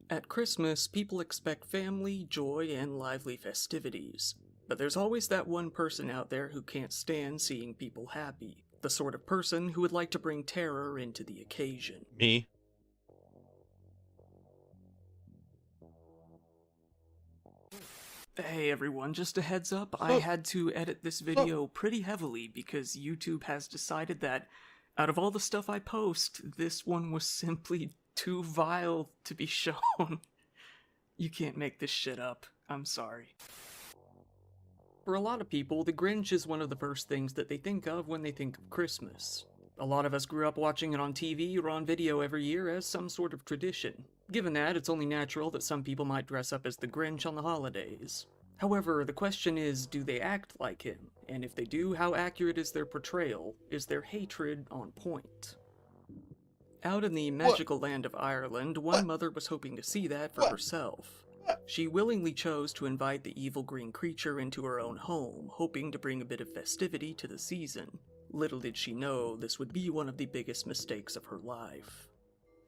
At Christmas, people expect family, joy, and lively festivities. But there's always that one person out there who can't stand seeing people happy. The sort of person who would like to bring terror into the occasion. Me? Hey everyone, just a heads up, I had to edit this video pretty heavily because YouTube has decided that out of all the stuff I post, this one was simply too vile to be shown. You can't make this shit up. I'm sorry. For a lot of people, the Grinch is one of the first things that they think of when they think of Christmas. A lot of us grew up watching it on TV or on video every year as some sort of tradition. Given that, it's only natural that some people might dress up as the Grinch on the holidays. However, the question is, do they act like him? And if they do, how accurate is their portrayal? Is their hatred on point? Out in the magical land of Ireland, one mother was hoping to see that for herself. She willingly chose to invite the evil green creature into her own home, hoping to bring a bit of festivity to the season. Little did she know this would be one of the biggest mistakes of her life.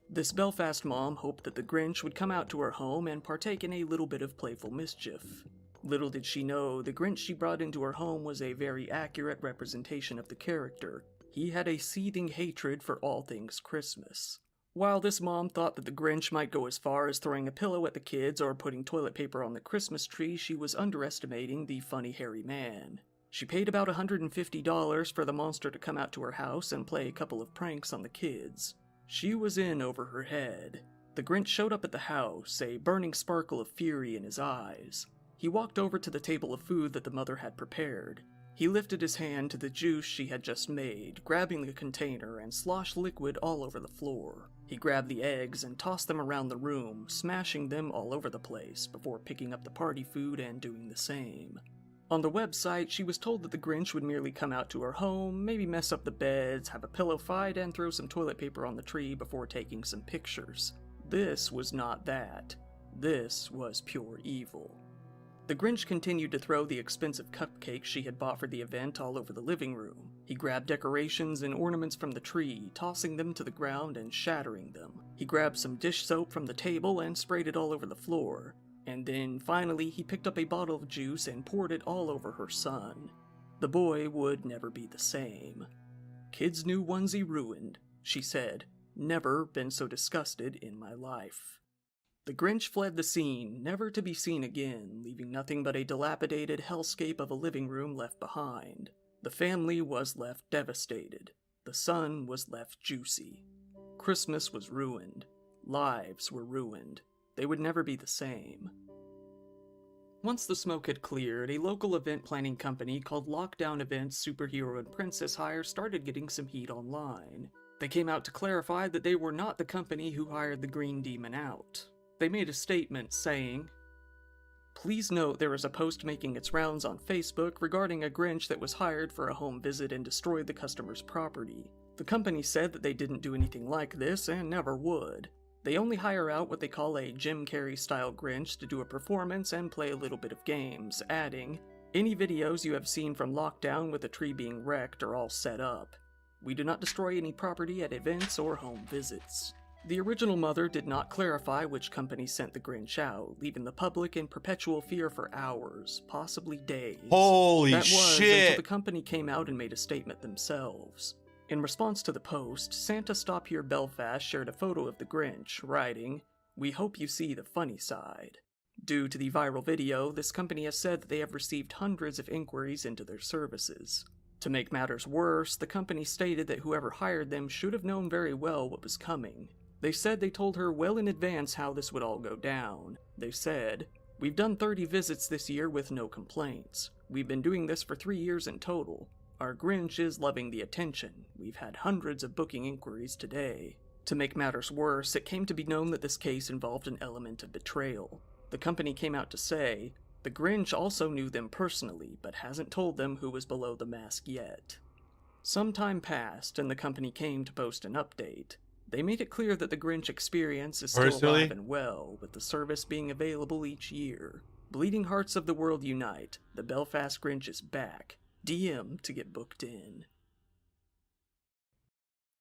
This Belfast mom hoped that the Grinch would come out to her home and partake in a little bit of playful mischief. Little did she know, the Grinch she brought into her home was a very accurate representation of the character. He had a seething hatred for all things Christmas. While this mom thought that the Grinch might go as far as throwing a pillow at the kids or putting toilet paper on the Christmas tree, she was underestimating the funny hairy man. She paid about $150 for the monster to come out to her house and play a couple of pranks on the kids. She was in over her head. The Grinch showed up at the house, a burning sparkle of fury in his eyes. He walked over to the table of food that the mother had prepared. He lifted his hand to the juice she had just made, grabbing the container and sloshed liquid all over the floor. He grabbed the eggs and tossed them around the room, smashing them all over the place, before picking up the party food and doing the same. On the website, she was told that the Grinch would merely come out to her home, maybe mess up the beds, have a pillow fight, and throw some toilet paper on the tree before taking some pictures. This was not that. This was pure evil. The Grinch continued to throw the expensive cupcakes she had bought for the event all over the living room. He grabbed decorations and ornaments from the tree, tossing them to the ground and shattering them. He grabbed some dish soap from the table and sprayed it all over the floor. And then, finally, he picked up a bottle of juice and poured it all over her son. The boy would never be the same. "Kid's new onesie ruined," she said. "Never been so disgusted in my life." The Grinch fled the scene, never to be seen again, leaving nothing but a dilapidated hellscape of a living room left behind. The family was left devastated. The son was left juicy. Christmas was ruined. Lives were ruined. They would never be the same. Once the smoke had cleared, a local event planning company called Lockdown Events Superhero and Princess Hire started getting some heat online. They came out to clarify that they were not the company who hired the Green Demon out. They made a statement saying, "Please note there is a post making its rounds on Facebook regarding a Grinch that was hired for a home visit and destroyed the customer's property. The company said that they didn't do anything like this and never would. They only hire out what they call a Jim Carrey-style Grinch to do a performance and play a little bit of games," adding, "Any videos you have seen from Lockdown with a tree being wrecked are all set up. We do not destroy any property at events or home visits." The original mother did not clarify which company sent the Grinch out, leaving the public in perpetual fear for hours, possibly days. Holy That was shit! until the company came out and made a statement themselves. In response to the post, Santa Stop Here Belfast shared a photo of the Grinch, writing, "We hope you see the funny side." Due to the viral video, this company has said that they have received hundreds of inquiries into their services. To make matters worse, the company stated that whoever hired them should have known very well what was coming. They said they told her well in advance how this would all go down. They said, "We've done 30 visits this year with no complaints. We've been doing this for 3 years in total. Our Grinch is loving the attention. We've had hundreds of booking inquiries today." To make matters worse, it came to be known that this case involved an element of betrayal. The company came out to say, the Grinch also knew them personally, but hasn't told them who was below the mask yet. Some time passed, and the company came to post an update. They made it clear that the Grinch experience is still alive and well, with the service being available each year. Bleeding hearts of the world unite. The Belfast Grinch is back. DM to get booked in.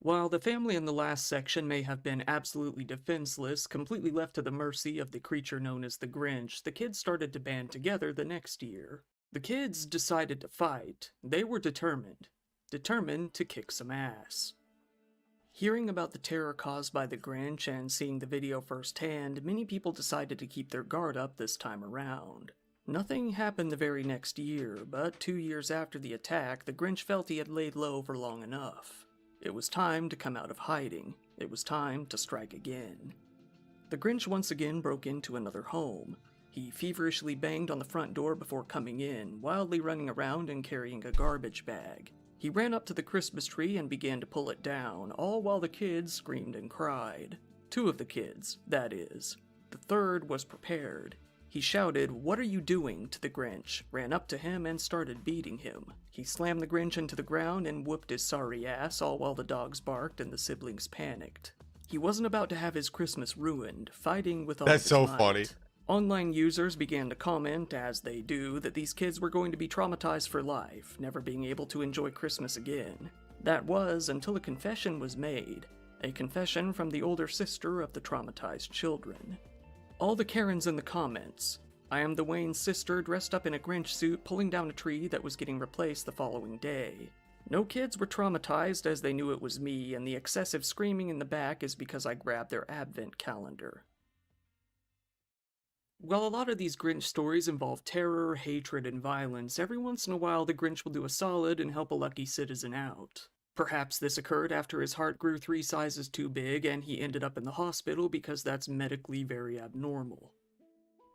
While the family in the last section may have been absolutely defenseless, completely left to the mercy of the creature known as the Grinch, the kids started to band together the next year. The kids decided to fight. They were determined to kick some ass. Hearing about the terror caused by the Grinch and seeing the video firsthand, many people decided to keep their guard up this time around. Nothing happened the very next year, but 2 years after the attack, the Grinch felt he had laid low for long enough. It was time to come out of hiding. It was time to strike again. The Grinch once again broke into another home. He feverishly banged on the front door before coming in, wildly running around and carrying a garbage bag. He ran up to the Christmas tree and began to pull it down, all while the kids screamed and cried. 2 of the kids, that is. The third was prepared. He shouted, "What are you doing?" to the Grinch, ran up to him and started beating him. He slammed the Grinch into the ground and whooped his sorry ass, all while the dogs barked and the siblings panicked. He wasn't about to have his Christmas ruined, fighting with all That's his so might. funny. Online users began to comment, as they do, that these kids were going to be traumatized for life, never being able to enjoy Christmas again. That was until a confession was made, a confession from the older sister of the traumatized children. All the Karens in the comments. I am the Wayne's sister dressed up in a Grinch suit pulling down a tree that was getting replaced the following day. No kids were traumatized as they knew it was me, and the excessive screaming in the back is because I grabbed their advent calendar. While a lot of these Grinch stories involve terror, hatred, and violence, every once in a while the Grinch will do a solid and help a lucky citizen out. Perhaps this occurred after his heart grew 3 sizes too big and he ended up in the hospital because that's medically very abnormal.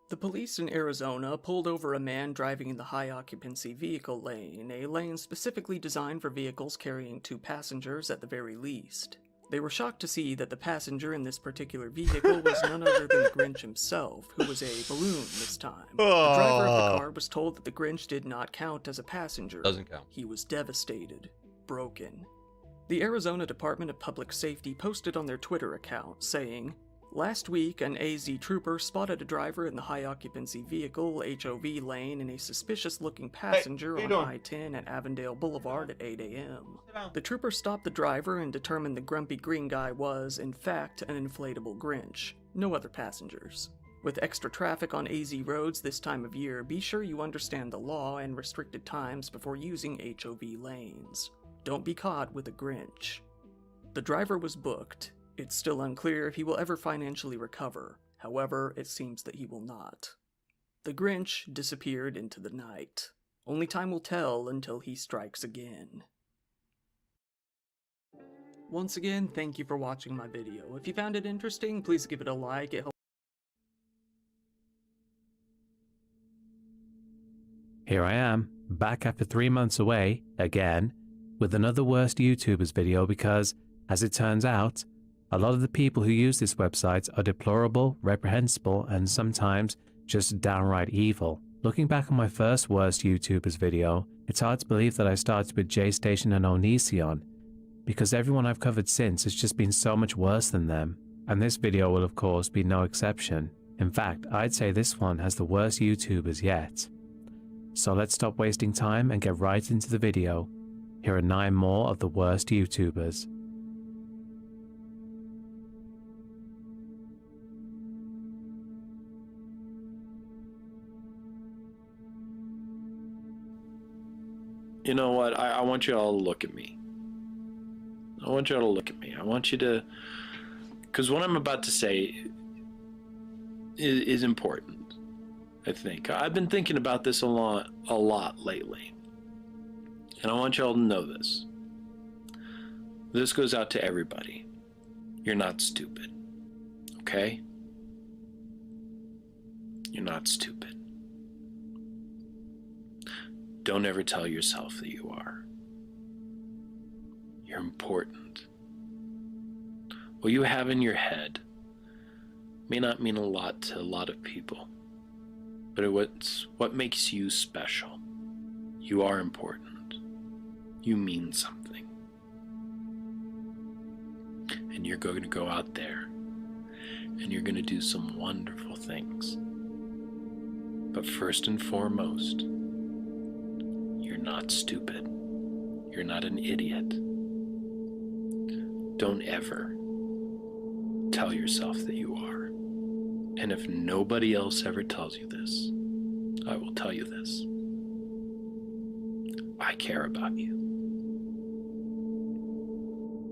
The police in Arizona pulled over a man driving in the high-occupancy vehicle lane, a lane specifically designed for vehicles carrying 2 passengers at the very least. They were shocked to see that the passenger in this particular vehicle was none other than the Grinch himself, who was a balloon this time. The driver of the car was told that the Grinch did not count as a passenger. Doesn't count. He was devastated. Broken. The Arizona Department of Public Safety posted on their Twitter account, saying, "Last week, an AZ trooper spotted a driver in the high-occupancy vehicle HOV lane and a suspicious-looking passenger on I-10 at Avondale Boulevard at 8 a.m. The trooper stopped the driver and determined the grumpy green guy was, in fact, an inflatable Grinch. No other passengers. With extra traffic on AZ roads this time of year, be sure you understand the law and restricted times before using HOV lanes. Don't be caught with a Grinch." The driver was booked. It's still unclear if he will ever financially recover. However, it seems that he will not. The Grinch disappeared into the night. Only time will tell until he strikes again. Once again, thank you for watching my video. If you found it interesting, please give it a like. It helps. Here I am, back after 3 months away, again, with another worst YouTubers video because, as it turns out, a lot of the people who use this website are deplorable, reprehensible, and sometimes just downright evil. Looking back on my first worst YouTubers video, it's hard to believe that I started with J-Station and Onision, because everyone I've covered since has just been so much worse than them, and this video will of course be no exception. In fact, I'd say this one has the worst YouTubers yet. So let's stop wasting time and get right into the video. Here are 9 more of the worst YouTubers. You know what? I want you all to look at me. I want you all to look at me. I want you to... Because what I'm about to say is important, I think. I've been thinking about this a lot lately. And I want you all to know this. This goes out to everybody. You're not stupid. Okay? You're not stupid. Don't ever tell yourself that you are. You're important. What you have in your head may not mean a lot to a lot of people, but it's what makes you special. You are important. You mean something. And you're going to go out there and you're going to do some wonderful things. But first and foremost, you're not stupid. You're not an idiot. don't ever tell yourself that you are. And if nobody else ever tells you this, I will tell you this. I care about you.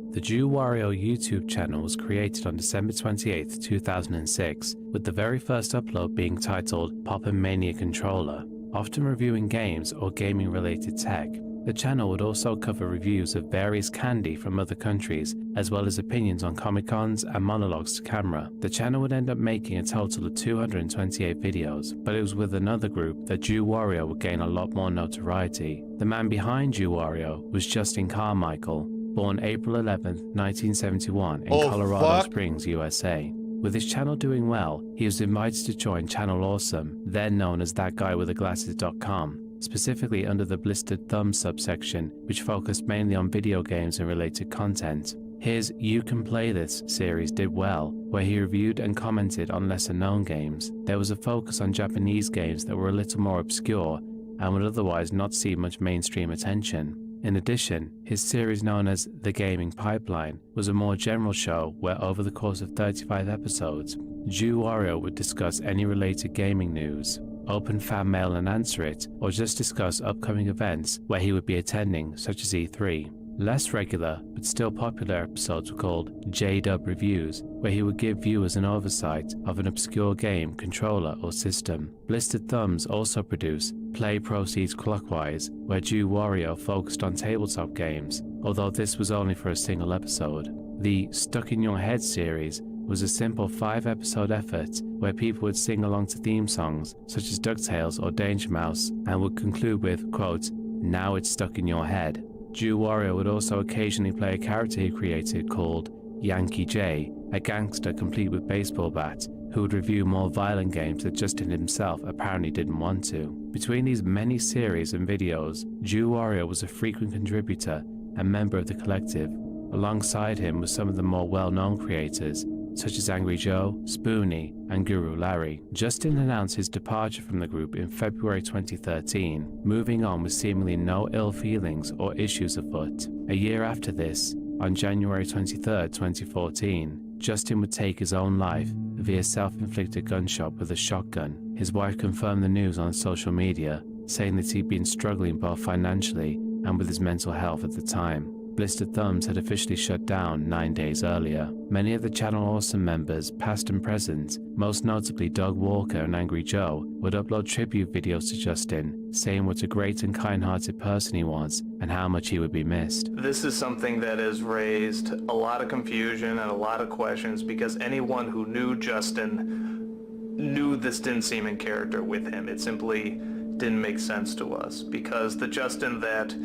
The Jew Wario YouTube channel was created on December 28, 2006, with the very first upload being titled Poppin' Mania Controller. Often reviewing games or gaming-related tech, the channel would also cover reviews of various candy from other countries, as well as opinions on Comic-Cons and monologues to camera. The channel would end up making a total of 228 videos, but it was with another group that Jew Wario would gain a lot more notoriety. The man behind Jew Wario was Justin Carmichael, born April 11, 1971 in Colorado Springs, USA. With his channel doing well, he was invited to join Channel Awesome, then known as ThatGuyWithTheGlasses.com, specifically under the Blistered Thumb subsection, which focused mainly on video games and related content. His You Can Play This series did well, where he reviewed and commented on lesser-known games. There was a focus on Japanese games that were a little more obscure and would otherwise not see much mainstream attention. In addition, his series known as The Gaming Pipeline was a more general show where over the course of 35 episodes, Jew Wario would discuss any related gaming news, open fan mail and answer it, or just discuss upcoming events where he would be attending, such as E3. Less regular, but still popular episodes were called J-Dub Reviews, where he would give viewers an oversight of an obscure game, controller, or system. Blistered Thumbs also produced Play Proceeds Clockwise, where Jew Wario focused on tabletop games, although this was only for a single episode. The Stuck in Your Head series was a simple 5-episode effort where people would sing along to theme songs such as DuckTales or Danger Mouse and would conclude with, quote, "Now it's stuck in your head." Jew Wario would also occasionally play a character he created called Yankee J, a gangster complete with baseball bat, who would review more violent games that Justin himself apparently didn't want to. Between these many series and videos, Jew Wario was a frequent contributor and member of the collective. Alongside him were some of the more well-known creators, such as Angry Joe, Spoonie, and Guru Larry. Justin announced his departure from the group in February 2013, moving on with seemingly no ill feelings or issues afoot. A year after this, on January 23, 2014, Justin would take his own life via self-inflicted gunshot with a shotgun. His wife confirmed the news on social media, saying that he'd been struggling both financially and with his mental health at the time. Blistered Thumbs had officially shut down 9 days earlier. Many of the Channel Awesome members, past and present, most notably Doug Walker and Angry Joe, would upload tribute videos to Justin, saying what a great and kind-hearted person he was and how much he would be missed. This is something that has raised a lot of confusion and a lot of questions because anyone who knew Justin knew this didn't seem in character with him. It simply didn't make sense to us because the Justin that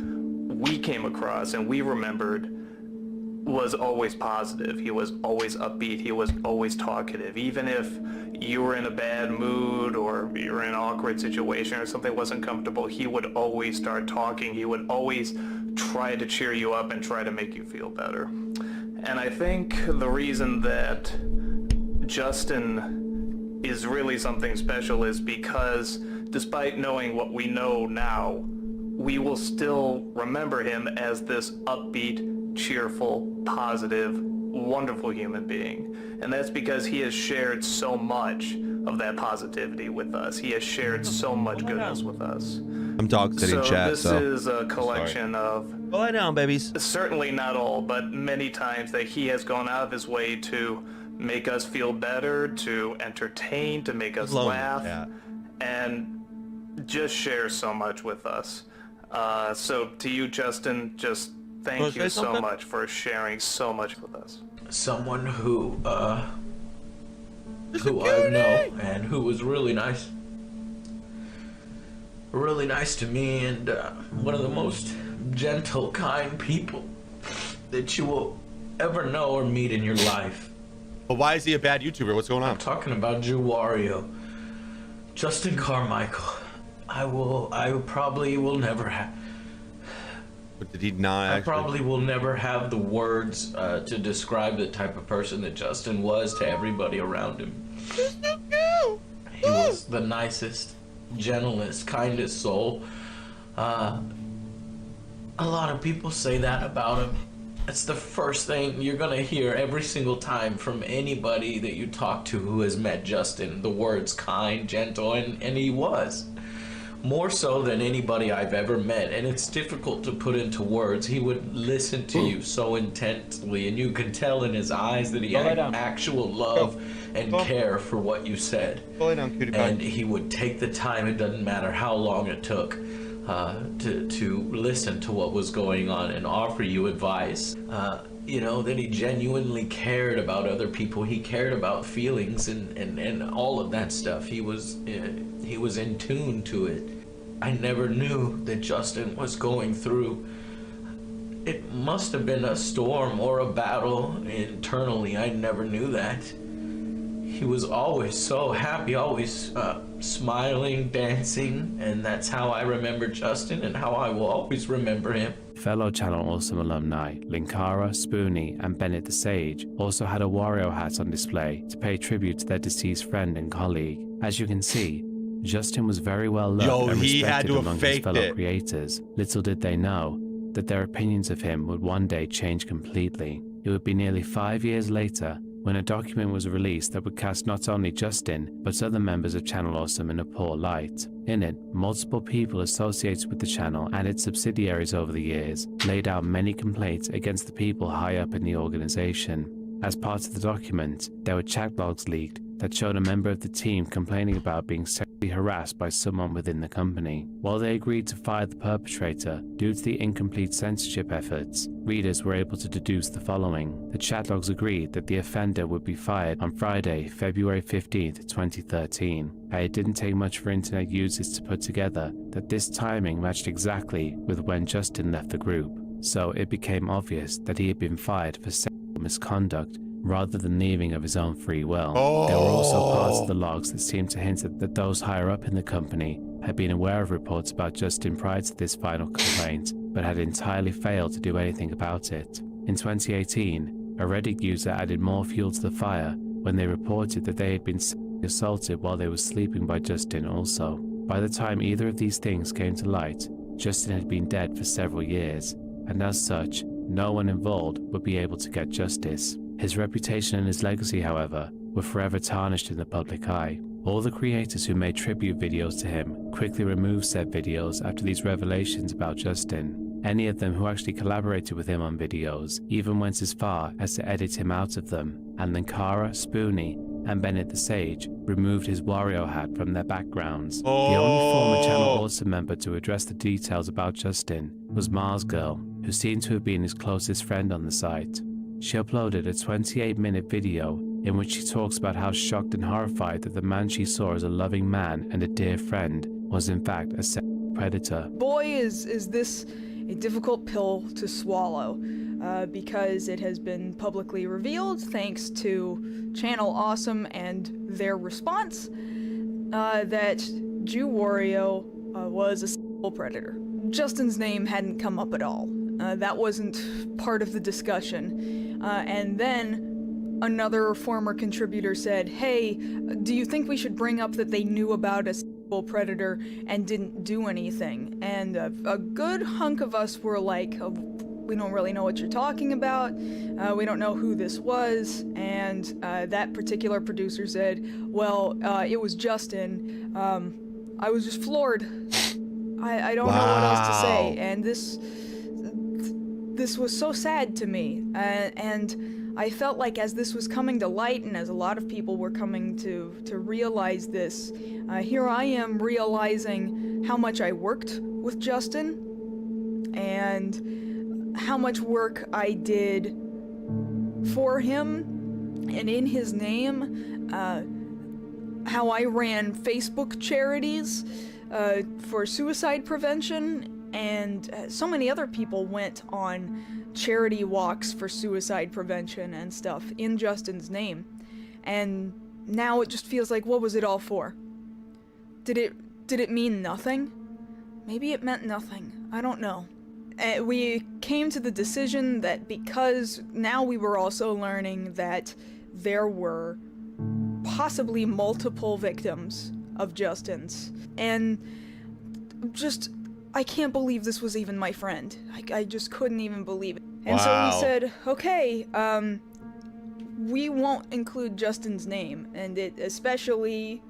we came across and we remembered was always positive. He was always upbeat. He was always talkative. Even if you were in a bad mood or you were in an awkward situation or something wasn't comfortable, he would always start talking. He would always try to cheer you up and try to make you feel better. And I think the reason that Justin is really something special is because despite knowing what we know now, we will still remember him as this upbeat, cheerful, positive, wonderful human being. And that's because he has shared so much of that positivity with us. He has shared so much goodness with us. I'm dog sitting chat, this is a collection of... Go lie down, babies. Certainly not all, but many times that he has gone out of his way to make us feel better, to entertain, to make us laugh, and just share so much with us. So to you, Justin, just thank you so much for sharing so much with us. Someone who I know and who was really nice to me, and one of the most gentle, kind people that you will ever know or meet in your life. But why is he a bad YouTuber? What's going on? I'm talking about Jew Wario, Justin Carmichael. I probably will never have. But did he not I actually? probably will never have the words to describe the type of person that Justin was to everybody around him. He was the nicest, gentlest, kindest soul. A lot of people say that about him, That's the first thing you're gonna hear every single time from anybody that you talk to who has met Justin. The words kind, gentle, and he was. More so than anybody I've ever met, and it's difficult to put into words. He would listen to you so intensely, and you could tell in his eyes that he had actual love and care for what you said. And he would take the time, it doesn't matter how long it took, to listen to what was going on and offer you advice. You know, that he genuinely cared about other people. He cared about feelings and all of that stuff. He was in tune to it. I never knew that Justin was going through. It must have been a storm or a battle internally. I never knew that. He was always so happy, always smiling, dancing, and that's how I remember Justin and how I will always remember him. Fellow Channel Awesome alumni Linkara, Spoonie, and Bennett the Sage also had a Wario hat on display to pay tribute to their deceased friend and colleague. As you can see, Justin was very well loved and respected among his fellow creators. Little did they know that their opinions of him would one day change completely. It would be nearly 5 years later when a document was released that would cast not only Justin, but other members of Channel Awesome in a poor light. In it, multiple people associated with the channel and its subsidiaries over the years laid out many complaints against the people high up in the organization. As part of the document, there were chat logs leaked that showed a member of the team complaining about being sexually harassed by someone within the company. While they agreed to fire the perpetrator due to the incomplete censorship efforts, readers were able to deduce the following. The chat logs agreed that the offender would be fired on Friday, February 15th, 2013. It didn't take much for internet users to put together that this timing matched exactly with when Justin left the group, so it became obvious that he had been fired for sexual misconduct rather than leaving of his own free will. There were also parts of the logs that seemed to hint that those higher up in the company had been aware of reports about Justin prior to this final complaint, but had entirely failed to do anything about it. In 2018, a Reddit user added more fuel to the fire when they reported that they had been sexually assaulted while they were sleeping by Justin also. By the time either of these things came to light, Justin had been dead for several years, and as such, no one involved would be able to get justice. His reputation and his legacy, however, were forever tarnished in the public eye. All the creators who made tribute videos to him quickly removed said videos after these revelations about Justin. Any of them who actually collaborated with him on videos even went as far as to edit him out of them, and Linkara, Spoonie, and Bennett the Sage removed his Wario hat from their backgrounds. The only former Channel Awesome member to address the details about Justin was Mars Girl, who seemed to have been his closest friend on the site. She uploaded a 28-minute video in which she talks about how shocked and horrified that the man she saw as a loving man and a dear friend was in fact a sexual predator. Boy, is this a difficult pill to swallow, because it has been publicly revealed, thanks to Channel Awesome and their response, that Jew Wario was a sexual predator. Justin's name hadn't come up at all. That wasn't part of the discussion. And then another former contributor said, hey, do you think we should bring up that they knew about a sexual predator and didn't do anything? And a good hunk of us were like, we don't really know what you're talking about. We don't know who this was. And that particular producer said, well, it was Justin. I was just floored. I don't know what else to say. And this was so sad to me, and I felt like as this was coming to light and as a lot of people were coming to realize this, here I am realizing how much I worked with Justin and how much work I did for him and in his name, how I ran Facebook charities for suicide prevention. And so many other people went on charity walks for suicide prevention and stuff in Justin's name. And now it just feels like, what was it all for? Did it mean nothing? Maybe it meant nothing. I don't know. We came to the decision that because now we were also learning that there were possibly multiple victims of Justin's. And just... I can't believe this was even my friend. I just couldn't even believe it. And so Wow. we said, okay, we won't include Justin's name, and it especially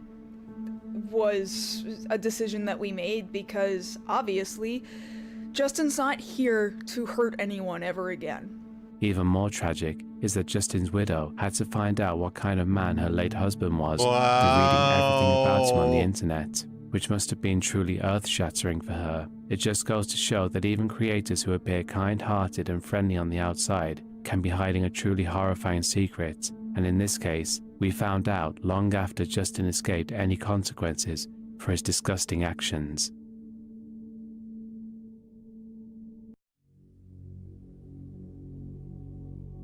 was a decision that we made because, obviously, Justin's not here to hurt anyone ever again. Even more tragic is that Justin's widow had to find out what kind of man her late husband was through reading everything about him on the internet, which must have been truly earth-shattering for her. It just goes to show that even creators who appear kind-hearted and friendly on the outside can be hiding a truly horrifying secret, and in this case, we found out long after Justin escaped any consequences for his disgusting actions.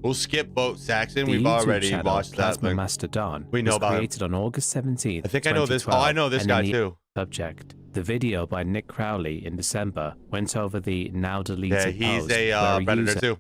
We'll skip Boat Saxon. The We've YouTube already channel watched that Plasma thing. Mastodon We know was about it. created on August 17th, I think I know this. Oh, I know this and guy in the too. subject. The video by Nick Crowley in December went over the now deleted Yeah, post he's where a predator user too.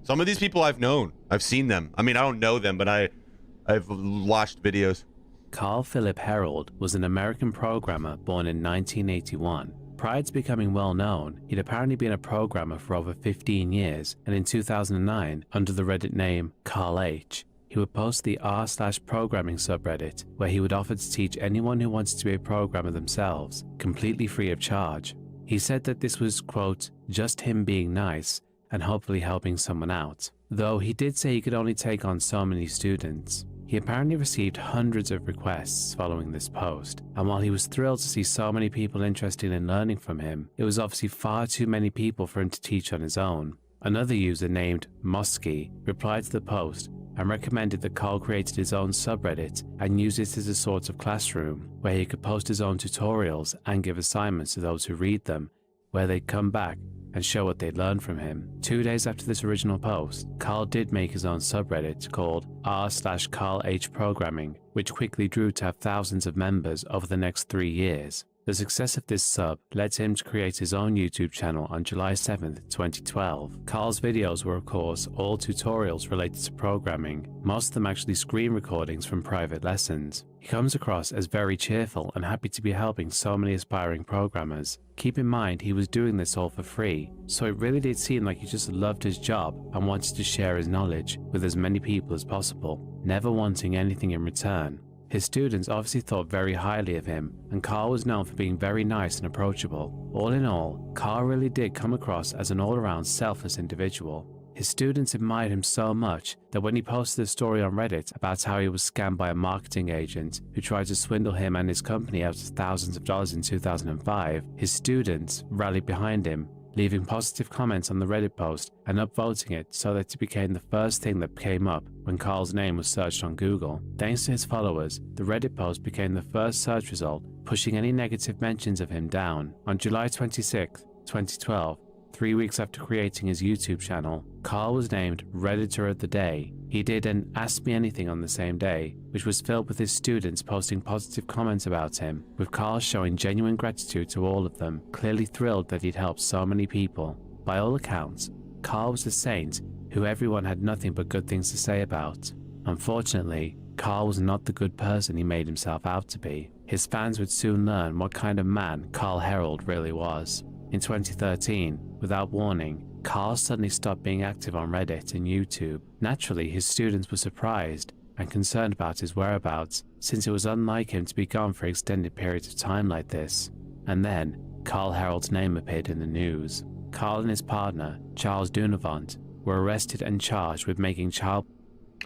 Some of these people I've known. I've seen them. I mean, I don't know them, but I've watched videos. Carl Philip Herold was an American programmer born in 1981. Prior to becoming well known, he'd apparently been a programmer for over 15 years, and in 2009, under the Reddit name Carl H., he would post the r/programming subreddit, where he would offer to teach anyone who wanted to be a programmer themselves, completely free of charge. He said that this was, quote, just him being nice and hopefully helping someone out, though he did say he could only take on so many students. He apparently received hundreds of requests following this post, and while he was thrilled to see so many people interested in learning from him, it was obviously far too many people for him to teach on his own. Another user named Mosky replied to the post and recommended that Carl created his own subreddit and used it as a sort of classroom where he could post his own tutorials and give assignments to those who read them, where they'd come back and show what they'd learned from him. 2 days after this original post, Carl did make his own subreddit called r/CarlHProgramming, which quickly grew to have thousands of members over the next 3 years. The success of this sub led him to create his own YouTube channel on July 7th, 2012. Carl's videos were of course all tutorials related to programming, most of them actually screen recordings from private lessons. He comes across as very cheerful and happy to be helping so many aspiring programmers. Keep in mind he was doing this all for free, so it really did seem like he just loved his job and wanted to share his knowledge with as many people as possible, never wanting anything in return. His students obviously thought very highly of him, and Carl was known for being very nice and approachable. All in all, Carl really did come across as an all-around selfless individual. His students admired him so much that when he posted a story on Reddit about how he was scammed by a marketing agent who tried to swindle him and his company out of thousands of dollars in 2005, his students rallied behind him, leaving positive comments on the Reddit post and upvoting it so that it became the first thing that came up when Carl's name was searched on Google. Thanks to his followers, the Reddit post became the first search result, pushing any negative mentions of him down. On July 26, 2012, 3 weeks after creating his YouTube channel, Carl was named Redditor of the Day. He did an Ask Me Anything on the same day, which was filled with his students posting positive comments about him, with Carl showing genuine gratitude to all of them, clearly thrilled that he'd helped so many people. By all accounts, Carl was a saint who everyone had nothing but good things to say about. Unfortunately, Carl was not the good person he made himself out to be. His fans would soon learn what kind of man Carl Herold really was. In 2013, without warning, Carl suddenly stopped being active on Reddit and YouTube. Naturally, his students were surprised and concerned about his whereabouts, since it was unlike him to be gone for extended periods of time like this. And then, Carl Herold's name appeared in the news. Carl and his partner, Charles Dunavant, were arrested and charged with making child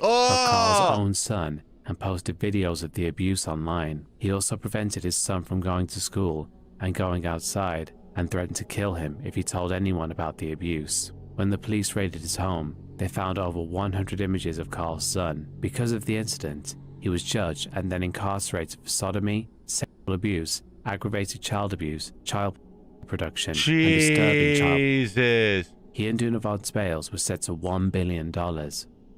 of Carl's own son and posted videos of the abuse online. He also prevented his son from going to school and going outside, and threatened to kill him if he told anyone about the abuse. When the police raided his home, they found over 100 images of Carl's son. Because of the incident, he was judged and then incarcerated for sodomy, sexual abuse, aggravated child abuse, child production, and disturbing child. Jesus. He and Dunavant's bails were set to $1 billion.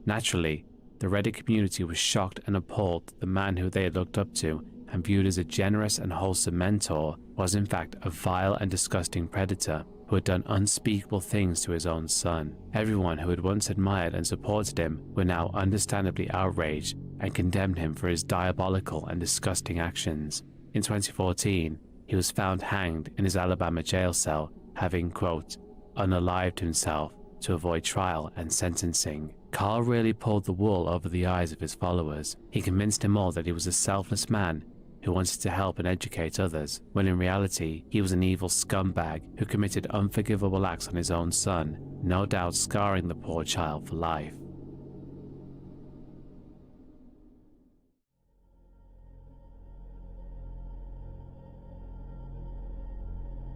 Naturally, the Reddit community was shocked and appalled that the man who they had looked up to and viewed as a generous and wholesome mentor was in fact a vile and disgusting predator who had done unspeakable things to his own son. Everyone who had once admired and supported him were now understandably outraged and condemned him for his diabolical and disgusting actions. In 2014, he was found hanged in his Alabama jail cell, having, quote, unalived himself to avoid trial and sentencing. Carl really pulled the wool over the eyes of his followers. He convinced them all that he was a selfless man who wanted to help and educate others, when in reality, he was an evil scumbag who committed unforgivable acts on his own son, no doubt scarring the poor child for life.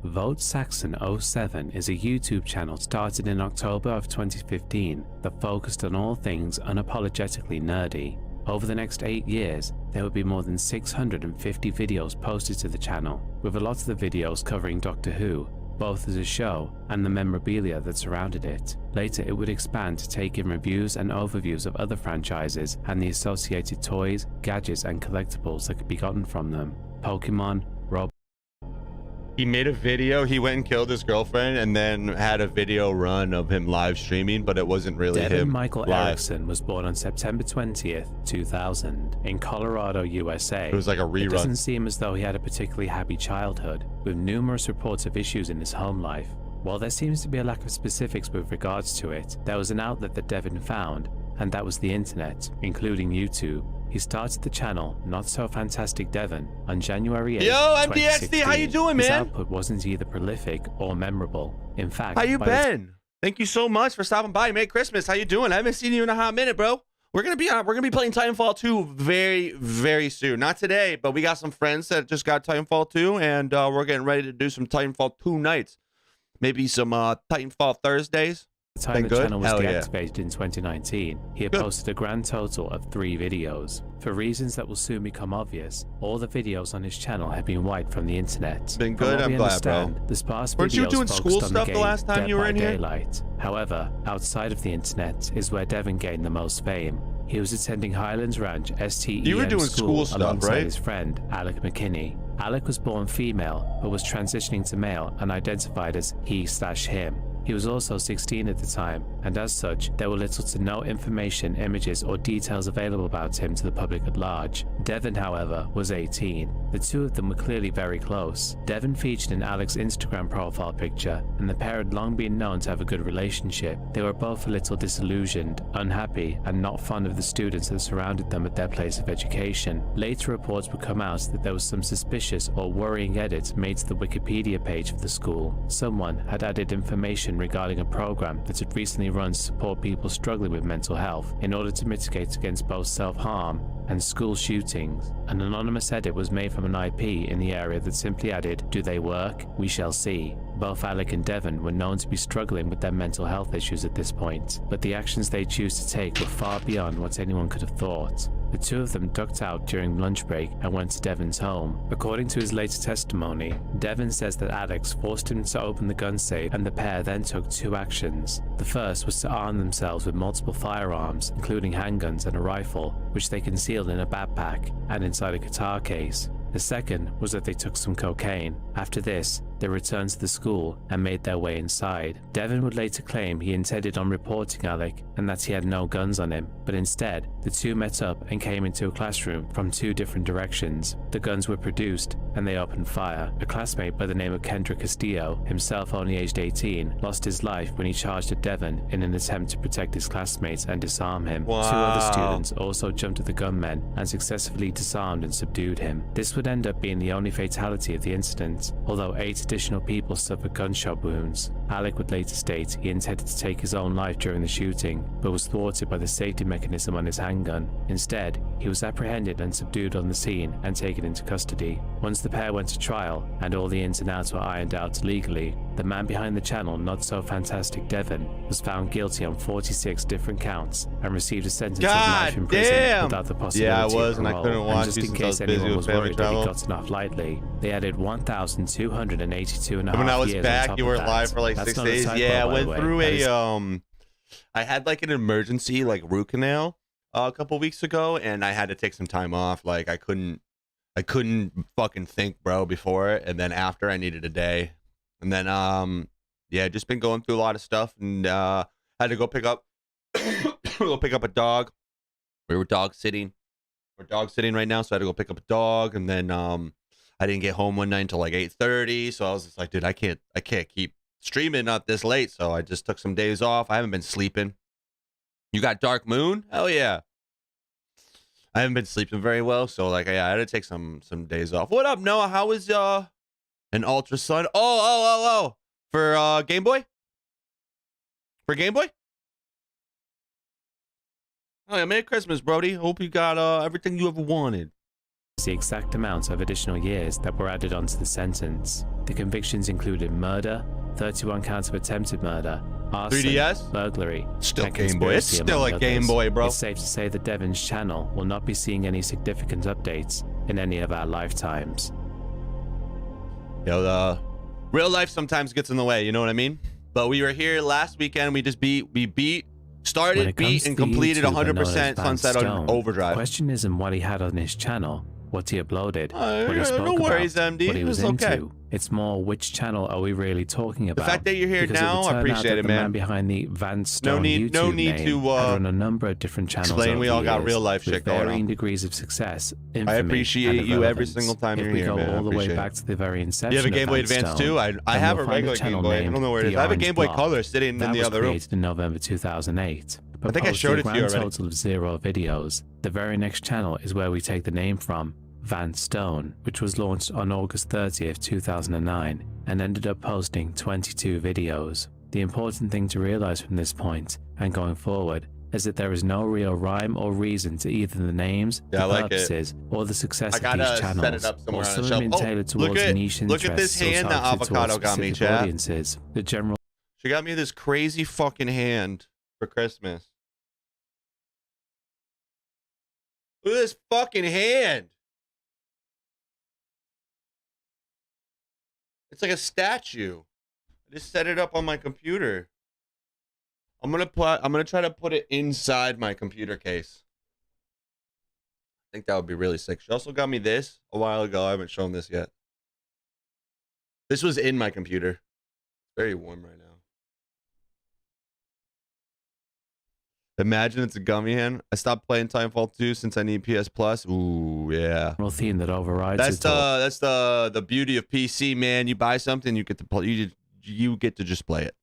Vote Saxon 07 is a YouTube channel started in October of 2015 that focused on all things unapologetically nerdy. Over the next 8 years, there would be more than 650 videos posted to the channel, with a lot of the videos covering Doctor Who, both as a show and the memorabilia that surrounded it. Later it would expand to take in reviews and overviews of other franchises and the associated toys, gadgets and collectibles that could be gotten from them. Pokemon, He made a video. He went and killed his girlfriend and then had a video run of him live streaming, but it wasn't really Devin him. Michael live. Erickson was born on September 20th, 2000, in Colorado, USA. It was like a rerun. It doesn't seem as though he had a particularly happy childhood, with numerous reports of issues in his home life. While there seems to be a lack of specifics with regards to it, there was an outlet that Devin found, and that was the internet, including YouTube. He started the channel Not So Fantastic Devin on January 8th, Yo, MDXD, how you doing, His man? output wasn't either prolific or memorable. In fact, How you by the been? Thank you so much for stopping by. Merry Christmas. How you doing? I haven't seen you in a hot minute, bro. We're gonna be playing Titanfall 2 very, very soon. Not today, but we got some friends that just got Titanfall 2, and we're getting ready to do some Titanfall 2 nights. Maybe some Titanfall Thursdays. the time Been the good? channel was Hell yeah. deactivated in 2019, he had Good. posted a grand total of 3 videos. For reasons that will soon become obvious, all the videos on his channel have been wiped from the internet. Been From good, what I'm we glad, understand, bro. the sparse Weren't you videos doing focused school on stuff the game last time Dead you were by in here? Daylight. However, outside of the internet is where Devin gained the most fame. He was attending Highlands Ranch STEM You were doing school stuff, alongside right? his friend Alec McKinney. Alec was born female, but was transitioning to male and identified as he/him. He was also 16 at the time, and as such, there were little to no information, images, or details available about him to the public at large. Devin, however, was 18. The two of them were clearly very close. Devin featured in Alec's Instagram profile picture, and the pair had long been known to have a good relationship. They were both a little disillusioned, unhappy, and not fond of the students that surrounded them at their place of education. Later reports would come out that there was some suspicious or worrying edits made to the Wikipedia page of the school. Someone had added information regarding a program that had recently run to support people struggling with mental health in order to mitigate against both self-harm and school shootings. An anonymous edit was made from an IP in the area that simply added, "Do they work? We shall see." Both Alec and Devin were known to be struggling with their mental health issues at this point, but the actions they chose to take were far beyond what anyone could have thought. The two of them ducked out during lunch break and went to Devin's home. According to his later testimony, Devin says that Alex forced him to open the gun safe, and the pair then took 2 actions. The first was to arm themselves with multiple firearms, including handguns and a rifle, which they concealed in a backpack and inside a guitar case. The second was that they took some cocaine. After this, they returned to the school and made their way inside. Devin would later claim he intended on reporting Alec and that he had no guns on him, but instead, the two met up and came into a classroom from 2 different directions. The guns were produced and they opened fire. A classmate by the name of Kendra Castillo, himself only aged 18, lost his life when he charged at Devin in an attempt to protect his classmates and disarm him. Wow. 2 other students also jumped at the gunmen and successfully disarmed and subdued him. This would end up being the only fatality of the incident, although 8 additional people suffered gunshot wounds. Alec would later state he intended to take his own life during the shooting, but was thwarted by the safety mechanism on his handgun. Instead, he was apprehended and subdued on the scene and taken into custody. Once the pair went to trial and all the ins and outs were ironed out legally, the man behind the channel Not So Fantastic Devin was found guilty on 46 different counts and received a sentence of life in prison damn! without the possibility Yeah, I was, of and I parole. couldn't watch just you in since I was case busy anyone with was family worried that he travel. gotten off lightly, they added 1,282 and a half When I was years on back, top you of were that. live for like That's 6 not a days. typo, Yeah, I by the went way. through That is- I had like an emergency like root canal a couple weeks ago, and I had to take some time off. Like I couldn't fucking think, bro, before it, and then after I needed a day, and then yeah, just been going through a lot of stuff, and had to go pick up a dog. We were dog sitting. We're dog sitting right now, so I had to go pick up a dog, and then I didn't get home one night until like 8:30. So I was just like, dude, I can't keep streaming not this late, so I just took some days off. I haven't been sleeping. You got Dark Moon? Hell yeah. I haven't been sleeping very well, so like I had to take some days off. What up, Noah? How was an Ultra Sun? Oh. For Game Boy? For Game Boy? Oh yeah, Merry Christmas, Brody. Hope you got everything you ever wanted. The exact amounts of additional years that were added onto the sentence. The convictions included murder, 31 counts of attempted murder, arson, 3DS? burglary, Still and Game Boy. It's conspiracy, still among a Game others. Boy, bro. It's safe to say that Devin's channel will not be seeing any significant updates in any of our lifetimes. Yo, the real life sometimes gets in the way, you know what I mean? But we were here last weekend. We just started, beat, and completed 100% Sunset Overdrive. The question isn't what he had on his channel, what he uploaded, what he spoke no worries, about, MD. what he was It's okay. into. It's more which channel are we really talking about? The fact that you're here Because now, it would I turn appreciate out that it, the man. man behind the Van Stone need YouTube name to, had run a number of different channels explain over we the all got years real life with shit going varying on. degrees of success, I infamy, appreciate and you every irrelevance. single time If you're we here, go man. I all the way appreciate back it. to the very inception You have a Game of Boy Van Advance Stone, too? I then have we'll a find regular the Game channel Boy. I name don't know where it The is. I have a Orange Game Boy Block. Color sitting That in the was other room. created in November 2008. I think I Proposed showed a it to you grand already. total of 0 videos. The very next channel is where we take the name from, Van Stone, which was launched on August 30th, 2009, and ended up posting 22 videos. The important thing to realize from this point, and going forward, is that there is no real rhyme or reason to either the names, Yeah, I the like it. purposes, or the success I of gotta these set channels, it up somewhere or on some the have been shelf. Oh, tailored look towards at- niche look at this interests or hand that targeted towards Avocado got me, specific chat. audiences. The general She got me this crazy fucking hand for Christmas. Look at this fucking hand. It's like a statue. I just set it up on my computer. I'm gonna try to put it inside my computer case. I think that would be really sick. She also got me this a while ago. I haven't shown this yet. This was in my computer. It's very warm right now. Imagine it's a gummy hand. I stopped playing Timefall 2 since I need PS Plus. Ooh, yeah. theme that overrides That's it all. the beauty of PC, man. You buy something, you get to play. You get to just play it.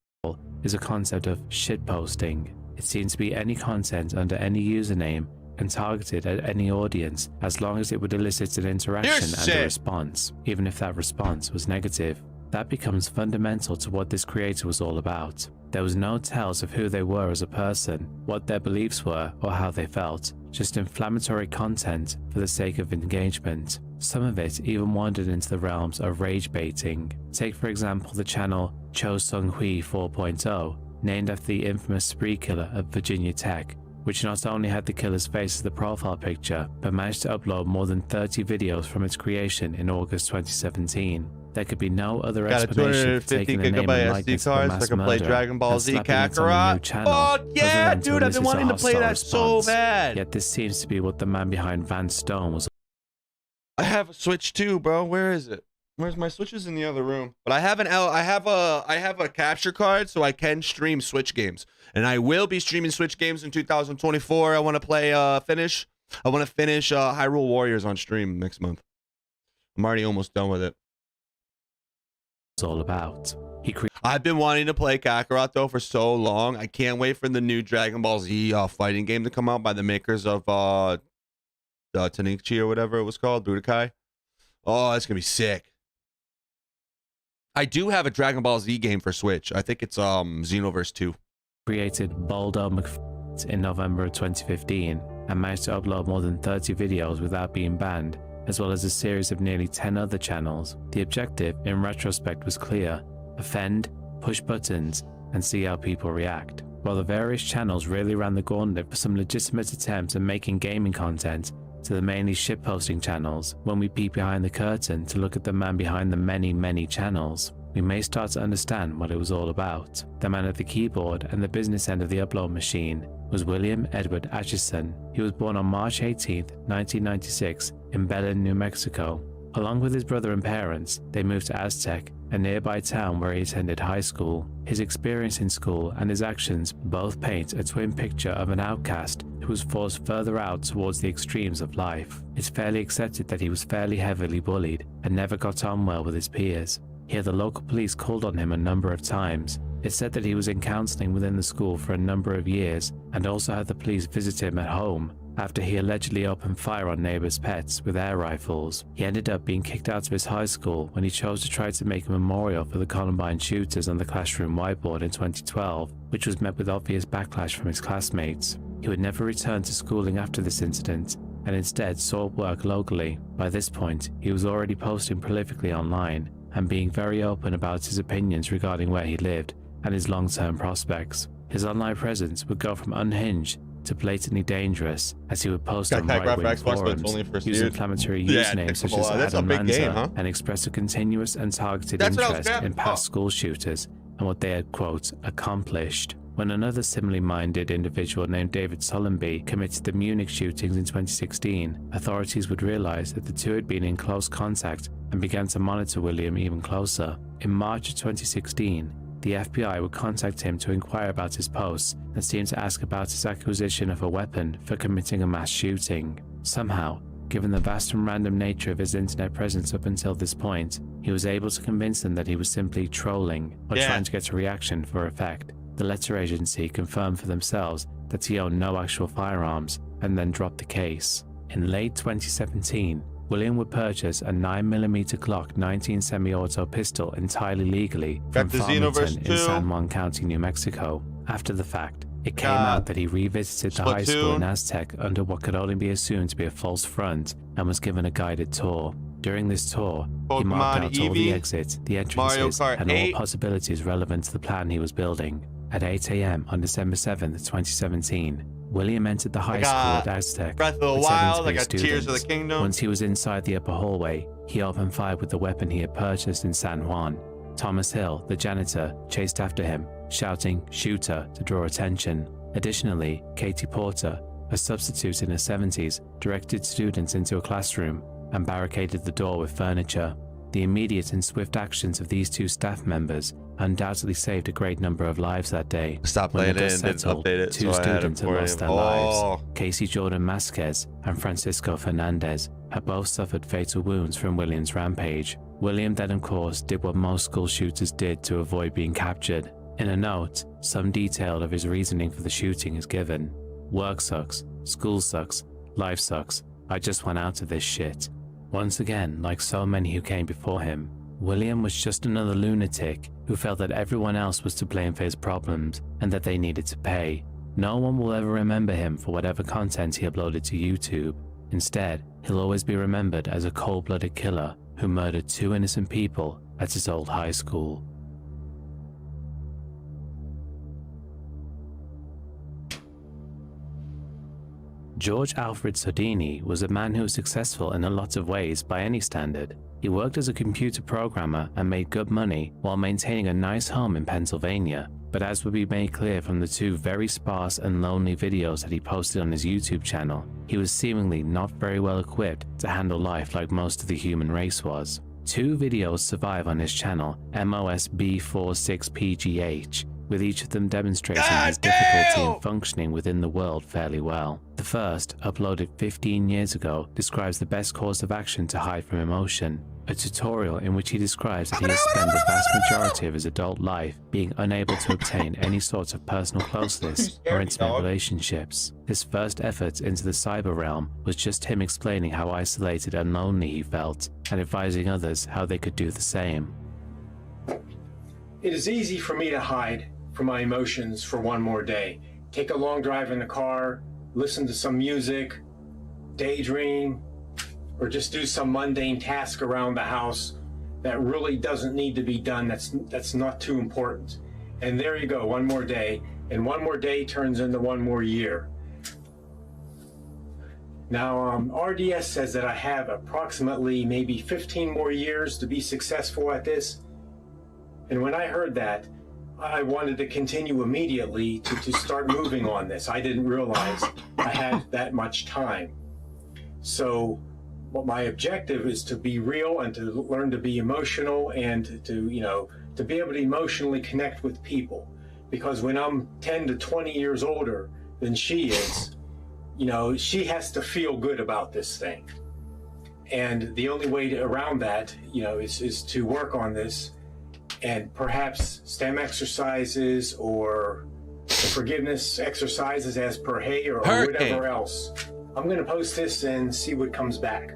Is a concept of shitposting. It seems to be any content under any username and targeted at any audience as long as it would elicit an interaction and sick. a response, even if that response was negative. That becomes fundamental to what this creator was all about. There was no tells of who they were as a person, what their beliefs were, or how they felt. Just inflammatory content for the sake of engagement. Some of it even wandered into the realms of rage baiting. Take for example the channel Cho Sung Hui 4.0, named after the infamous spree killer at Virginia Tech, which not only had the killer's face as the profile picture, but managed to upload more than 30 videos from its creation in August 2017. There could be no other Got a explanation for 250 taking the name and gigabyte likeness SD of a card so I mass can play murderer Dragon Ball and Z slapping it on a new Kakarot. channel, Fuck other yeah, than to dude! I've been elicit a wanting to play hostile that so response. bad. Yet this seems to be what the man behind Van Stone was. I have a Switch too, bro. Where is it? Where's my Switch? Is in the other room. But I have I have a capture card so I can stream Switch games, and I will be streaming Switch games in 2024. I want to play finish Hyrule Warriors on stream next month. I'm already almost done with it. All about. He I've been wanting to play Kakarot though for so long. I can't wait for the new Dragon Ball Z fighting game to come out by the makers of Tanichi or whatever it was called, Budokai. Oh, that's gonna be sick. I do have a Dragon Ball Z game for Switch. I think it's Xenoverse 2. created Baldo McF in November of 2015 and managed to upload more than 30 videos without being banned, as well as a series of nearly 10 other channels. The objective, in retrospect, was clear: offend, push buttons, and see how people react. While the various channels really ran the gauntlet for some legitimate attempts at making gaming content, to the mainly shitposting channels, when we peek behind the curtain to look at the man behind the many channels, we may start to understand what it was all about. The man at the keyboard and the business end of the upload machine was William Edward Atchison. He was born on March 18, 1996 in Belen, New Mexico. Along with his brother and parents, they moved to Aztec, a nearby town where he attended high school. His experience in school and his actions both paint a twin picture of an outcast who was forced further out towards the extremes of life. It's fairly accepted that he was fairly heavily bullied and never got on well with his peers. He had the local police called on him a number of times. It said that he was in counseling within the school for a number of years and also had the police visit him at home after he allegedly opened fire on neighbors' pets with air rifles. He ended up being kicked out of his high school when he chose to try to make a memorial for the Columbine shooters on the classroom whiteboard in 2012, which was met with obvious backlash from his classmates. He would never return to schooling after this incident and instead sought work locally. By this point, he was already posting prolifically online and being very open about his opinions regarding where he lived and his long-term prospects. His online presence would go from unhinged to blatantly dangerous, as he would post on right-wing forums, use inflammatory usernames such as Adam Lanza, and express a continuous and targeted interest in past school shooters and what they had, quote, accomplished. When another similarly minded individual named David Solomby committed the Munich shootings in 2016, authorities would realize that the two had been in close contact and began to monitor William even closer. In March of 2016, the FBI would contact him to inquire about his posts and seem to ask about his acquisition of a weapon for committing a mass shooting. Somehow, given the vast and random nature of his internet presence up until this point, he was able to convince them that he was simply trolling or trying to get a reaction for effect. The letter agency confirmed for themselves that he owned no actual firearms and then dropped the case. In late 2017, William would purchase a 9mm Glock 19 semi-auto pistol entirely legally from Farmington in San Juan County, New Mexico. After the fact, it came out that he revisited the high school in Aztec under what could only be assumed to be a false front and was given a guided tour. During this tour, he marked out all the exits, the entrances, and all possibilities relevant to the plan he was building. At 8 a.m. on December 7th, 2017, William entered the high school at Aztec. Breath of the Wild, I got Tears of the Kingdom. Once he was inside the upper hallway, he opened fire with the weapon he had purchased in San Juan. Thomas Hill, the janitor, chased after him, shouting, "Shooter," to draw attention. Additionally, Katie Porter, a substitute in her 70s, directed students into a classroom and barricaded the door with furniture. The immediate and swift actions of these two staff members undoubtedly saved a great number of lives that day. Stop playing it and didn't update it, two so students had lost their lives. Oh. Casey Jordan Masquez and Francisco Fernandez had both suffered fatal wounds from William's rampage. William then, of course, did what most school shooters did to avoid being captured. In a note, some detail of his reasoning for the shooting is given. "Work sucks, school sucks, life sucks. I just want out of this shit." Once again, like so many who came before him, William was just another lunatic who felt that everyone else was to blame for his problems and that they needed to pay. No one will ever remember him for whatever content he uploaded to YouTube. Instead, he'll always be remembered as a cold-blooded killer who murdered two innocent people at his old high school. George Alfred Sodini was a man who was successful in a lot of ways by any standard. He worked as a computer programmer and made good money while maintaining a nice home in Pennsylvania. But as would be made clear from the two very sparse and lonely videos that he posted on his YouTube channel, he was seemingly not very well equipped to handle life like most of the human race was. Two videos survive on his channel, MOSB46PGH, with each of them demonstrating his difficulty in functioning within the world fairly well. The first, uploaded 15 years ago, describes the best course of action to hide from emotion, a tutorial in which he describes that he has spent the vast majority of his adult life being unable to obtain any sort of personal closeness or intimate relationships. His first effort into the cyber realm was just him explaining how isolated and lonely he felt, and advising others how they could do the same. It is easy for me to hide from my emotions for one more day. Take a long drive in the car, listen to some music, daydream, or just do some mundane task around the house that really doesn't need to be done, that's not too important. And there you go, one more day, and one more day turns into one more year. Now, RDS says that I have approximately maybe 15 more years to be successful at this. And when I heard that, I wanted to continue immediately to start moving on this. I didn't realize I had that much time. So my objective is to be real and to learn to be emotional and to be able to emotionally connect with people. Because when I'm 10 to 20 years older than she is, she has to feel good about this thing. And the only way around that, is to work on this and perhaps STEM exercises or forgiveness exercises as per Hay or whatever else. I'm going to post this and see what comes back.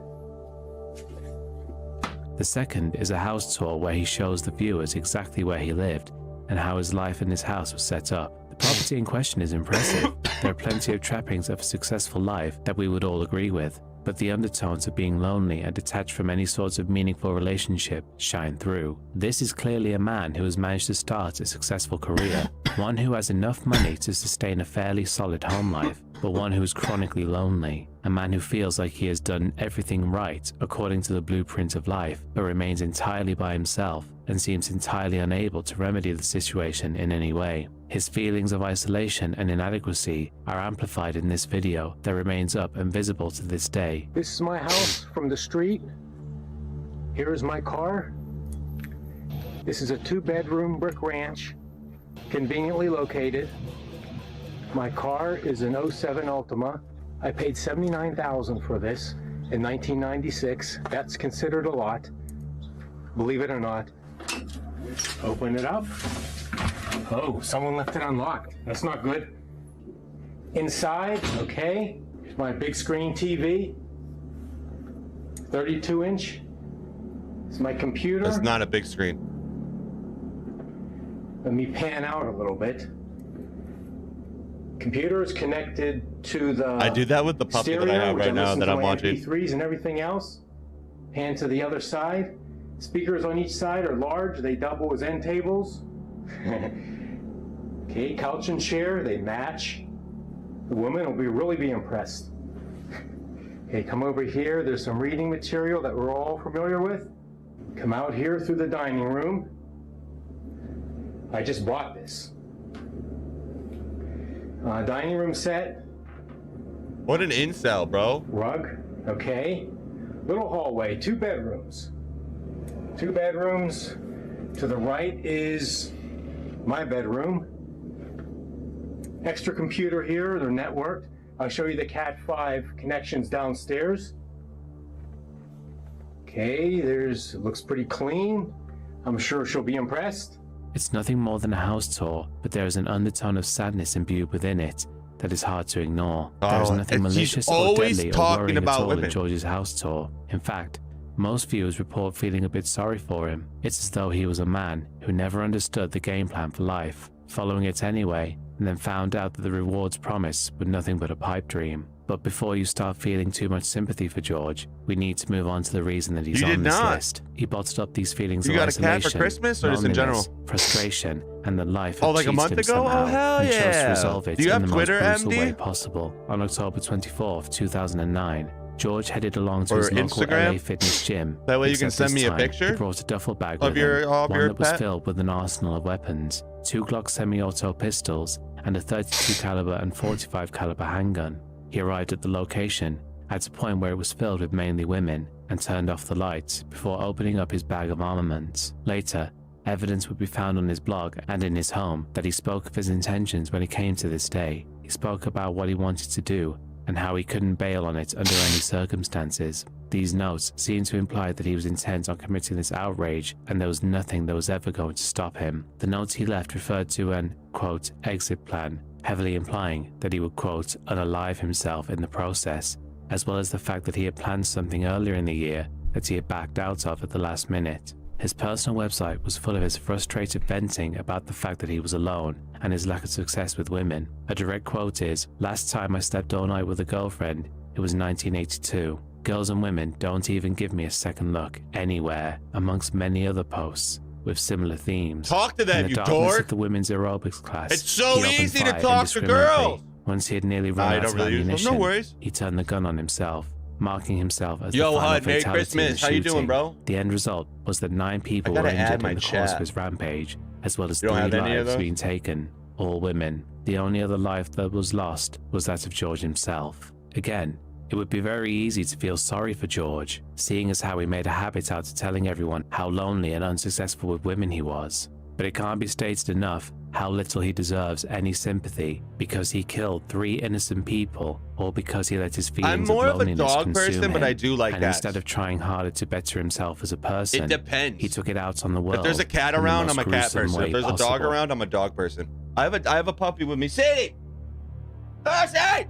The second is a house tour where he shows the viewers exactly where he lived and how his life in his house was set up. The property in question is impressive. There are plenty of trappings of a successful life that we would all agree with, but the undertones of being lonely and detached from any sorts of meaningful relationship shine through. This is clearly a man who has managed to start a successful career, one who has enough money to sustain a fairly solid home life, but one who is chronically lonely, a man who feels like he has done everything right according to the blueprint of life, but remains entirely by himself and seems entirely unable to remedy the situation in any way. His feelings of isolation and inadequacy are amplified in this video that remains up and visible to this day. This is my house from the street. Here is my car. This is a 2-bedroom brick ranch, conveniently located. My car is an 07 Altima. I paid $79,000 for this in 1996. That's considered a lot, believe it or not. Open it up. Oh, someone left it unlocked. That's not good. Inside, okay, my big screen TV, 32-inch. It's my computer. That's not a big screen. Let me pan out a little bit. Computer is connected to the I do that with the puppy that I have right now that I'm watching. MP3s and everything else. Pan to the other side. Speakers on each side are large. They double as end tables. Okay, couch and chair, they match. The woman will really be impressed. Okay, come over here. There's some reading material that we're all familiar with. Come out here through the dining room. I just bought this. Dining room set. What an incel, bro. Rug, okay. Little hallway, 2 bedrooms. 2 bedrooms. To the right is my bedroom. Extra computer here, they're networked. I'll show you the Cat 5 connections downstairs. Okay, it looks pretty clean. I'm sure she'll be impressed. It's nothing more than a house tour, but there is an undertone of sadness imbued within it that is hard to ignore. There is nothing malicious or deadly or worrying at all in George's house tour. In fact, most viewers report feeling a bit sorry for him. It's as though he was a man who never understood the game plan for life, following it anyway, and then found out that the rewards promised were nothing but a pipe dream. But before you start feeling too much sympathy for George, we need to move on to the reason that he's on this list. He bottled up these feelings of isolation, you got a cat for Christmas, or just in general? Frustration, and that life had like a month ago? somehow, Oh, hell and chose to yeah. resolve it Do you in have the Twitter, most brutal MD? way possible. On October 24th, 2009, George headed along to Or his local Instagram? LA fitness gym. That way you can Except send this me a time, picture He brought a duffel bag of with your him, of one your that was pet? filled with an arsenal of weapons, 2 Glock semi-auto pistols, and a 32 caliber and 45 caliber handgun. He arrived at the location at a point where it was filled with mainly women and turned off the lights before opening up his bag of armaments. Later, evidence would be found on his blog and in his home that he spoke of his intentions when it came to this day. He spoke about what he wanted to do and how he couldn't bail on it under any circumstances. These notes seem to imply that he was intent on committing this outrage and there was nothing that was ever going to stop him. The notes he left referred to an, quote, exit plan, heavily implying that he would, quote, unalive himself in the process, as well as the fact that he had planned something earlier in the year that he had backed out of at the last minute. His personal website was full of his frustrated venting about the fact that he was alone and his lack of success with women. A direct quote is, "Last time I slept all night with a girlfriend, it was 1982. Girls and women don't even give me a second look anywhere," amongst many other posts with similar themes. Talk to them, In the you darkness dork. of the women's aerobics class, It's so he opened easy to fire talk to indiscriminately. girls. Once he had nearly Nah, run I out don't of really use them. ammunition, No worries. he turned the gun on himself, marking himself as Yo, the final Hud, Merry fatality in Christmas. the How you doing, shooting. bro? The end result was that 9 people I were gotta add injured my in the course chat. of his rampage, as well as You 3 don't have any of lives those? being taken, all women. The only other life that was lost was that of George himself. Again, it would be very easy to feel sorry for George, seeing as how he made a habit out of telling everyone how lonely and unsuccessful with women he was. But it can't be stated enough how little he deserves any sympathy because he killed 3 innocent people or because he let his feelings I'm more of of a loneliness dog consume person, him. but I do like and cats. instead of trying harder to better himself as a person, It depends. he took it out on the world. If there's a cat in the around, most I'm a cat gruesome person. way If there's a dog possible. around, I'm a dog person. I have a puppy with me. Sadie! Sadie!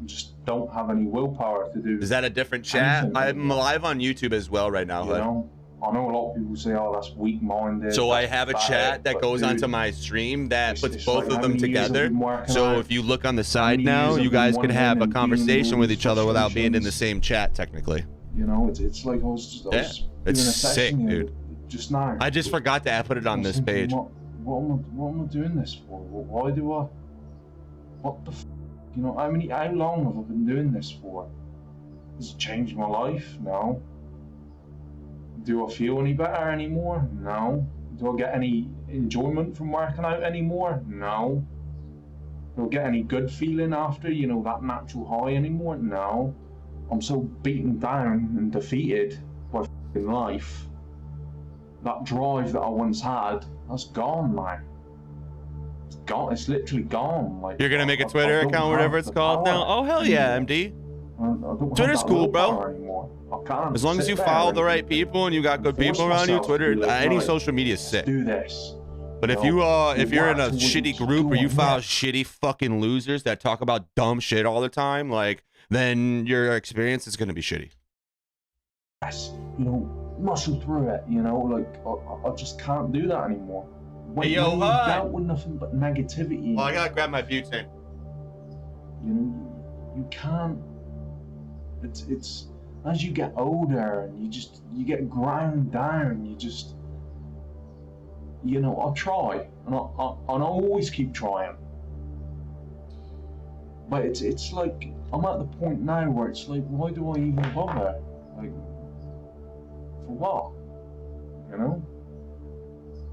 Just don't have any willpower to do. Is that a different chat? anything I'm anymore. live on YouTube as well right now. You Hood. know, I know a lot of people say, "Oh, that's weak-minded." So I that's have a bad," chat that but goes dude, onto my stream that it's- puts it's both like of how them many years I've together. been working So on it, if you look on the how side many now, years you I've been guys could wondering have a and dealing with conversation all with these each other without being in the frustrations. same chat, technically. You know, it's like I was just, I Yeah, was doing it's a sick, session dude. just now. I just forgot to put it on I was this thinking, page. What am I doing this for? Why do I? What the? You know, how long have I been doing this for? Has it changed my life? No. Do I feel any better anymore? No. Do I get any enjoyment from working out anymore? No. Do I get any good feeling after, you know, that natural high anymore? No. I'm so beaten down and defeated by f***ing life. That drive that I once had, that's gone now. It's gone. It's literally gone. Like, You're gonna make a I Twitter don't account, have whatever it's the called power now? Oh, hell yeah, anymore. MD. I don't have Twitter's that cool, bro. willpower anymore. I can't As long as sit you there follow and the right people and you got good force people around you, myself to Twitter, be like, any right, social media is sick. do this. But if know, if you're in a work towards shitty group or you doing follow that. shitty fucking losers that talk about dumb shit all the time, like, then your experience is gonna be shitty. Yes, you know, muscle through it. You know, like I just can't do that anymore. When, Hey, yo, when you're hi. dealt with nothing but negativity, Well, I gotta grab my butane. you know, you can't. It's as you get older and you get ground down. You know, I try and I always keep trying. But it's like I'm at the point now where it's like, why do I even bother? Like, for what? You know?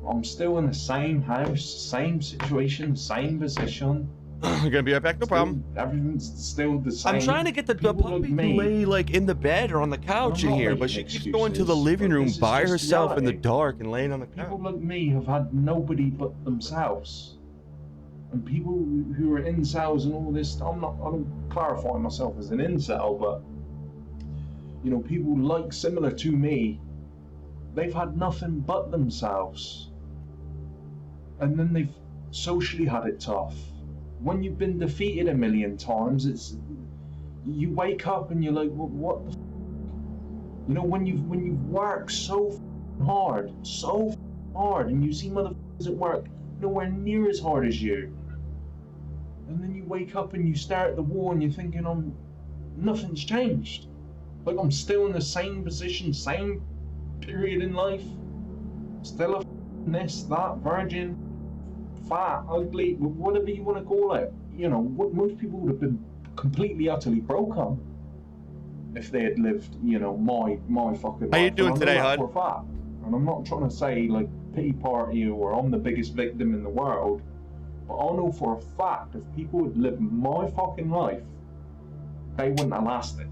I'm still in the same house, same situation, same position. I'm gonna be right back, no problem. Everything's still the same. I'm trying to get the People puppy like to me, lay like in the bed or on the couch I'm in not here, but making she keeps going to the excuses, living but room this is by just herself in the reality. dark and laying on the couch. People like me have had nobody but themselves. And people who are incels and all this, I don't clarify myself as an incel, but you know, people like similar to me, they've had nothing but themselves. And then they've socially had it tough. When you've been defeated a million times, you wake up and you're like, well, what the f-? You know, when you've worked so hard, and you see motherfuckers at work nowhere near as hard as you, and then you wake up and you stare at the wall and you're thinking, nothing's changed. Like, I'm still in the same position, same period in life, still a this, that, virgin, fat, ugly, whatever you want to call it. You know, what most people would have been completely, utterly broken if they had lived, you know, my fucking life. How you And doing I know today, that Hud? for a fact. And I'm not trying to say, like, pity party or I'm the biggest victim in the world, but I know for a fact if people had lived my fucking life, they wouldn't have lasted.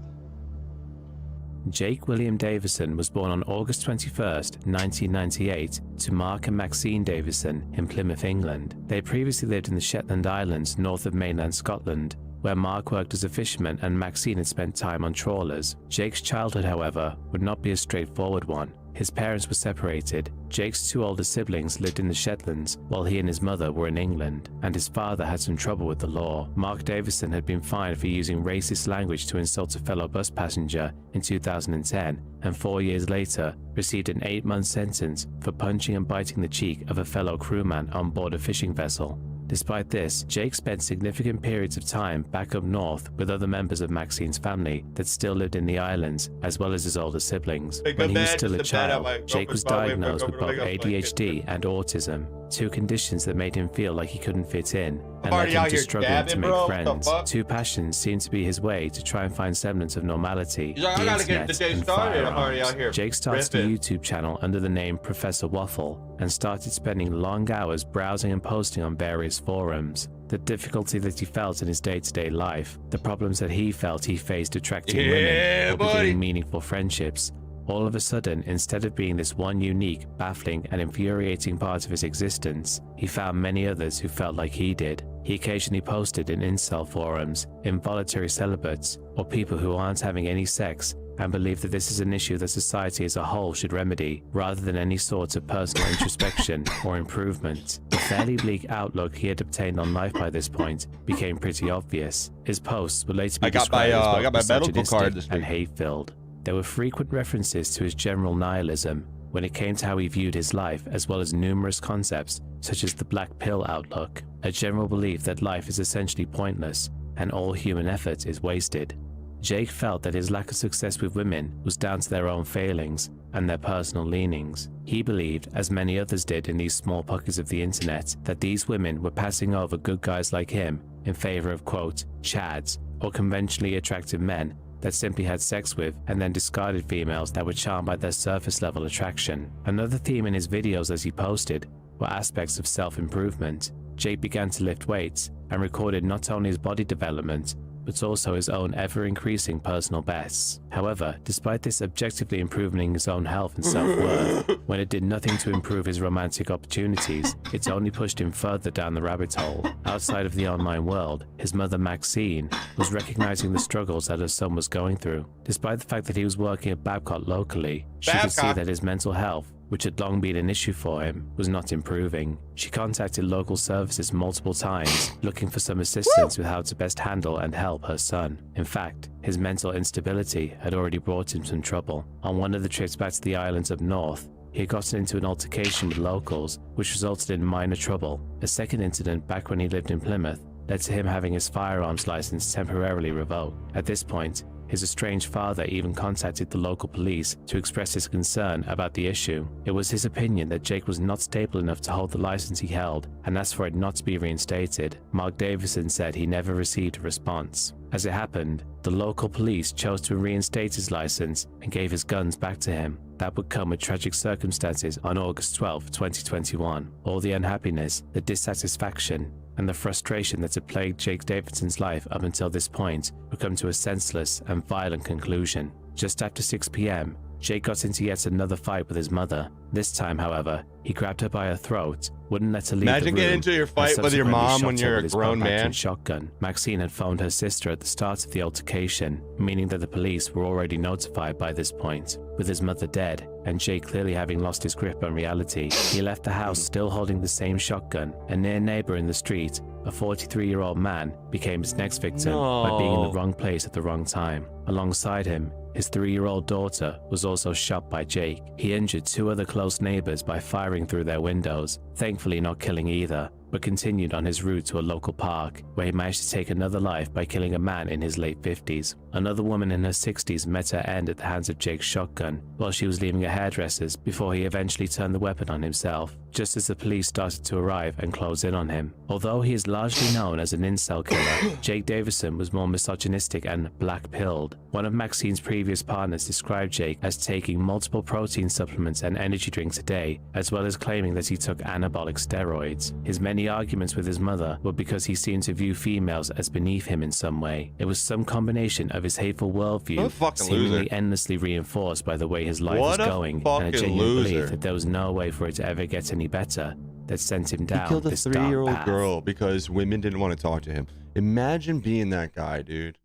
Jake William Davison was born on August 21st, 1998, to Mark and Maxine Davison in Plymouth, England. They previously lived in the Shetland Islands north of mainland Scotland, where Mark worked as a fisherman and Maxine had spent time on trawlers. Jake's childhood, however, would not be a straightforward one. His parents were separated. Jake's 2 older siblings lived in the Shetlands, while he and his mother were in England, and his father had some trouble with the law. Mark Davison had been fined for using racist language to insult a fellow bus passenger in 2010, and 4 years later received an 8-month sentence for punching and biting the cheek of a fellow crewman on board a fishing vessel. Despite this, Jake spent significant periods of time back up north with other members of Maxine's family that still lived in the islands, as well as his older siblings. Hey, When he was good still man, a just a bed out child, my Jake was girlfriend's probably diagnosed with both over the blanket. ADHD and autism, 2 conditions that made him feel like he couldn't fit in and led already him out to here struggling dabbing, to make bro. What the friends. fuck? 2 passions seemed to be his way to try and find semblance of normality: He's like, I the gotta get internet the day and started. I'm already out firearms. here Jake started a ripping. YouTube channel under the name Professor Waffle and started spending long hours browsing and posting on various forums. The difficulty that he felt in his day-to-day life, the problems that he felt he faced attracting Yeah, women or buddy. beginning meaningful friendships, All of a sudden, instead of being this one unique, baffling, and infuriating part of his existence, he found many others who felt like he did. He occasionally posted in incel forums, involuntary celibates, or people who aren't having any sex and believe that this is an issue that society as a whole should remedy, rather than any sort of personal introspection or improvement. The fairly bleak outlook he had obtained on life by this point became pretty obvious. His posts were later described as both misogynistic and hate-filled. There were frequent references to his general nihilism when it came to how he viewed his life, as well as numerous concepts such as the black pill outlook, a general belief that life is essentially pointless and all human effort is wasted. Jake felt that his lack of success with women was down to their own failings and their personal leanings. He believed, as many others did in these small pockets of the internet, that these women were passing over good guys like him in favor of, quote, chads, or conventionally attractive men that simply had sex with and then discarded females that were charmed by their surface level attraction. Another theme in his videos as he posted were aspects of self-improvement. Jake began to lift weights and recorded not only his body development, but also his own ever-increasing personal bests. However, despite this objectively improving his own health and self-worth, when it did nothing to improve his romantic opportunities, it only pushed him further down the rabbit hole. Outside of the online world, his mother Maxine was recognizing the struggles that her son was going through. Despite the fact that he was working at Babcock locally, she could see that his mental health, which had long been an issue for him, was not improving. She contacted local services multiple times, looking for some assistance with how to best handle and help her son. In fact, his mental instability had already brought him some trouble. On one of the trips back to the islands up north, he had gotten into an altercation with locals, which resulted in minor trouble. A second incident back when he lived in Plymouth led to him having his firearms license temporarily revoked. At this point, his estranged father even contacted the local police to express his concern about the issue. It was his opinion that Jake was not stable enough to hold the license he held and asked for it not to be reinstated. Mark Davison said he never received a response. As it happened, the local police chose to reinstate his license and gave his guns back to him. That would come with tragic circumstances on August 12, 2021. All the unhappiness, the dissatisfaction, and the frustration that had plagued Jake Davidson's life up until this point would come to a senseless and violent conclusion. Just after 6 p.m., Jake got into yet another fight with his mother. This time, however, he grabbed her by her throat, wouldn't let her leave the room. Imagine getting into your fight with your mom when you're a grown man. Shotgun. Maxine had phoned her sister at the start of the altercation, meaning that the police were already notified by this point. With his mother dead, and Jake clearly having lost his grip on reality, he left the house still holding the same shotgun. A near neighbor in the street, a 43-year-old man, became his next victim by being in the wrong place at the wrong time. Alongside him, his 3-year-old daughter was also shot by Jake. He injured 2 other close neighbors by firing through their windows, thankfully not killing either, but continued on his route to a local park, where he managed to take another life by killing a man in his late 50s. Another woman in her 60s met her end at the hands of Jake's shotgun while she was leaving a hairdresser's before he eventually turned the weapon on himself, just as the police started to arrive and close in on him. Although he is largely known as an incel killer, Jake Davison was more misogynistic and black-pilled. One of Maxine's previous partners described Jake as taking multiple protein supplements and energy drinks a day, as well as claiming that he took anabolic steroids. His many arguments with his mother were because he seemed to view females as beneath him in some way. It was some combination of his hateful worldview, seemingly endlessly reinforced by the way his life was going, and a genuine belief that there was no way for it to ever get any better, that sent him down this dark path. He killed a 3-year-old girl because women didn't want to talk to him. Imagine being that guy, dude.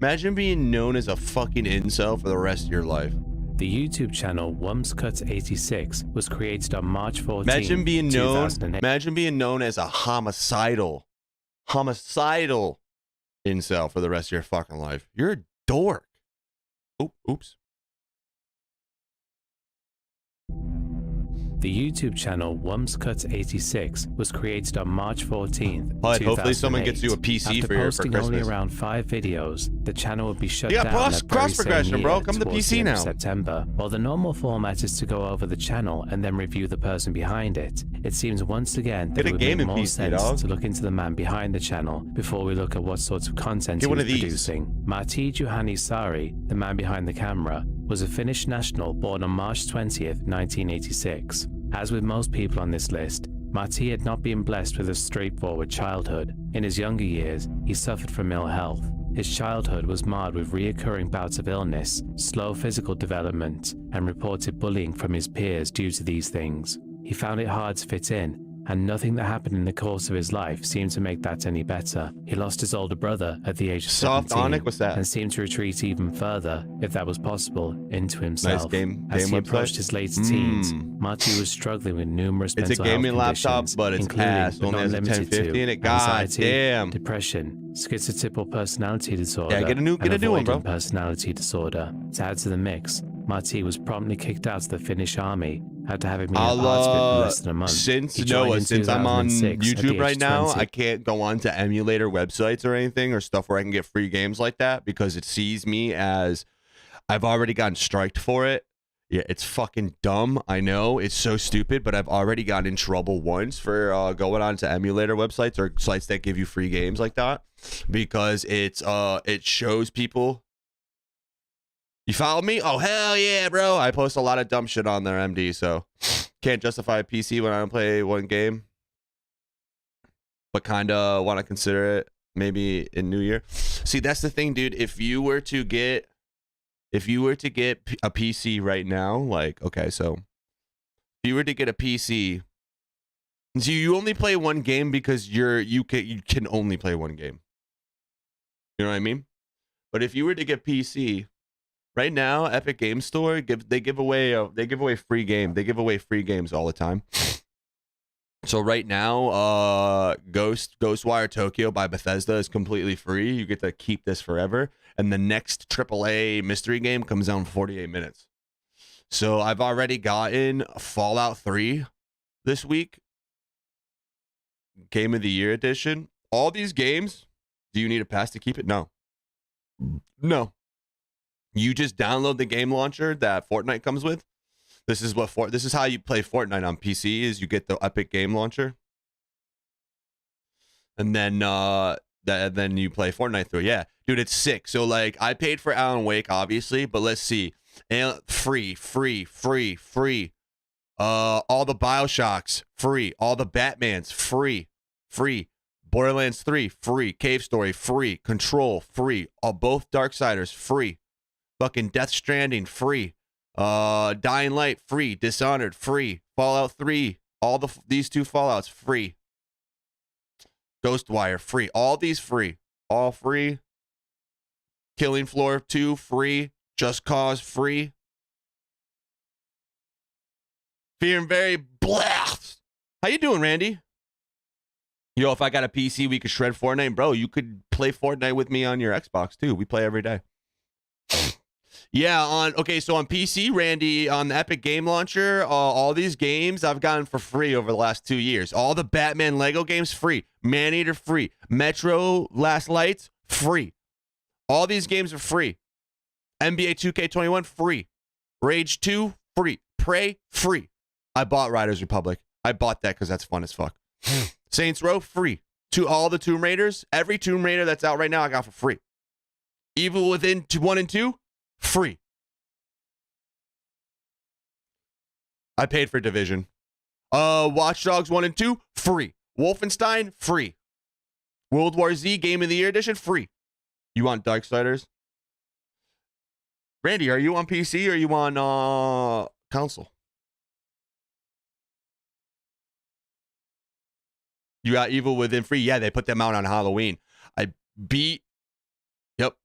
Imagine being known as a fucking incel for the rest of your life. The YouTube channel Wumpscut86 was created on March 14, Imagine being known 2008. Imagine being known as a homicidal incel for the rest of your fucking life. You're a dork. Oh, oops. The YouTube channel Wumpscut86 was created on March 14th, But 2008. hopefully someone gets you a PC After for posting Christmas. only around 5 videos, the channel would be shut You down got that cross very same progression, bro. year Come to towards PC the end of now. September. While the normal format is to go over the channel and then review the person behind it, it seems once again that Get a it would gaming make more PC, sense dog. to look into the man behind the channel before we look at what sorts of content Get he one was of these. producing. Martti Juhani-Sari, the man behind the camera, was a Finnish national born on March 20th, 1986. As with most people on this list, Martti had not been blessed with a straightforward childhood. In his younger years, he suffered from ill health. His childhood was marred with reoccurring bouts of illness, slow physical development, and reported bullying from his peers due to these things. He found it hard to fit in, and nothing that happened in the course of his life seemed to make that any better. He lost his older brother at the age of Soft 17 Onic, what's that? and seemed to retreat even further, if that was possible, into himself. Nice game As he website. approached his later teens, Marty was struggling with numerous It's a mental health gaming laptop, conditions, but it's including, ass. but Only not has a limited 1050 in to, it. God anxiety, damn. depression, schizotypal personality disorder, Yeah, get a new one, bro. avoidant personality disorder. To add to the mix, Marty was promptly kicked out of the Finnish army after having been a part of it in less than a month. Since He joined in since I'm on 2006 at the YouTube age right of now, 20. I can't go on to emulator websites or anything or stuff where I can get free games like that because it sees me as I've already gotten striked for it. Yeah, it's fucking dumb. I know it's so stupid, but I've already gotten in trouble once for going on to emulator websites or sites that give you free games like that because it shows people. You follow me? Oh, hell yeah, bro. I post a lot of dumb shit on there, MD, so can't justify a PC when I don't play one game. But kind of want to consider it maybe in New Year. See, that's the thing, dude. If you were to get a PC right now, like, okay, so if you were to get a PC, so you only play one game because you can only play one game. You know what I mean? But if you were to get PC, right now, Epic Game Store they give away free game. They give away free games all the time. So right now, Ghostwire Tokyo by Bethesda is completely free. You get to keep this forever. And the next AAA mystery game comes out in 48 minutes. So I've already gotten Fallout 3 this week. Game of the Year edition. All these games, do you need a pass to keep it? No. No. You just download the game launcher that Fortnite comes with. This is how you play Fortnite on PC is you get the Epic Game Launcher. And then then you play Fortnite through. Yeah. Dude, it's sick. So like I paid for Alan Wake obviously, but let's see. Free. All the BioShocks free, all the Batmans free. Borderlands 3 free, Cave Story free, Control free, both Darksiders free. Fucking Death Stranding free. Dying Light free, Dishonored free, Fallout 3, these two Fallouts free. Ghostwire free, all these free, all free. Killing Floor 2 free, Just Cause free. Fear and Very blast. How you doing, Randy? Yo, if I got a PC, we could shred Fortnite. Bro, you could play Fortnite with me on your Xbox too. We play every day. Yeah, so on PC, Randy, on the Epic Game Launcher, all these games I've gotten for free over the last 2 years. All the Batman Lego games, free. Maneater, free. Metro Last Lights, free. All these games are free. NBA 2K21, free. Rage 2, free. Prey, free. I bought Riders Republic. I bought that because that's fun as fuck. Saints Row, free. To all the Tomb Raiders, every Tomb Raider that's out right now, I got for free. Evil Within 1 and 2, free. I paid for Division. Watch Dogs 1 and 2, free. Wolfenstein, free. World War Z Game of the Year Edition, free. You want Darksiders? Randy, are you on PC or are you on console? You got Evil Within free? Yeah, they put them out on Halloween. I beat. Yep.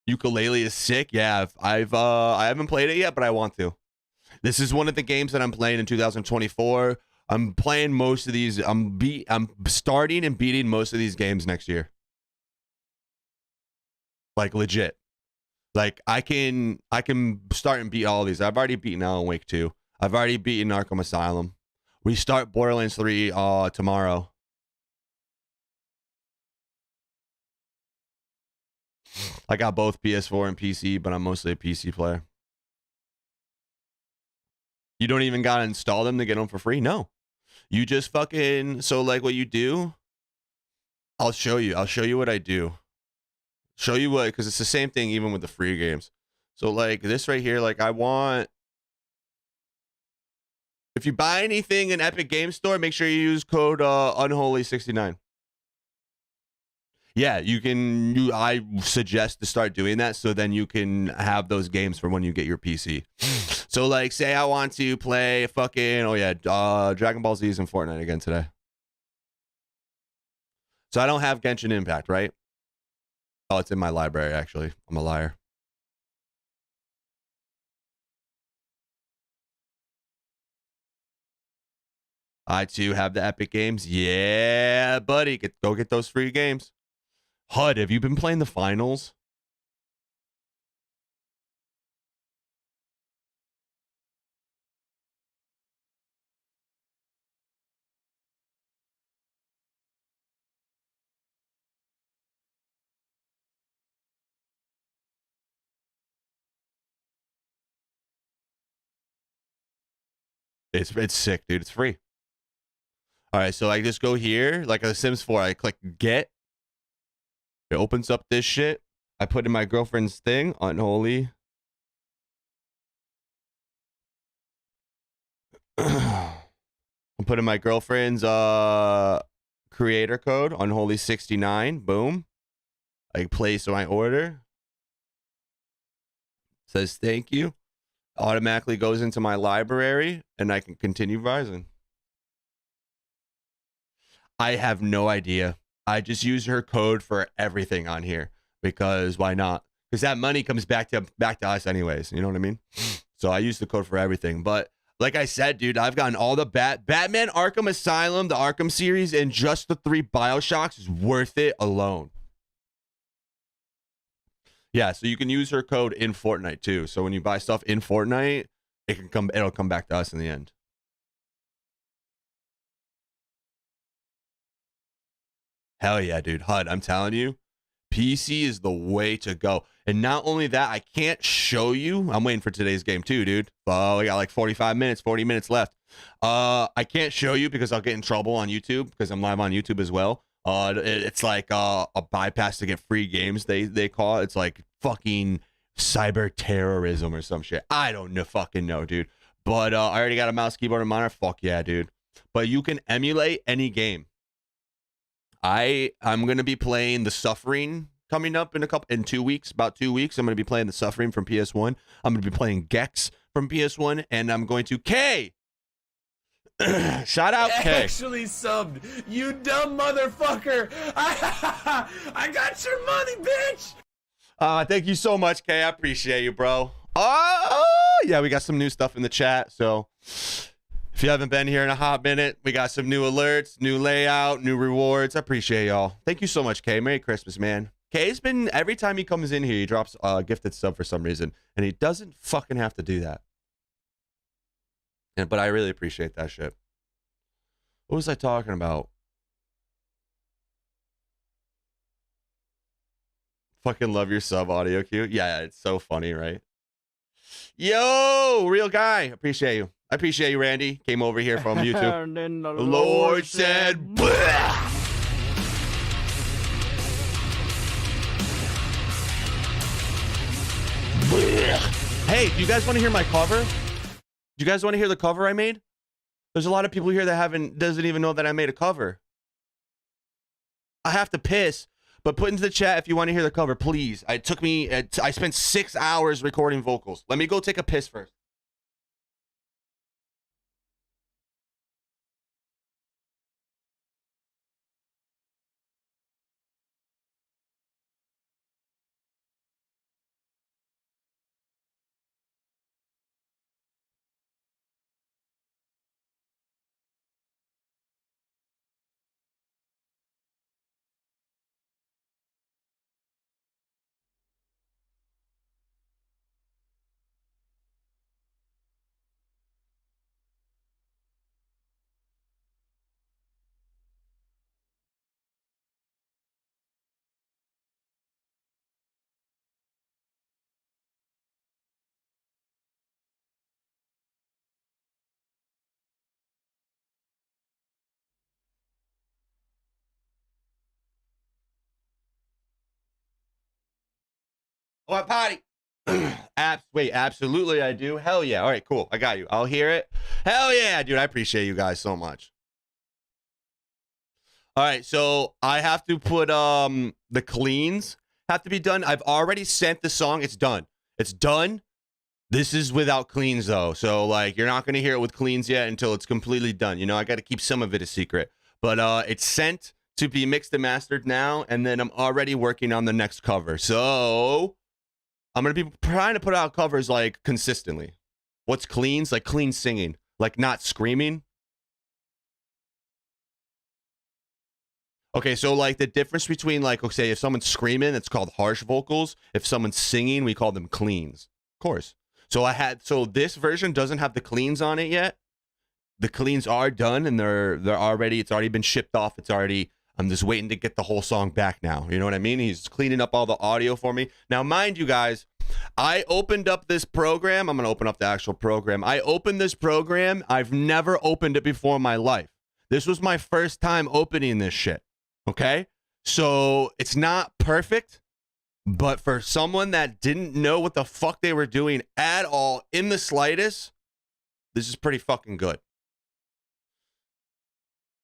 Ukulele is sick. Yeah, I haven't played it yet, but I want to. This is one of the games that I'm playing in 2024. I'm playing most of these. I'm starting and beating most of these games next year. Like legit. Like I can start and beat all of these. I've already beaten Alan Wake 2. I've already beaten Arkham Asylum. We start Borderlands 3 tomorrow. I got both PS4 and PC, but I'm mostly a PC player. You don't even gotta install them to get them for free? No. You just fucking, so like what you do, I'll show you what I do. Show you what, because it's the same thing even with the free games. So like this right here, like I want, if you buy anything in Epic Game Store, make sure you use code Unholy69. Yeah, you can. I suggest to start doing that so then you can have those games for when you get your PC. So, like, say I want to play fucking, Dragon Ball Z and Fortnite again today. So I don't have Genshin Impact, right? Oh, it's in my library, actually. I'm a liar. I, too, have the Epic Games. Yeah, buddy. Go get those free games. HUD, have you been playing the finals? It's sick, dude. It's free. All right, so I just go here, like a Sims 4. I click get. It opens up this shit. I put in my girlfriend's thing, unholy. I'm putting my girlfriend's creator code, unholy 69. Boom. I place my order. Says thank you. Automatically goes into my library, and I can continue Verizon. I have no idea. I just use her code for everything on here because why not? Because that money comes back to us anyways. You know what I mean? So I use the code for everything. But like I said, dude, I've gotten all the Batman Arkham Asylum, the Arkham series, and just the 3 BioShocks is worth it alone. Yeah, so you can use her code in Fortnite too. So when you buy stuff in Fortnite, it'll come back to us in the end. Hell yeah, dude. HUD, I'm telling you, PC is the way to go. And not only that, I can't show you. I'm waiting for today's game too, dude. We got like 45 minutes, 40 minutes left. I can't show you because I'll get in trouble on YouTube because I'm live on YouTube as well. It's like a bypass to get free games, they call it. It's like fucking cyber terrorism or some shit. I don't fucking know, dude. But I already got a mouse, keyboard, and monitor. Fuck yeah, dude. But you can emulate any game. I'm gonna be playing The Suffering coming up in 2 weeks, about 2 weeks. I'm gonna be playing The Suffering from PS1. I'm gonna be playing Gex from PS1, and I'm going to K. Shout out K. Actually subbed, you dumb motherfucker. I got your money, bitch. Thank you so much, K. I appreciate you, bro. Oh yeah, we got some new stuff in the chat. So if you haven't been here in a hot minute, we got some new alerts, new layout, new rewards. I appreciate y'all. Thank you so much, K. Merry Christmas, man. K's been, every time he comes in here, he drops a gifted sub for some reason, and he doesn't fucking have to do that. But I really appreciate that shit. What was I talking about? Fucking love your sub audio cue. Yeah, it's so funny, right? Yo, real guy. Appreciate you. I appreciate you, Randy. Came over here from YouTube. And then the Lord said, "Bleh." Hey, do you guys want to hear my cover? Do you guys want to hear the cover I made? There's a lot of people here that doesn't even know that I made a cover. I have to piss, but put into the chat if you want to hear the cover, please. I spent 6 hours recording vocals. Let me go take a piss first. What potty? Wait, absolutely I do. Hell yeah. All right, cool. I got you. I'll hear it. Hell yeah, dude. I appreciate you guys so much. All right, so I have to put the cleans have to be done. I've already sent the song. It's done. It's done. This is without cleans though. So like you're not going to hear it with cleans yet until it's completely done. You know, I got to keep some of it a secret. But it's sent to be mixed and mastered now, and then I'm already working on the next cover. So I'm going to be trying to put out covers like consistently. What's cleans? Like clean singing, like not screaming. Okay, so like the difference between like, okay, if someone's screaming, it's called harsh vocals. If someone's singing, we call them cleans. Of course. So this version doesn't have the cleans on it yet. The cleans are done and they're already, it's already been shipped off. I'm just waiting to get the whole song back now. You know what I mean? He's cleaning up all the audio for me. Now, mind you guys, I opened up this program. I'm going to open up the actual program. I opened this program. I've never opened it before in my life. This was my first time opening this shit. Okay? So it's not perfect, but for someone that didn't know what the fuck they were doing at all in the slightest, this is pretty fucking good.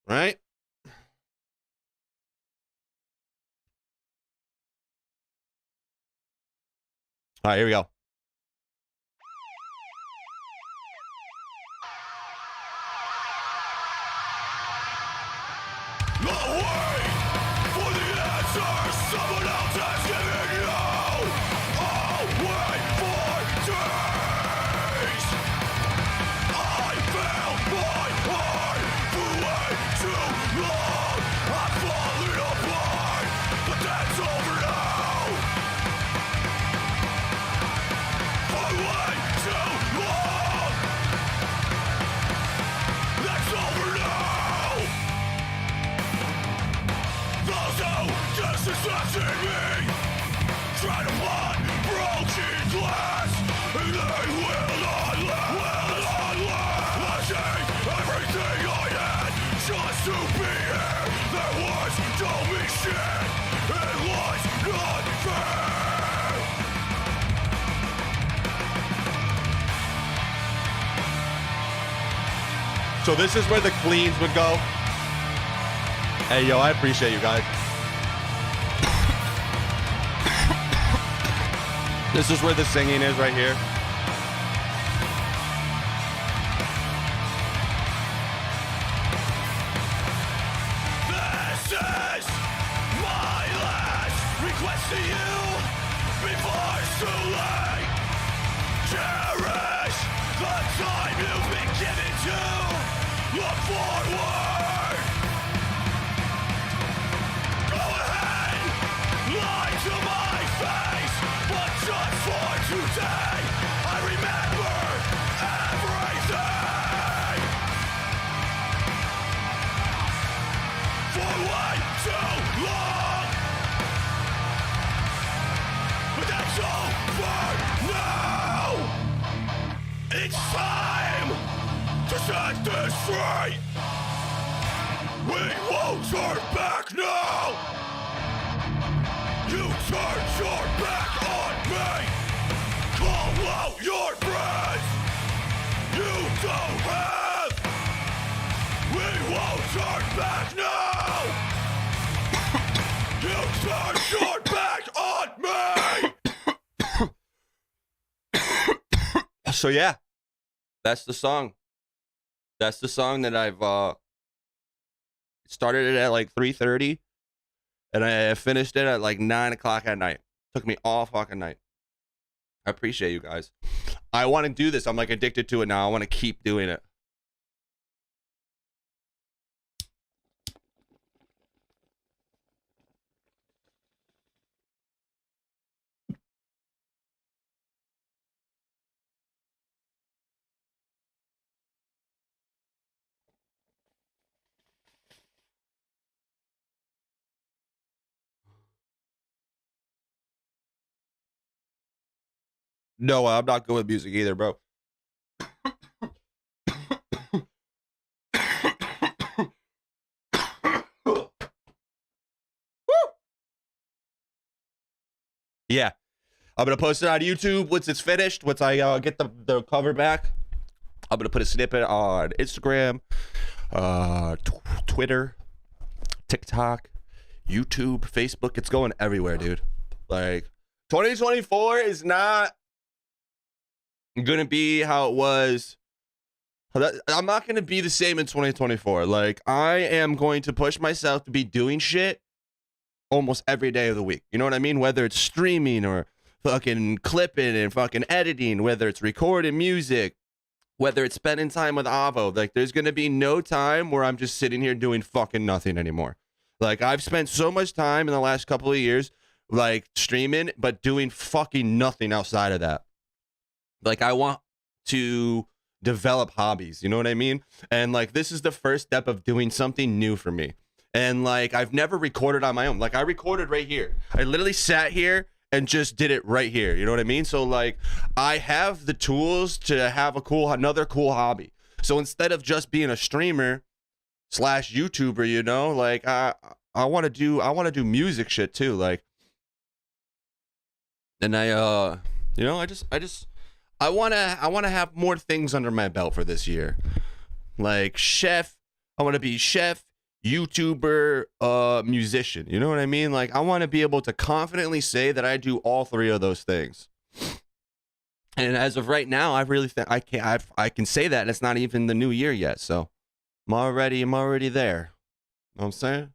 Right? All right, here we go. Someone else has given you. I'll wait for days. I failed my heart for way too long. I'm falling apart, but that's over now. For way too long. That's over now. Those who disrespected me try to find broken glass, and they will not last. I gave everything I had just to be here. There was don't be shit. It was not fair. So this is where the cleans would go. Hey, yo, I appreciate you guys. This is where the singing is right here. This is my last request to you before it's too late. Cherish the time you've been given to look forward. Go ahead, lie to my face, but just for today, I remember everything. For way too long, but that's over now. It's time to set this straight. We won't turn back now. You turned your back on me. Call out your friends. You don't have. We won't turn back now. You turned your back on me. So yeah, that's the song. That's the song that I've started it at like 3:30, and I finished it at like 9 o'clock at night. Took me all fucking night. I appreciate you guys. I want to do this. I'm like addicted to it now. I want to keep doing it. No, I'm not good with music either, bro. Yeah, I'm gonna post it on YouTube once it's finished. Once I get the cover back, I'm gonna put a snippet on Instagram, Twitter, TikTok, YouTube, Facebook. It's going everywhere, dude. Like 2024 is not gonna be how it was. I'm not gonna be the same in 2024. Like, I am going to push myself to be doing shit almost every day of the week. You know what I mean? Whether it's streaming or fucking clipping and fucking editing, whether it's recording music, whether it's spending time with Avo. Like, there's gonna be no time where I'm just sitting here doing fucking nothing anymore. Like, I've spent so much time in the last couple of years, like, streaming, but doing fucking nothing outside of that. Like, I want to develop hobbies, you know what I mean? And, like, this is the first step of doing something new for me. And, like, I've never recorded on my own. Like, I recorded right here. I literally sat here and just did it right here. You know what I mean? So, like, I have the tools to have another cool hobby. So instead of just being a streamer / YouTuber, you know, like, I want to do music shit too. Like, and I want to have more things under my belt for this year. Like, chef, I want to be chef, YouTuber, musician. You know what I mean? Like, I want to be able to confidently say that I do all three of those things. And as of right now, I really think I can say that, and it's not even the new year yet. So I'm already there. You know what I'm saying?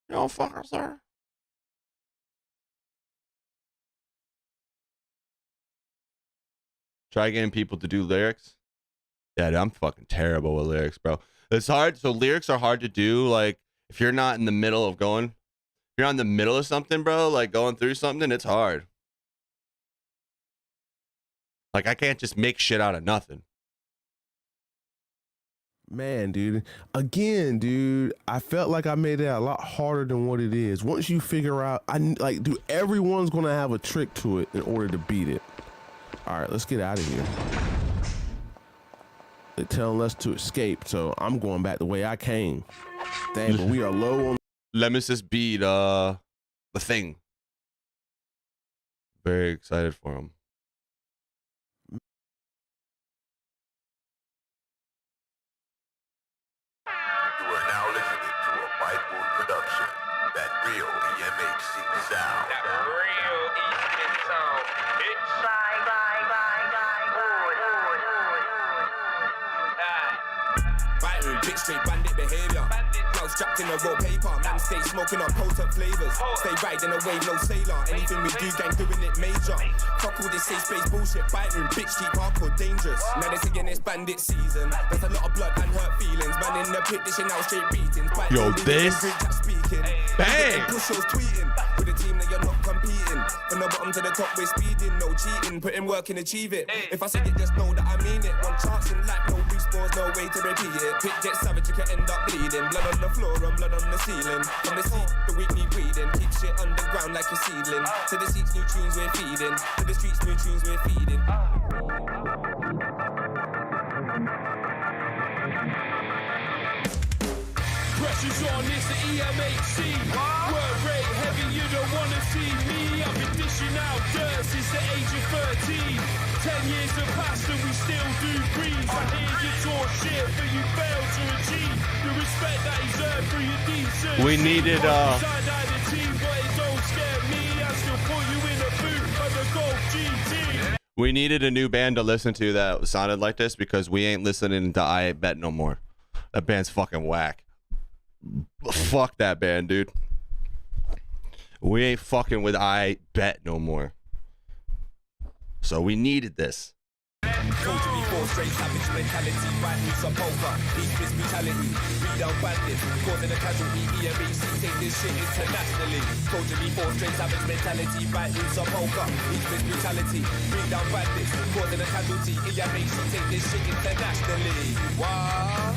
You know, fucker, sir. Try getting people to do lyrics. Yeah, dude, I'm fucking terrible with lyrics, bro. It's hard. So lyrics are hard to do. Like, if you're not in the middle of you're in the middle of something, bro, like going through something, it's hard. Like, I can't just make shit out of nothing. Man, dude. Again, dude, I felt like I made it a lot harder than what it is. Once you figure out, dude, everyone's going to have a trick to it in order to beat it. All right, let's get out of here. They're telling us to escape, so I'm going back the way I came. Damn, but we are low on... Nemesis beat the Thing. Very excited for him. You are now listening to a Bible production. That real EMHC sound. That real Eastern sound. It's Byron, big straight bandit behavior. Now strapped in a roll paper. Man stay smoking on potent flavors. Stay riding away, no sailor. Anything we do, gang doing it major. Fuck all this safe space bullshit. Byron, big street hardcore dangerous. Now they saying it's bandit season. There's a lot of blood and hurt feelings. Man in the pit dishing out straight beatings. Yo, this bang. Pushers tweeting with a team that you're not competing. From the bottom to the top, we're speeding, no cheating. Put in work and achieve it. If I say it, just know that I mean it. One chance in life, no respawns, no way to repeat it. Pit gets savage, you can end up bleeding. Blood on the floor and blood on the ceiling. From the seat, the weekly breeding. Keep shit underground like a seedling. To the seats, new tunes we're feeding. To the streets, new tunes we're feeding. Pressure's on, it's the EMHC. Work rate heavy, you don't wanna see me. I've been dishing out dirt since the age of 13. 10 years have passed and we still do breeze. I hear you talk shit, but you fail to achieve the respect that is earned through your decent. We needed the team, but it don't scare me. I still put you in a boot of the Golf GT. We needed a new band to listen to that sounded like this, because we ain't listening to I Bet no more. That band's fucking whack. Fuck that band, dude. We ain't fucking with I Bet no more. So we needed this. Told you before, straight savage mentality, bad news on poker, peace, brutality, read down bandits, causing a casualty, EMHC, take this shit internationally. Told you before, straight savage mentality, bad news on poker, peace, brutality, read down bandits, causing a casualty, EMHC, take this shit internationally. What?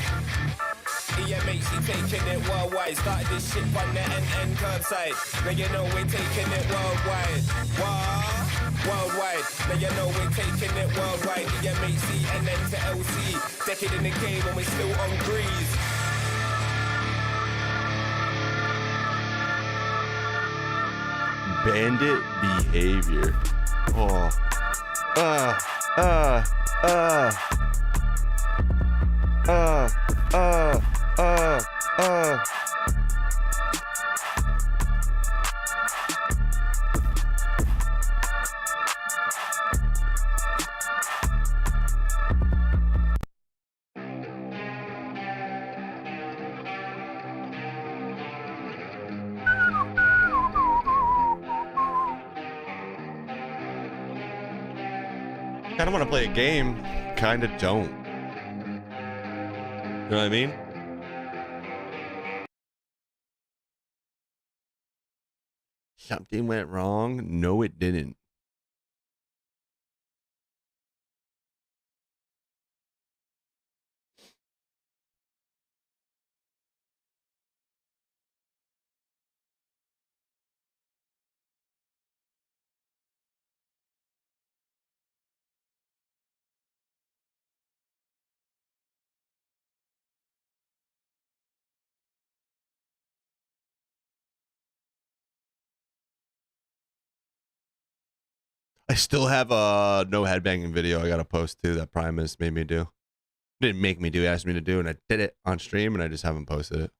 EMHC taking it worldwide. Started this shit on the NN curbside. Now you know we're taking it worldwide. What? Worldwide. Now you know we're taking it worldwide. EMHC, NN to LC. Decade in the game and we're still on grease. Bandit behavior. Oh. Kind of want to play a game, kind of don't. You know what I mean? Something went wrong? No, it didn't. I still have a no headbanging video I gotta post too that Primus made me do. Didn't make me do, he asked me to do, and I did it on stream, and I just haven't posted it.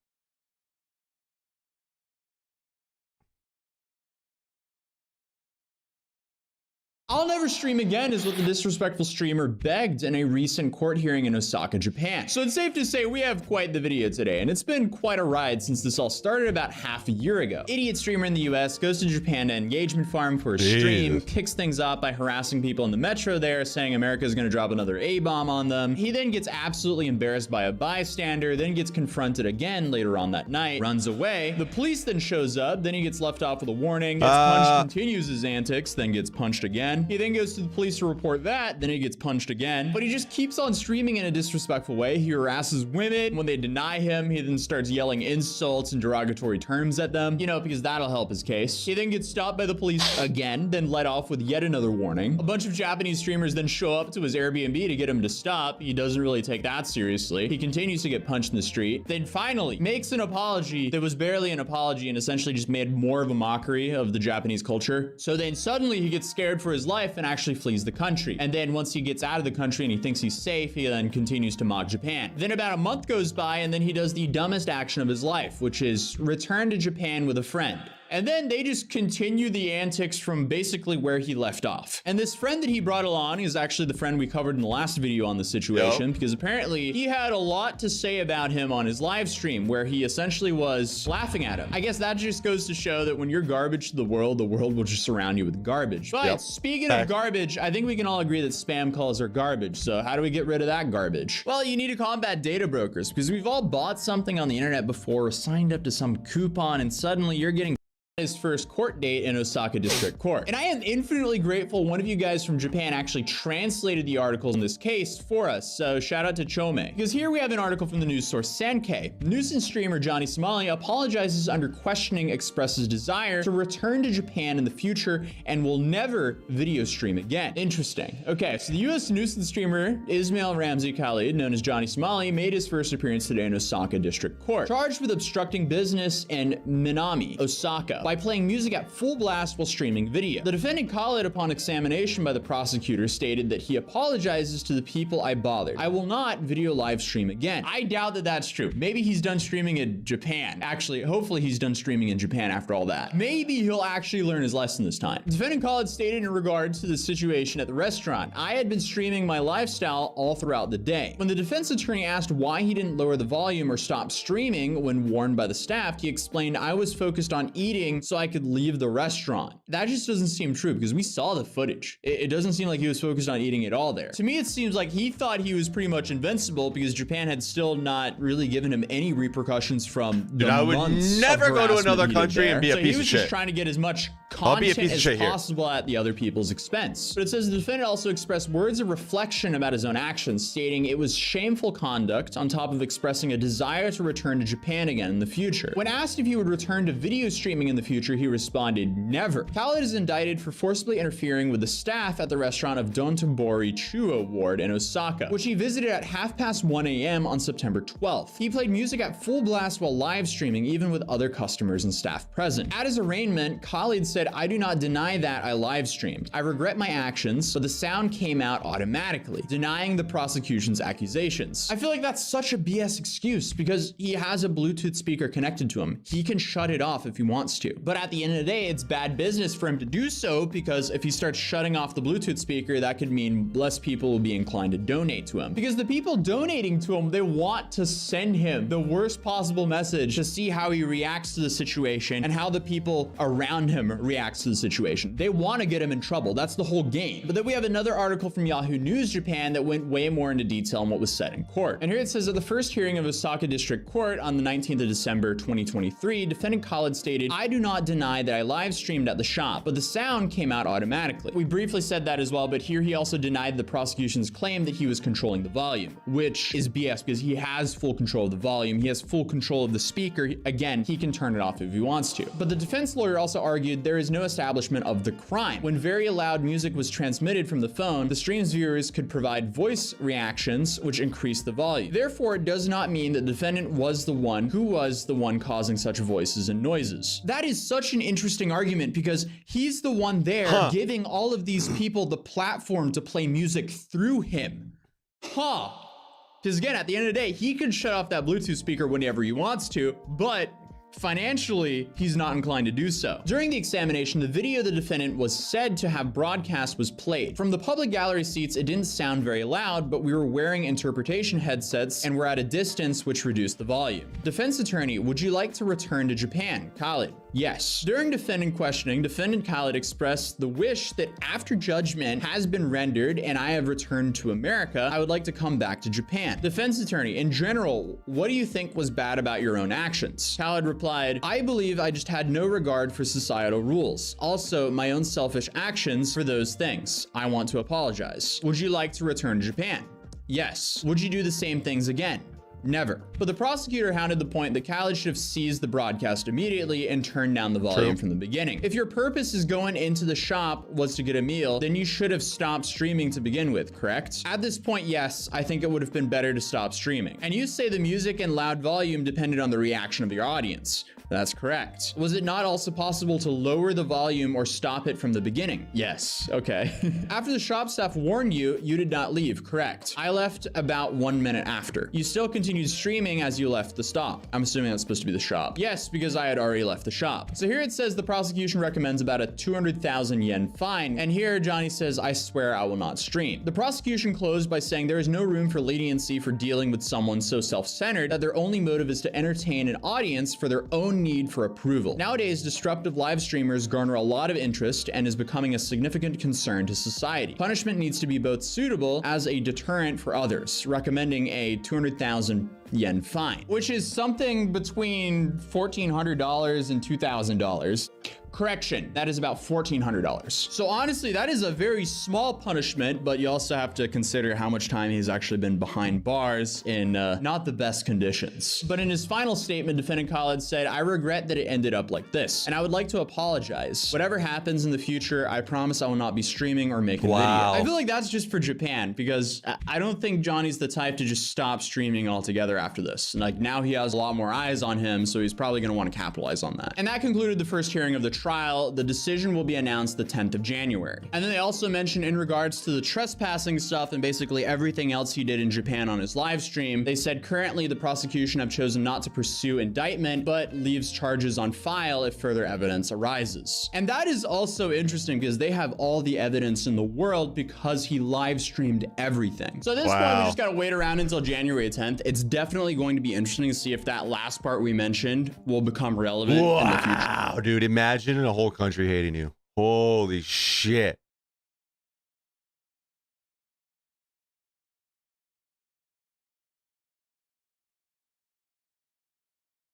I'll never stream again is what the disrespectful streamer begged in a recent court hearing in Osaka, Japan. So it's safe to say we have quite the video today, and it's been quite a ride since this all started about half a year ago. Idiot streamer in the US goes to Japan to engagement farm for a stream, kicks things up by harassing people in the metro there, saying America's gonna drop another A-bomb on them. He then gets absolutely embarrassed by a bystander, then gets confronted again later on that night, runs away. The police then shows up, then he gets left off with a warning, gets punched, continues his antics, then gets punched again. He then goes to the police to report that, then he gets punched again. But he just keeps on streaming in a disrespectful way. He harasses women. When they deny him, he then starts yelling insults and derogatory terms at them, you know, because that'll help his case. He then gets stopped by the police again, then let off with yet another warning. A bunch of Japanese streamers then show up to his Airbnb to get him to stop. He doesn't really take that seriously. He continues to get punched in the street, then finally makes an apology that was barely an apology and essentially just made more of a mockery of the Japanese culture. So then suddenly he gets scared for his life and actually flees the country. And then once he gets out of the country and he thinks he's safe, he then continues to mock Japan. Then about a month goes by and then he does the dumbest action of his life, which is return to Japan with a friend. And then they just continue the antics from basically where he left off. And this friend that he brought along is actually the friend we covered in the last video on the situation, because apparently he had a lot to say about him on his live stream where he essentially was laughing at him. I guess that just goes to show that when you're garbage to the world will just surround you with garbage. But speaking of garbage, I think we can all agree that spam calls are garbage. So how do we get rid of that garbage? Well, you need to combat data brokers, because we've all bought something on the internet before or signed up to some coupon and suddenly you're getting his first court date in Osaka District Court. And I am infinitely grateful one of you guys from Japan actually translated the articles in this case for us. So shout out to Chome. Because here we have an article from the news source Sankei. Nuisance streamer Johnny Somali apologizes under questioning, expresses desire to return to Japan in the future and will never video stream again. Interesting. Okay, so the US nuisance streamer Ismail Ramzi Khalid, known as Johnny Somali, made his first appearance today in Osaka District Court, charged with obstructing business in Minami, Osaka, by playing music at full blast while streaming video. The defendant Khalid, upon examination by the prosecutor, stated that he apologizes to the people I bothered. I will not video live stream again. I doubt that that's true. Maybe he's done streaming in Japan. Actually, hopefully he's done streaming in Japan after all that. Maybe he'll actually learn his lesson this time. Defendant Khalid stated in regards to the situation at the restaurant, I had been streaming my lifestyle all throughout the day. When the defense attorney asked why he didn't lower the volume or stop streaming when warned by the staff, he explained, I was focused on eating so I could leave the restaurant. That just doesn't seem true because we saw the footage. It doesn't seem like he was focused on eating at all there. To me, it seems like he thought he was pretty much invincible because Japan had still not really given him any repercussions from the I would months never of go to harassment another he did country and there. be a So piece he of was shit. just trying to get as much I'll be a content piece of as shit here. possible at the other people's expense. But it says the defendant also expressed words of reflection about his own actions, stating it was shameful conduct on top of expressing a desire to return to Japan again in the future. When asked if he would return to video streaming in the future, he responded, never. Khalid is indicted for forcibly interfering with the staff at the restaurant of Dontobori Chuo Ward in Osaka, which he visited at 1:30 a.m. on September 12th. He played music at full blast while live streaming, even with other customers and staff present. At his arraignment, Khalid said, I do not deny that I live streamed. I regret my actions, but the sound came out automatically, denying the prosecution's accusations. I feel like that's such a BS excuse because he has a Bluetooth speaker connected to him. He can shut it off if he wants to. But at the end of the day, it's bad business for him to do so because if he starts shutting off the Bluetooth speaker, that could mean less people will be inclined to donate to him. Because the people donating to him, they want to send him the worst possible message to see how he reacts to the situation and how the people around him reacts to the situation. They want to get him in trouble. That's the whole game. But then we have another article from Yahoo News Japan that went way more into detail on what was said in court. And here it says, at the first hearing of Osaka District Court on the 19th of December 2023, defendant Khalid stated, "I do not deny that I live streamed at the shop, but the sound came out automatically." We briefly said that as well, but here he also denied the prosecution's claim that he was controlling the volume, which is BS because he has full control of the volume. He has full control of the speaker. Again, he can turn it off if he wants to. But the defense lawyer also argued there is no establishment of the crime. When very loud music was transmitted from the phone, the stream's viewers could provide voice reactions, which increased the volume. Therefore, it does not mean that the defendant was the one causing such voices and noises. That is such an interesting argument because he's the one there giving all of these people the platform to play music through him. Because again, at the end of the day, he can shut off that Bluetooth speaker whenever he wants to, but financially, he's not inclined to do so. During the examination, the video the defendant was said to have broadcast was played. From the public gallery seats, it didn't sound very loud, but we were wearing interpretation headsets and were at a distance which reduced the volume. Defense attorney, would you like to return to Japan? Khalid, yes. During defendant questioning, defendant Khalid expressed the wish that after judgment has been rendered and I have returned to America, I would like to come back to Japan. Defense attorney, in general, what do you think was bad about your own actions? Khalid replied, I believe I just had no regard for societal rules. Also, my own selfish actions for those things. I want to apologize. Would you like to return to Japan? Yes. Would you do the same things again? Never. But the prosecutor hounded the point that Khalid should have seized the broadcast immediately and turned down the volume from the beginning. If your purpose is going into the shop was to get a meal, then you should have stopped streaming to begin with, correct? At this point, yes, I think it would have been better to stop streaming. And you say the music and loud volume depended on the reaction of your audience. That's correct. Was it not also possible to lower the volume or stop it from the beginning? Yes. Okay. After the shop staff warned you, you did not leave, correct? I left about 1 minute after. You still continued streaming as you left the stop. I'm assuming that's supposed to be the shop. Yes, because I had already left the shop. So here it says the prosecution recommends about a 200,000 yen fine. And here Johnny says, I swear I will not stream. The prosecution closed by saying there is no room for leniency for dealing with someone so self-centered that their only motive is to entertain an audience for their own need for approval. Nowadays, disruptive live streamers garner a lot of interest and is becoming a significant concern to society. Punishment needs to be both suitable as a deterrent for others, recommending a 200,000 yen fine, which is something between $1,400 and $2,000. Correction, that is about $1,400. So honestly, that is a very small punishment, but you also have to consider how much time he's actually been behind bars in not the best conditions. But in his final statement, defendant Khalid said, I regret that it ended up like this, and I would like to apologize. Whatever happens in the future, I promise I will not be streaming or making video. I feel like that's just for Japan, because I don't think Johnny's the type to just stop streaming altogether after this. Like, now he has a lot more eyes on him, so he's probably going to want to capitalize on that. And that concluded the first hearing of the trial. The decision will be announced the 10th of January. And then they also mentioned in regards to the trespassing stuff and basically everything else he did in Japan on his live stream, they said currently the prosecution have chosen not to pursue indictment, but leaves charges on file if further evidence arises. And that is also interesting because they have all the evidence in the world because he live streamed everything. So at this point, we just gotta wait around until January 10th. It's definitely going to be interesting to see if that last part we mentioned will become relevant in the future. Wow, dude, imagine a whole country hating you. Holy shit.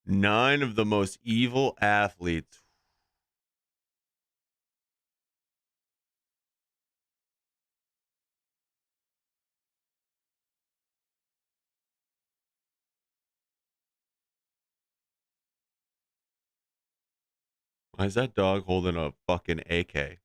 Nine of the most evil athletes. Why is that dog holding a fucking AK?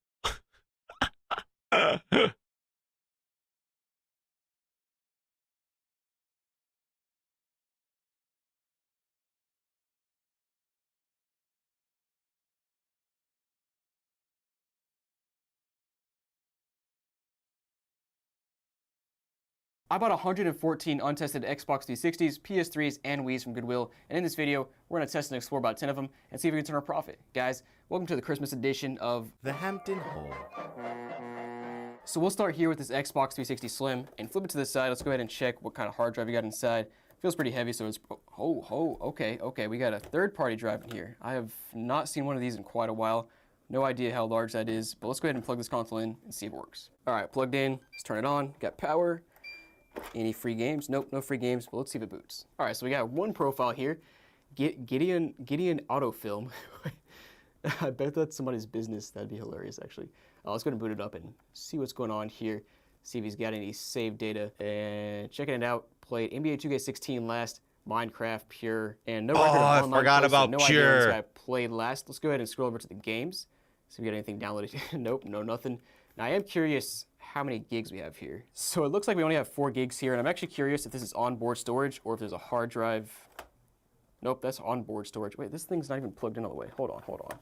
I bought 114 untested Xbox 360s, PS3s, and Wiis from Goodwill, and in this video, we're going to test and explore about 10 of them and see if we can turn a profit. Guys, welcome to the Christmas edition of The Hampton Hall. So we'll start here with this Xbox 360 Slim, and flip it to the side. Let's go ahead and check what kind of hard drive you got inside. Feels pretty heavy, so it's, okay, we got a third-party drive in here. I have not seen one of these in quite a while. No idea how large that is, but let's go ahead and plug this console in and see if it works. All right, plugged in. Let's turn it on. Got power. Any free games? Nope, no free games, but let's see if it boots. All right, so we got one profile here. Gideon Autofilm. I bet that's somebody's business. That'd be hilarious, actually. Let's go ahead and boot it up and see what's going on here. See if he's got any save data. And checking it out, played NBA 2K16 last, Minecraft Pure, and no record of I online forgot play, so about no idea when Pure. this guy played last. Let's go ahead and scroll over to the games. See if we got anything downloaded. Nope, no nothing. Now I am curious how many gigs we have here. So it looks like we only have 4 gigs here, and I'm actually curious if this is onboard storage or if there's a hard drive. Nope, that's onboard storage. Wait, this thing's not even plugged in all the way. Hold on.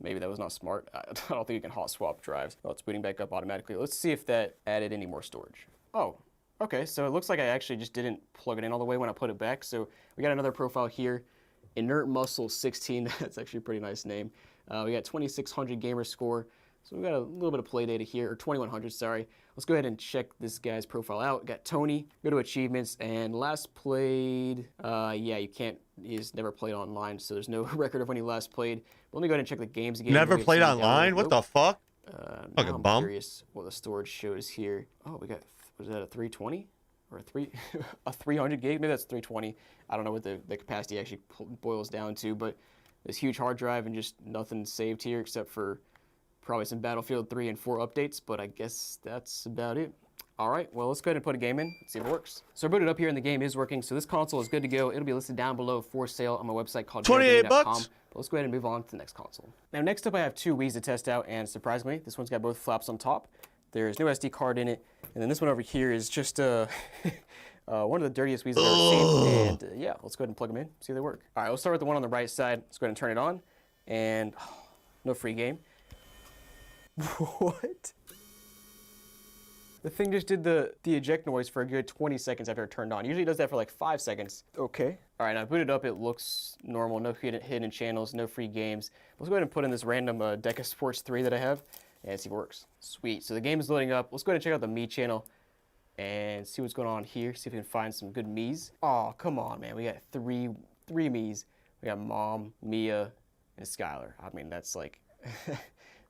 Maybe that was not smart. I don't think you can hot swap drives. Oh, it's booting back up automatically. Let's see if that added any more storage. Oh, okay, so it looks like I actually just didn't plug it in all the way when I put it back. So we got another profile here, Inert Muscle 16. That's actually a pretty nice name. We got 2600 gamer score. So we got a little bit of play data here, or 2100, sorry. Let's go ahead and check this guy's profile out. Got Tony, go to achievements, and last played, yeah, you can't, he's never played online, so there's no record of when he last played. But let me go ahead and check the games again. Never played online? What the fuck? Now I'm curious what the storage shows here. Oh, we got, was that a 320? Or a 300 gig? Maybe that's 320. I don't know what the capacity actually boils down to, but this huge hard drive and just nothing saved here except for probably some Battlefield 3 and 4 updates, but I guess that's about it. All right, well, let's go ahead and put a game in, see if it works. So I booted up here and the game is working, so this console is good to go. It'll be listed down below for sale on my website called 28 bucks. But let's go ahead and move on to the next console. Now, next up, I have 2 Wiis to test out, and surprisingly, this one's got both flaps on top. There's no SD card in it, and then this one over here is just one of the dirtiest Wiis I've ever seen. And yeah, let's go ahead and plug them in, see if they work. All right, let's start with the one on the right side. Let's go ahead and turn it on, and no free game. What? The thing just did the eject noise for a good 20 seconds after it turned on. Usually it does that for like 5 seconds. Okay. All right, now I booted up. It looks normal. No hidden channels, no free games. Let's go ahead and put in this random Deca Sports 3 that I have and see if it works. Sweet. So the game is loading up. Let's go ahead and check out the Me channel and see what's going on here. See if we can find some good Me's. Oh, come on, man. We got three Me's. We got Mom, Mia, and Skylar. I mean, that's like...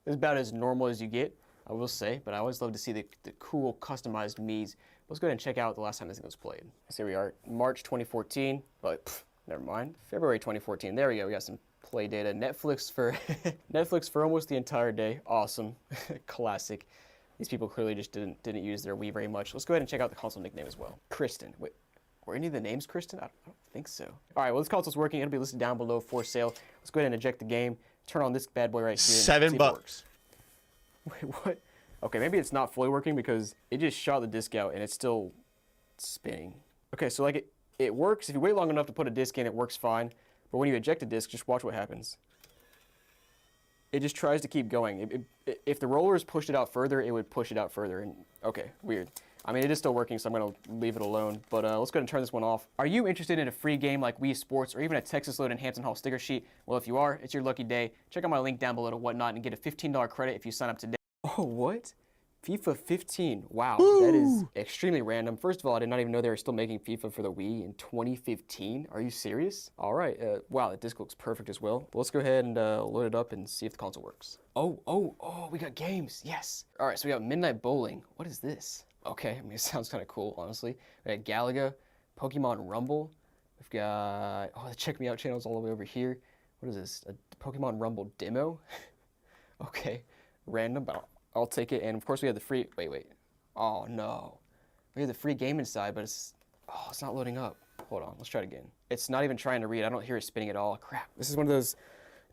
It's about as normal as you get, I will say, but I always love to see the cool customized Miis. Let's go ahead and check out the last time this thing was played. So here we are, March 2014, but never mind. February 2014, there we go, we got some play data. Netflix for Netflix for almost the entire day, awesome, classic. These people clearly just didn't use their Wii very much. Let's go ahead and check out the console nickname as well. Kristen, wait, were any of the names Kristen? I don't think so. All right, well this console's working, it'll be listed down below for sale. Let's go ahead and eject the game. Turn on this bad boy right here. $7. Wait, what? Okay, maybe it's not fully working because it just shot the disc out and it's still spinning. Okay, so like it works. If you wait long enough to put a disc in, it works fine. But when you eject a disc, just watch what happens. It just tries to keep going. If the rollers pushed it out further, it would push it out further. And okay, weird. I mean, it is still working, so I'm going to leave it alone. But let's go ahead and turn this one off. Are you interested in a free game like Wii Sports or even a Texas Load and Hampton Hall sticker sheet? Well, if you are, it's your lucky day. Check out my link down below to Whatnot and get a $15 credit if you sign up today. Oh, what? FIFA 15. Wow, that is extremely random. First of all, I did not even know they were still making FIFA for the Wii in 2015. Are you serious? All right. Wow, the disc looks perfect as well. But let's go ahead and load it up and see if the console works. Oh, we got games. Yes. All right, so we got Midnight Bowling. What is this? Okay, I mean, it sounds kind of cool, honestly. We got Galaga, Pokemon Rumble. We've got, the Check Me Out channel's all the way over here. What is this? A Pokemon Rumble demo? Okay, random, but I'll take it. And of course we have the free, wait. Oh no. We have the free game inside, but it's not loading up. Hold on, let's try it again. It's not even trying to read. I don't hear it spinning at all. Crap. This is one of those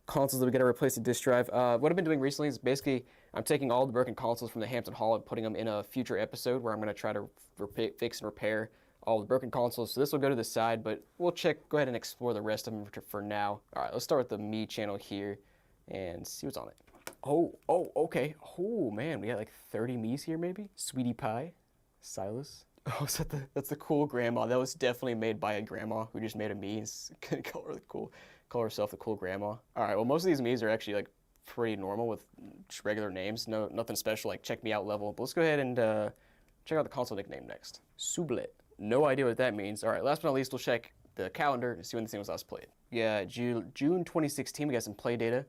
consoles that we gotta replace the disk drive. What I've been doing recently is basically I'm taking all the broken consoles from the Hampton Hall and putting them in a future episode where I'm gonna try to fix and repair all the broken consoles. So this will go to the side, but we'll go ahead and explore the rest of them for now. All right, let's start with the Me channel here and see what's on it. Oh, okay. Oh man, we got like 30 Miis here maybe. Sweetie Pie, Silas. Oh, is that's the cool grandma. That was definitely made by a grandma who just made a Me and call herself the cool grandma. All right, well most of these Miis are actually like pretty normal with just regular names. Nothing special like Check Me Out level. But let's go ahead and check out the console nickname next. Sublet. No idea what that means. All right, last but not least, we'll check the calendar and see when this thing was last played. Yeah, June 2016, we got some play data.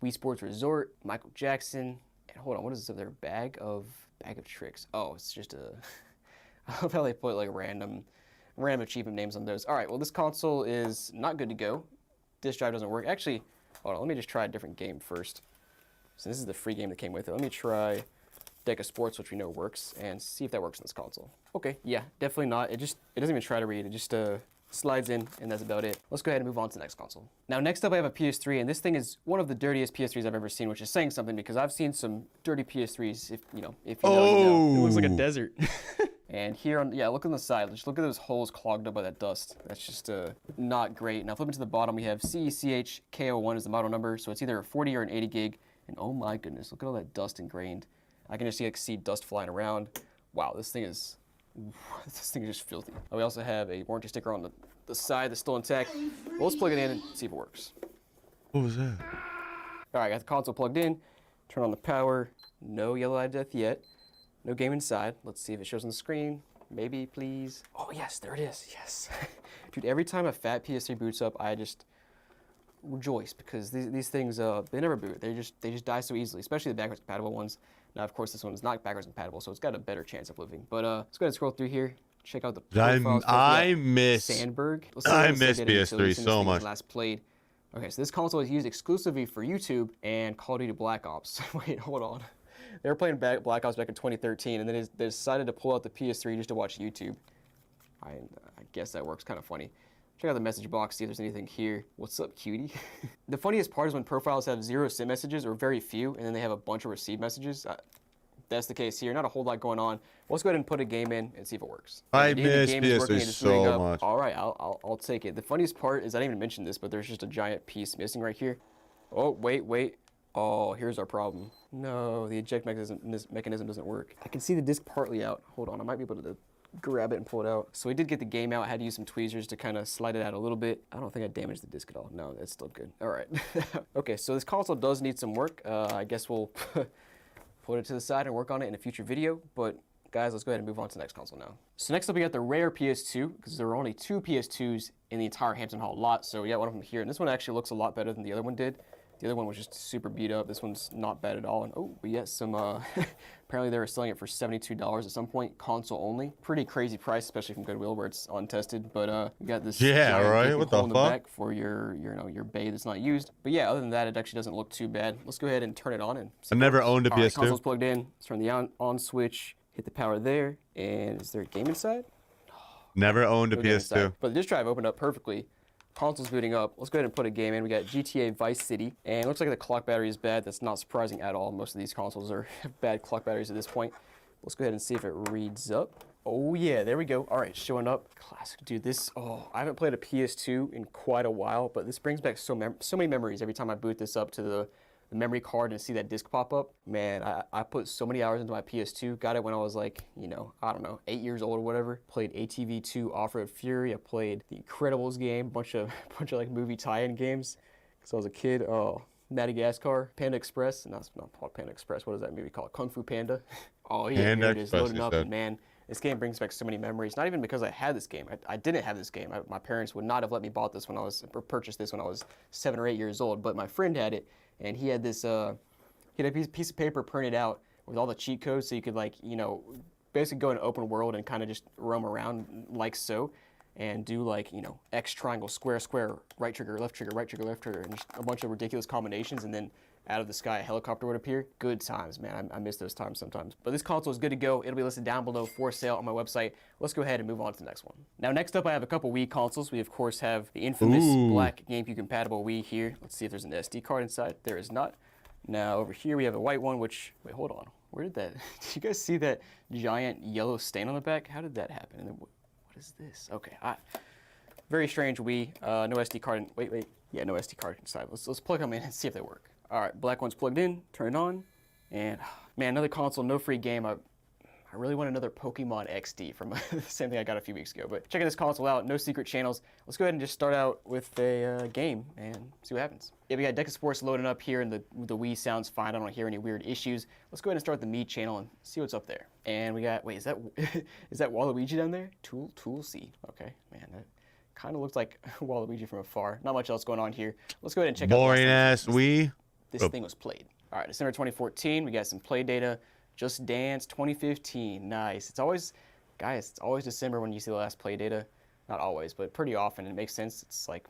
Wii Sports Resort, Michael Jackson, and hold on, what is this other bag of tricks? Oh, it's just a. I love how they put like random achievement names on those. All right, well this console is not good to go. Disk drive doesn't work. Actually, hold on, let me just try a different game first. So this is the free game that came with it. Let me try Deck of Sports, which we know works, and see if that works on this console. Okay, yeah, definitely not. It doesn't even try to read. It just slides in, and that's about it. Let's go ahead and move on to the next console. Now, next up, I have a PS3, and this thing is one of the dirtiest PS3s I've ever seen, which is saying something because I've seen some dirty PS3s. If you know, you know. It looks like a desert. And here look on the side. Just look at those holes clogged up by that dust. That's just not great. Now, flipping to the bottom, we have CECHK01 is the model number, so it's either a 40 or an 80 gig. And oh my goodness, look at all that dust ingrained. I can just see dust flying around. Wow, this thing is just filthy. We also have a warranty sticker on the side that's still intact. Well, let's plug it in and see if it works. What was that? All right, got the console plugged in. Turn on the power. No yellow light of death yet. No game inside. Let's see if it shows on the screen. Maybe, please. Oh yes, there it is. Yes. Dude, every time a fat PS3 boots up, I just rejoice because these things they never boot. They just die so easily, especially the backwards compatible ones. Now, of course, this one is not backwards compatible, so it's got a better chance of living. But let's go ahead and scroll through here. Check out the profiles. I miss Sandberg. I miss PS3 so much. Last played. Okay, so this console is used exclusively for YouTube and Call of Duty Black Ops. Wait, hold on. They were playing Black Ops back in 2013, and then they decided to pull out the PS3 just to watch YouTube. I guess that works kind of funny. Check out the message box, see if there's anything here. What's up, cutie? The funniest part is when profiles have 0 sent messages, or very few, and then they have a bunch of received messages. That's the case here. Not a whole lot going on. Let's go ahead and put a game in and see if it works. I miss PS3 so much. All right, I'll take it. The funniest part is I didn't even mention this, but there's just a giant piece missing right here. Oh, wait. Oh, here's our problem. No, the eject mechanism doesn't work. I can see the disc partly out. Hold on, I might be able to grab it and pull it out. So we did get the game out. I had to use some tweezers to kind of slide it out a little bit. I don't think I damaged the disc at all. No, it's still good. All right. Okay, so this console does need some work. I guess we'll put it to the side and work on it in a future video. But guys, let's go ahead and move on to the next console now. So next up we got the rare PS2, because there were only 2 PS2s in the entire Hampton Hall lot. So we got one of them here. And this one actually looks a lot better than the other one did. The other one was just super beat up. This one's not bad at all. And oh, we got some, apparently they were selling it for $72 at some point, console only. Pretty crazy price, especially from Goodwill where it's untested. But we got this right? What the in the back for your bay that's not used. But yeah, other than that, it actually doesn't look too bad. Let's go ahead and turn it on and see. I never owned a PS2. Right, console's plugged in. Let's turn the on switch, hit the power there. And is there a game inside? Never owned a PS2. But the disk drive opened up perfectly. Console's booting up. Let's go ahead and put a game in. We got GTA Vice City, and it looks like the clock battery is bad. That's not surprising at all. Most of these consoles are bad clock batteries at this point. Let's go ahead and see if it reads up. Oh yeah, there we go. All right, showing up. Classic, dude. This, I haven't played a PS2 in quite a while, but this brings back so many memories every time I boot this up to the memory card and see that disc pop up. Man, I put so many hours into my PS2. Got it when I was like, I don't know, 8 years old or whatever. Played ATV2 Off-Road Fury. I played the Incredibles game, bunch of like movie tie-in games. Because I was a kid. Oh, Madagascar, Panda Express. No, it's not called Panda Express. What is that movie called? Kung Fu Panda. Oh yeah, Panda here it is, Express, loading up. And man, this game brings back so many memories. Not even because I had this game. I didn't have this game. My parents would not have let me purchase this when I was 7 or 8 years old. But my friend had it. And he had this, he had a piece of paper printed out with all the cheat codes, so you could basically go in an open world and kind of just roam around like so, and do X triangle, square, right trigger, left trigger, and just a bunch of ridiculous combinations, and then out of the sky a helicopter would appear. Good times, man. I miss those times sometimes. But this console is good to go. It'll be listed down below for sale on my website. Let's go ahead and move on to the next one. Now, next up, I have a couple Wii consoles. We, of course, have the infamous black GameCube compatible Wii here. Let's see if there's an SD card inside. There is not. Now, over here, we have a white one, which, wait, hold on. Where did that, did you guys see that giant yellow stain on the back? How did that happen? And then, what is this? Okay, very strange Wii. No SD card. Wait. Yeah, no SD card inside. Let's plug them in and see if they work. All right, black one's plugged in, turn it on, and man, another console, no free game. I really want another Pokemon XD from the same thing I got a few weeks ago. But checking this console out, no secret channels. Let's go ahead and just start out with a game and see what happens. Yeah, we got Deck of Sports loading up here, and the Wii sounds fine. I don't hear any weird issues. Let's go ahead and start the Me channel and see what's up there. And we got, wait, is that Waluigi down there? Tool C. Okay, man, that kind of looks like Waluigi from afar. Not much else going on here. Let's go ahead and check out. Boring ass Wii. this thing was played. All right, December 2014, we got some play data. Just Dance 2015, nice. It's always, guys, it's always December when you see the last play data. Not always, but pretty often. It makes sense. It's like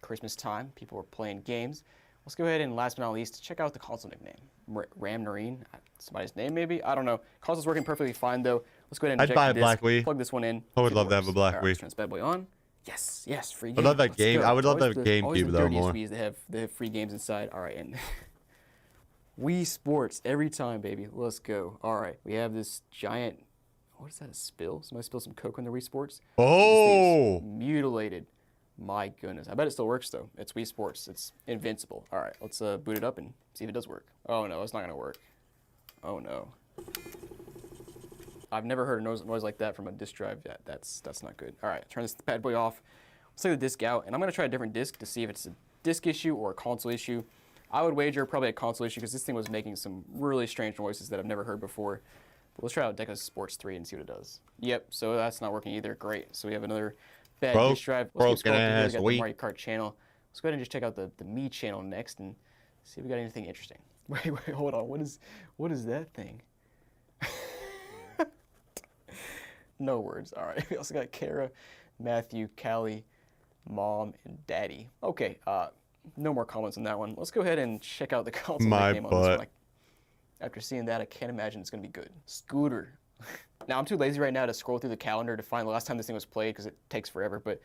Christmas time. People are playing games. Let's go ahead and last but not least, check out the console nickname. Ram Nareen, somebody's name maybe? I don't know. Console's working perfectly fine though. Let's go ahead and I'd buy a Black Wii. Plug this one in. I would love to have a Black Wii. Let's turn this bad boy on. Yes, yes, free game. I love that Let's game. go. I would love Always that the- always GameCube the though dirtiest more. Wiis, they have free games inside. All right, and Wii Sports every time, baby. Let's go. All right, we have this giant. What is that? A spill? Somebody spilled some Coke on their Wii Sports. Oh, This thing's mutilated. My goodness. I bet it still works though. It's Wii Sports. It's invincible. All right, let's boot it up and see if it does work. Oh no, it's not gonna work. Oh no. I've never heard a noise like that from a disk drive yet. That's not good. All right, turn this bad boy off. Let's take the disc out, and I'm gonna try a different disc to see if it's a disc issue or a console issue. I would wager probably a console issue because this thing was making some really strange noises that I've never heard before. But let's try out Deca Sports 3 and see what it does. Yep, so that's not working either. Great. So we have another bad disk drive. Let's keep scrolling through here. We got the Mario Kart channel. Let's go ahead and just check out the Me channel next and see if we got anything interesting. Wait, hold on. What is that thing? No words. All right. We also got Kara, Matthew, Callie, Mom, and Daddy. Okay. No more comments on that one. Let's go ahead and check out the console game on this one. After seeing that, I can't imagine it's gonna be good. Scooter. Now I'm too lazy right now to scroll through the calendar to find the last time this thing was played because it takes forever. But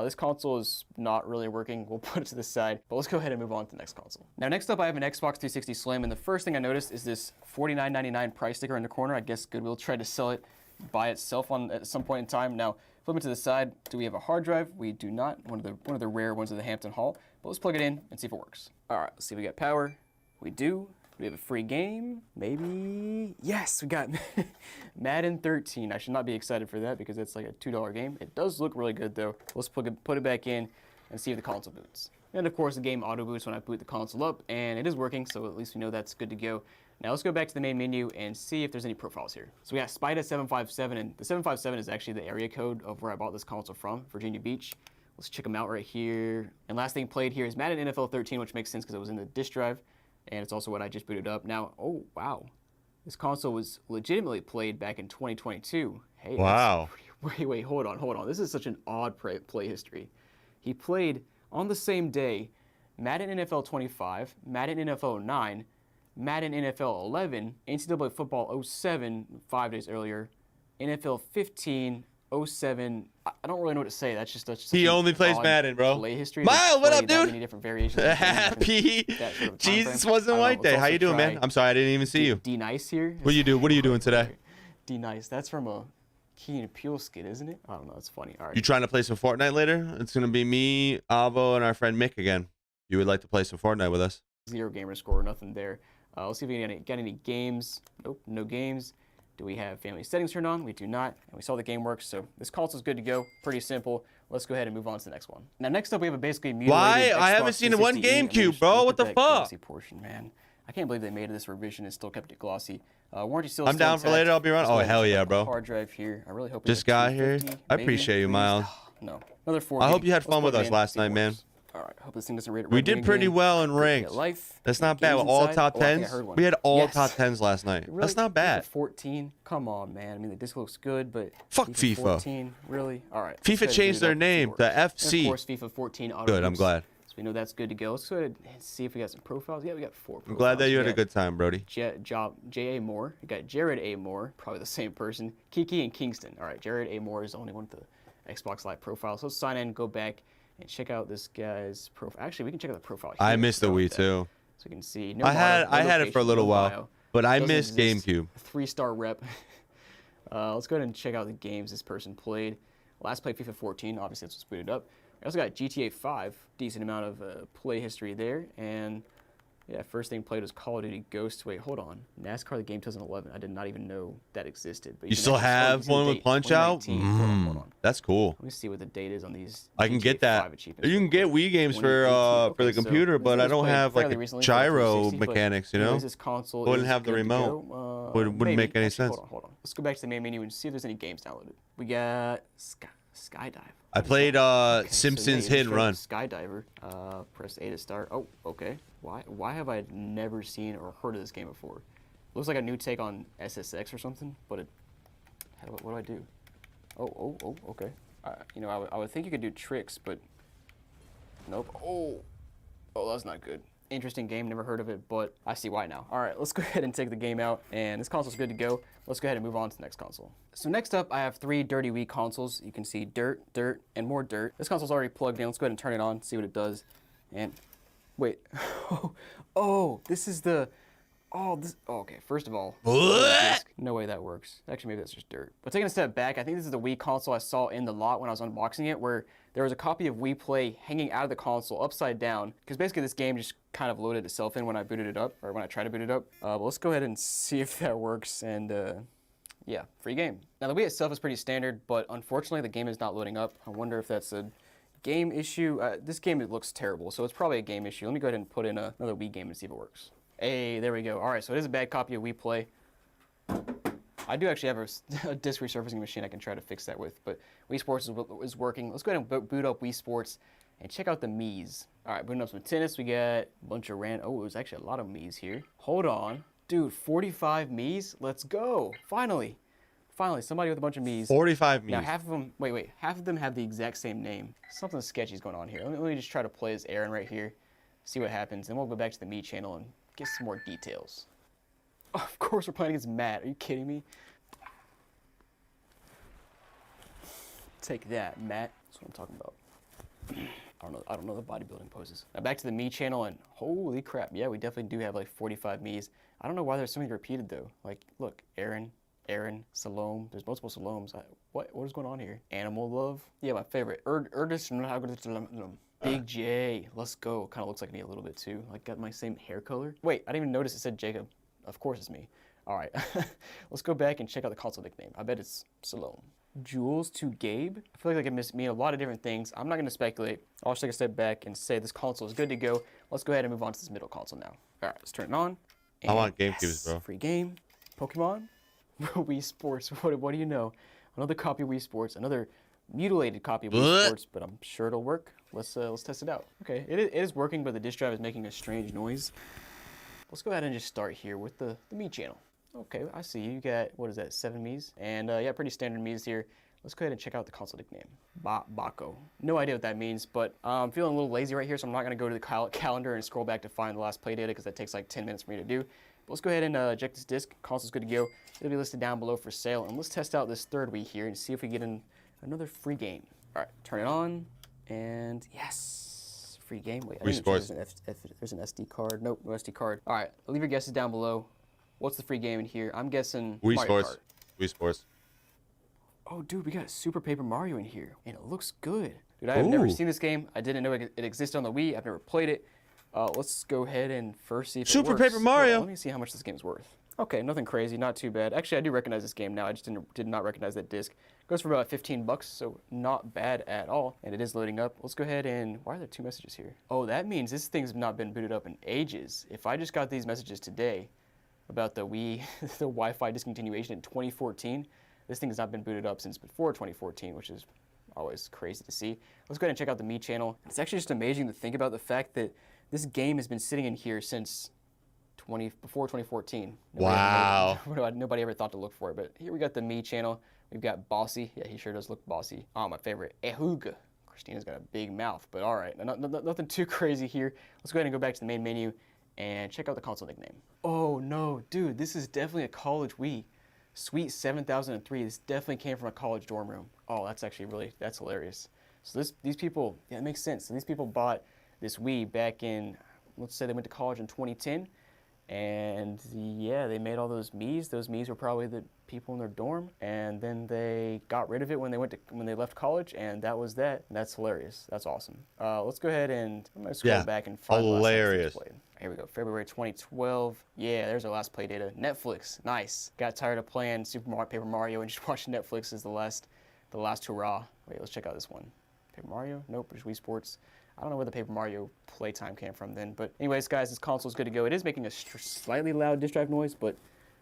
this console is not really working. We'll put it to the side. But let's go ahead and move on to the next console. Now next up, I have an Xbox 360 Slim, and the first thing I noticed is this $49.99 price sticker in the corner. I guess Goodwill tried to sell it by itself at some point in time. Now, flip it to the side. Do we have a hard drive? We do not. One of the rare ones of the Hampton Hall. But let's plug it in and see if it works. All right, let's see if we got power. We do. We have a free game, maybe. Yes, we got Madden 13. I should not be excited for that because it's like a $2 game. It does look really good though. Let's put it back in and see if the console boots. And of course, the game auto boots when I boot the console up, and it is working, so at least we know that's good to go. Now let's go back to the main menu and see if there's any profiles here. So we got Spida757, and the 757 is actually the area code of where I bought this console from, Virginia Beach. Let's check them out right here. And last thing played here is Madden NFL 13, which makes sense because it was in the disk drive, and it's also what I just booted up. Now, oh wow, this console was legitimately played back in 2022. Hey, wow. Wait, hold on. This is such an odd play history. He played on the same day Madden NFL 25, Madden NFL 9, Madden NFL 11, NCAA Football 07, 5 days earlier, NFL 15, 07. I don't really know what to say. That's just he only plays Madden, bro. Play history. Miles, what up, dude? Many different variations. Happy sort of Jesus wasn't white day. How you doing, man? I'm sorry, I didn't even see you. D Nice here. What are you doing today? D Nice. That's from a Key and Peele skit, isn't it? I don't know. It's funny. All right. You trying to play some Fortnite later? It's gonna be me, Avo, and our friend Mick again. You would like to play some Fortnite with us? 0 gamer score, nothing there. Let's see if we got any games. Nope, no games. Do we have family settings turned on? We do not. And we saw the game works, so this console is good to go. Pretty simple. Let's go ahead and move on to the next one. Now, next up, we have a basically mutilated Why? Xbox I haven't seen one 360E. GameCube, bro. What the fuck? Portion, man. I can't believe they made this revision and still kept it glossy. Warranty still. I'm down for later. I'll be around. Oh hell yeah, bro. Hard drive here. I really hope. This guy here. I appreciate you, Miles. No, another 4. I hope you had fun with us last night, man. All right, hope this thing doesn't rate it. We did pretty well in ranks. That's not bad. With all top 10s. We had all top 10s last night. That's not bad. 14. Come on, man. I mean, the disc looks good, but fuck FIFA. 14, really? All right. FIFA changed their name to FC. And of course, FIFA 14 auto Good. I'm glad. So we know that's good to go. Let's go ahead and see if we got some profiles. Yeah, we got 4 profiles. I'm glad that you had a good time, Brody. J.A. Moore. We got Jared A. Moore, probably the same person. Kiki and Kingston. All right, Jared A. Moore is the only one with the Xbox Live profile. So let's sign in, go back, and check out this guy's profile. Actually, we can check out the profile here. I missed the Wii too. So you can see. I had it for a little while, but I missed GameCube. 3-star rep. Let's go ahead and check out the games this person played. Last played FIFA 14. Obviously, that's what's booted up. I also got GTA 5. Decent amount of play history there. And yeah, first thing played was Call of Duty Ghosts. Wait, hold on. NASCAR the game 2011. I did not even know that existed. But you still have one with Punch Out? Hold on. That's cool. Let me see what the date is on these. I can get that. You can get Wii games for the computer, but I don't have like a gyro mechanics, you know? This console wouldn't have the remote. Wouldn't make any sense. Hold on. Let's go back to the main menu and see if there's any games downloaded. We got Skydive. I played Simpsons Hit and Run. Skydiver. Press A to start. Oh, okay. Why have I never seen or heard of this game before? Looks like a new take on SSX or something, but what do I do? Oh, okay. You know, I would think you could do tricks, but nope. Oh, that's not good. Interesting game, never heard of it, but I see why now. All right, let's go ahead and take the game out, and this console's good to go. Let's go ahead and move on to the next console. So next up, I have 3 dirty Wii consoles. You can see dirt, dirt, and more dirt. This console's already plugged in. Let's go ahead and turn it on, see what it does. And wait, this is the, okay, first of all, no way that works. Actually, maybe that's just dirt. But taking a step back, I think this is the Wii console I saw in the lot when I was unboxing it, where there was a copy of Wii Play hanging out of the console upside down, because basically this game just kind of loaded itself in when I booted it up, or when I tried to boot it up. But let's go ahead and see if that works, and yeah, free game. Now the Wii itself is pretty standard, but unfortunately the game is not loading up. I wonder if that's a game issue. This game, it looks terrible, so it's probably a game issue. Let me go ahead and put in another Wii game and see if it works. Hey, there we go. All right, so it is a bad copy of Wii Play. I do actually have a disc resurfacing machine I can try to fix that with, but Wii Sports is working. Let's go ahead and boot up Wii Sports and check out the Miis. All right, booting up some tennis. We got a bunch of oh, there's actually a lot of Miis here. Hold on. Dude, 45 Miis? Let's go. Finally, somebody with a bunch of Miis. 45 Miis. Now, half of them, wait, half of them have the exact same name. Something sketchy is going on here. Let me just try to play as Aaron right here, see what happens, then we'll go back to the Mii channel and get some more details. Oh, of course we're playing against Matt. Are you kidding me? Take that, Matt. That's what I'm talking about. I don't know the bodybuilding poses. Now back to the Mii channel, and holy crap, yeah, we definitely do have like 45 Miis. I don't know why there's so many repeated though. Like, look, Aaron, Salome. There's multiple Salomes. What is going on here? Animal Love. Yeah, my favorite. Big J. Let's go. Kind of looks like me a little bit too. Like, got my same hair color. Wait, I didn't even notice it said Jacob. Of course it's me. All right, let's go back and check out the console nickname. I bet it's Salome. Jules to Gabe. I feel like that can mean a lot of different things. I'm not going to speculate. I'll just take a step back and say this console is good to go. Let's go ahead and move on to this middle console now. All right, let's turn it on. I want GameCubes, bro. Free game. Pokemon. Wii Sports. What do you know? Another copy of Wii Sports. Another mutilated copy of Wii Sports, but I'm sure it'll work. Let's test it out. Okay, it is working, but the disk drive is making a strange noise. Let's go ahead and just start here with the Mii channel. Okay, I see you got, what is that, 7 Miis? And yeah, pretty standard Miis here. Let's go ahead and check out the console nickname. Bako. No idea what that means, but I'm feeling a little lazy right here, so I'm not going to go to the calendar and scroll back to find the last play data because that takes like 10 minutes for me to do. But let's go ahead and eject this disc. Console's good to go. It'll be listed down below for sale. And let's test out this third Wii here and see if we get in another free game. All right, turn it on. And yes, free game. Wait, Wii Sports. There's an SD card. Nope, no SD card. All right, leave your guesses down below. What's the free game in here? I'm guessing Wii Mario Sports. Kart. Wii Sports. Oh, dude, we got Super Paper Mario in here, and it looks good. Dude, I have never seen this game. I didn't know it existed on the Wii. I've never played it. Let's go ahead and first see if Super it works. Paper Mario. Well, let me see how much this game's worth. Okay, nothing crazy, not too bad. Actually, I do recognize this game now. I just did not recognize that disc. It goes for about 15 bucks, so not bad at all. And it is loading up. Let's go ahead and, why are there 2 messages here? Oh, that means this thing's not been booted up in ages. If I just got these messages today about the Wii, the Wi-Fi discontinuation in 2014, this thing has not been booted up since before 2014, which is always crazy to see. Let's go ahead and check out the Mii channel. It's actually just amazing to think about the fact that this game has been sitting in here since before 2014. Wow. Nobody ever thought to look for it, but here we got the Mii channel. We've got Bossy. Yeah, he sure does look bossy. Oh, my favorite, Ehug. Christina's got a big mouth, but all right, nothing too crazy here. Let's go ahead and go back to the main menu and check out the console nickname. Oh no, dude, this is definitely a college Wii. Suite 7003, this definitely came from a college dorm room. Oh, that's actually that's hilarious. So these people, yeah, it makes sense. So these people bought this Wii back in, let's say they went to college in 2010, and yeah, they made all those Miis. Those Miis were probably the people in their dorm, and then they got rid of it when they left college, and that was that. That's hilarious. That's awesome. Let's go ahead and I'm gonna scroll back and find hilarious. The last time this was played. Here we go, February 2012. Yeah, there's our last play data. Netflix, nice. Got tired of playing Paper Mario and just watching Netflix as the last hurrah. Wait, let's check out this one. Paper Mario? Nope, there's Wii Sports. I don't know where the Paper Mario playtime came from then, but anyways, guys, this console's good to go. It is making a slightly loud disk drive noise, but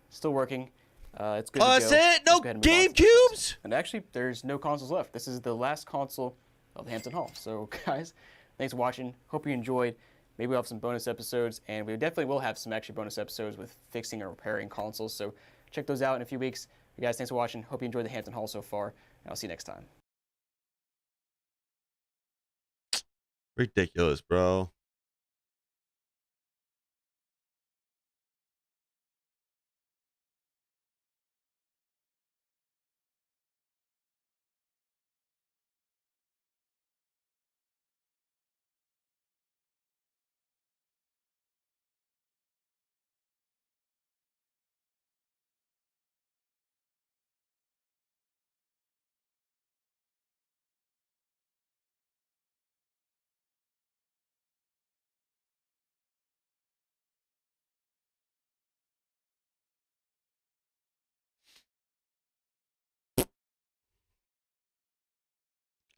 still working. It's good to go. That's it? No GameCubes? And actually, there's no consoles left. This is the last console of Hampton Hall. So, guys, thanks for watching. Hope you enjoyed. Maybe we'll have some bonus episodes, and we definitely will have some actually bonus episodes with fixing and repairing consoles. So check those out in a few weeks. You guys, thanks for watching. Hope you enjoyed the Hampton haul so far, and I'll see you next time. Ridiculous, bro.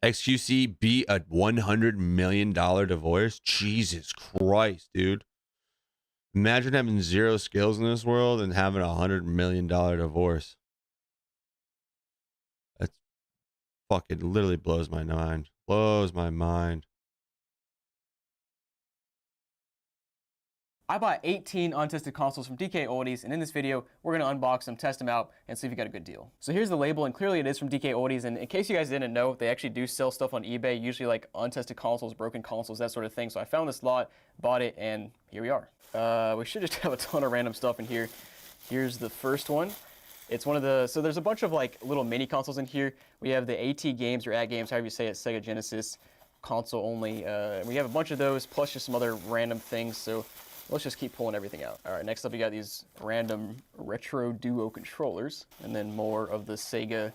XQC beat a $100 million divorce? Jesus Christ, dude. Imagine having 0 skills in this world and having a $100 million divorce. That's fucking literally blows my mind. Blows my mind. I bought 18 untested consoles from DK Oldies, and in this video, we're going to unbox them, test them out, and see if you got a good deal. So here's the label, and clearly it is from DK Oldies, and in case you guys didn't know, they actually do sell stuff on eBay, usually like untested consoles, broken consoles, that sort of thing. So I found this lot, bought it, and here we are. We should just have a ton of random stuff in here. Here's the first one. It's one of the, so there's a bunch of like little mini consoles in here. We have the AT games or AT games, however you say it, Sega Genesis, console only. We have a bunch of those, plus just some other random things, so let's just keep pulling everything out. All right, next up we got these random retro duo controllers, and then more of the Sega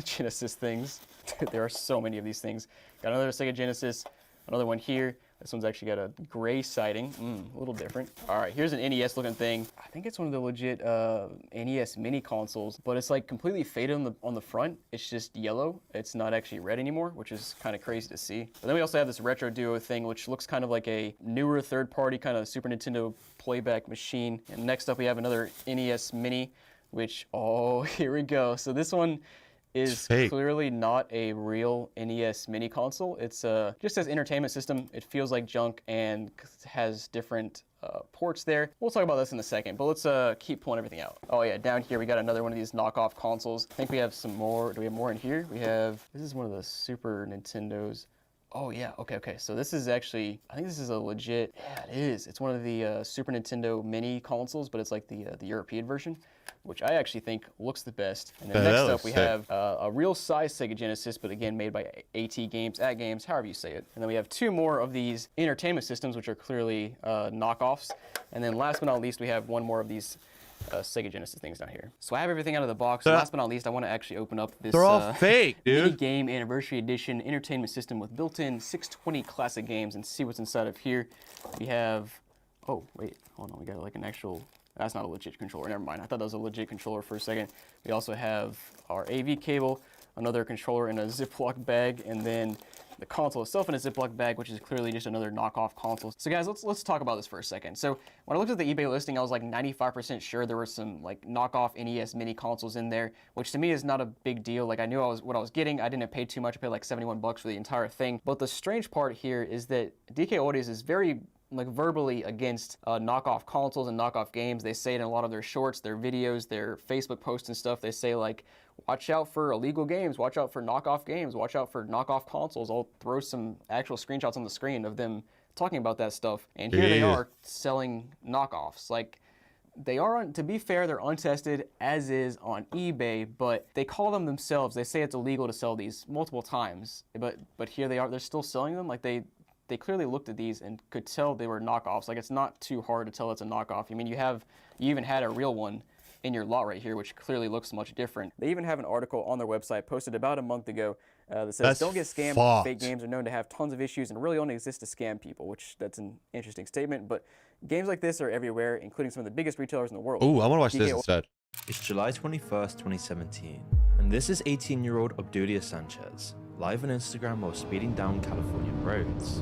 Genesis things. There are so many of these things. Got another Sega Genesis, another one here. This one's actually got a gray siding, a little different. All right, here's an NES looking thing. I think it's one of the legit NES mini consoles, but it's like completely faded on the front. It's just yellow. It's not actually red anymore, which is kind of crazy to see. But then we also have this retro duo thing, which looks kind of like a newer third-party kind of Super Nintendo playback machine. And next up we have another NES mini, which, oh, here we go. So this one is clearly not a real NES mini console. It's just says entertainment system. It feels like junk and has different ports there. We'll talk about this in a second, but let's keep pulling everything out. Oh yeah, down here we got another one of these knockoff consoles. I think we have some more. Do we have more in here? We have, this is one of the Super Nintendos. Oh yeah, okay. So this is actually, I think this is a legit, yeah it is. It's one of the Super Nintendo mini consoles, but it's like the European version, which I actually think looks the best. And then next up we have a real size Sega Genesis, but again made by AT Games, however you say it. And then we have two more of these entertainment systems, which are clearly knockoffs. And then last but not least, we have one more of these Sega Genesis things down here. So I have everything out of the box. And last but not least, I want to actually open up this they're all fake, dude. Mini Game Anniversary Edition entertainment system with built-in 620 classic games and see what's inside of here. We have, oh wait, hold on, we got like an actual, that's not a legit controller, never mind. I thought that was a legit controller for a second. We also have our AV cable, another controller in a Ziploc bag, and then the console itself in a Ziploc bag, which is clearly just another knockoff console. So guys, let's talk about this for a second. So when I looked at the eBay listing, I was like 95% sure there were some like knockoff NES mini consoles in there, which to me is not a big deal. Like I knew what I was getting. I didn't pay too much. I paid like 71 bucks for the entire thing. But the strange part here is that DK Oldies is very like verbally against knockoff consoles and knockoff games. They say it in a lot of their shorts, their videos, their Facebook posts and stuff. They say like, watch out for illegal games, watch out for knockoff games, watch out for knockoff consoles. I'll throw some actual screenshots on the screen of them talking about that stuff. And here they are selling knockoffs. Like, they are, to be fair, they're untested as is on eBay, but they call them themselves. They say it's illegal to sell these multiple times, but here they are, they're still selling them. Like they clearly looked at these and could tell they were knockoffs. Like it's not too hard to tell it's a knockoff. I mean, you even had a real one in your lot right here, which clearly looks much different. They even have an article on their website posted about a month ago that says, don't get scammed. Fucked. Fake games are known to have tons of issues and really only exist to scam people, which that's an interesting statement. But games like this are everywhere, including some of the biggest retailers in the world. Oh, I want to watch this instead. It's July 21st, 2017, and this is 18-year-old Obdulia Sanchez, live on Instagram while speeding down Californian roads.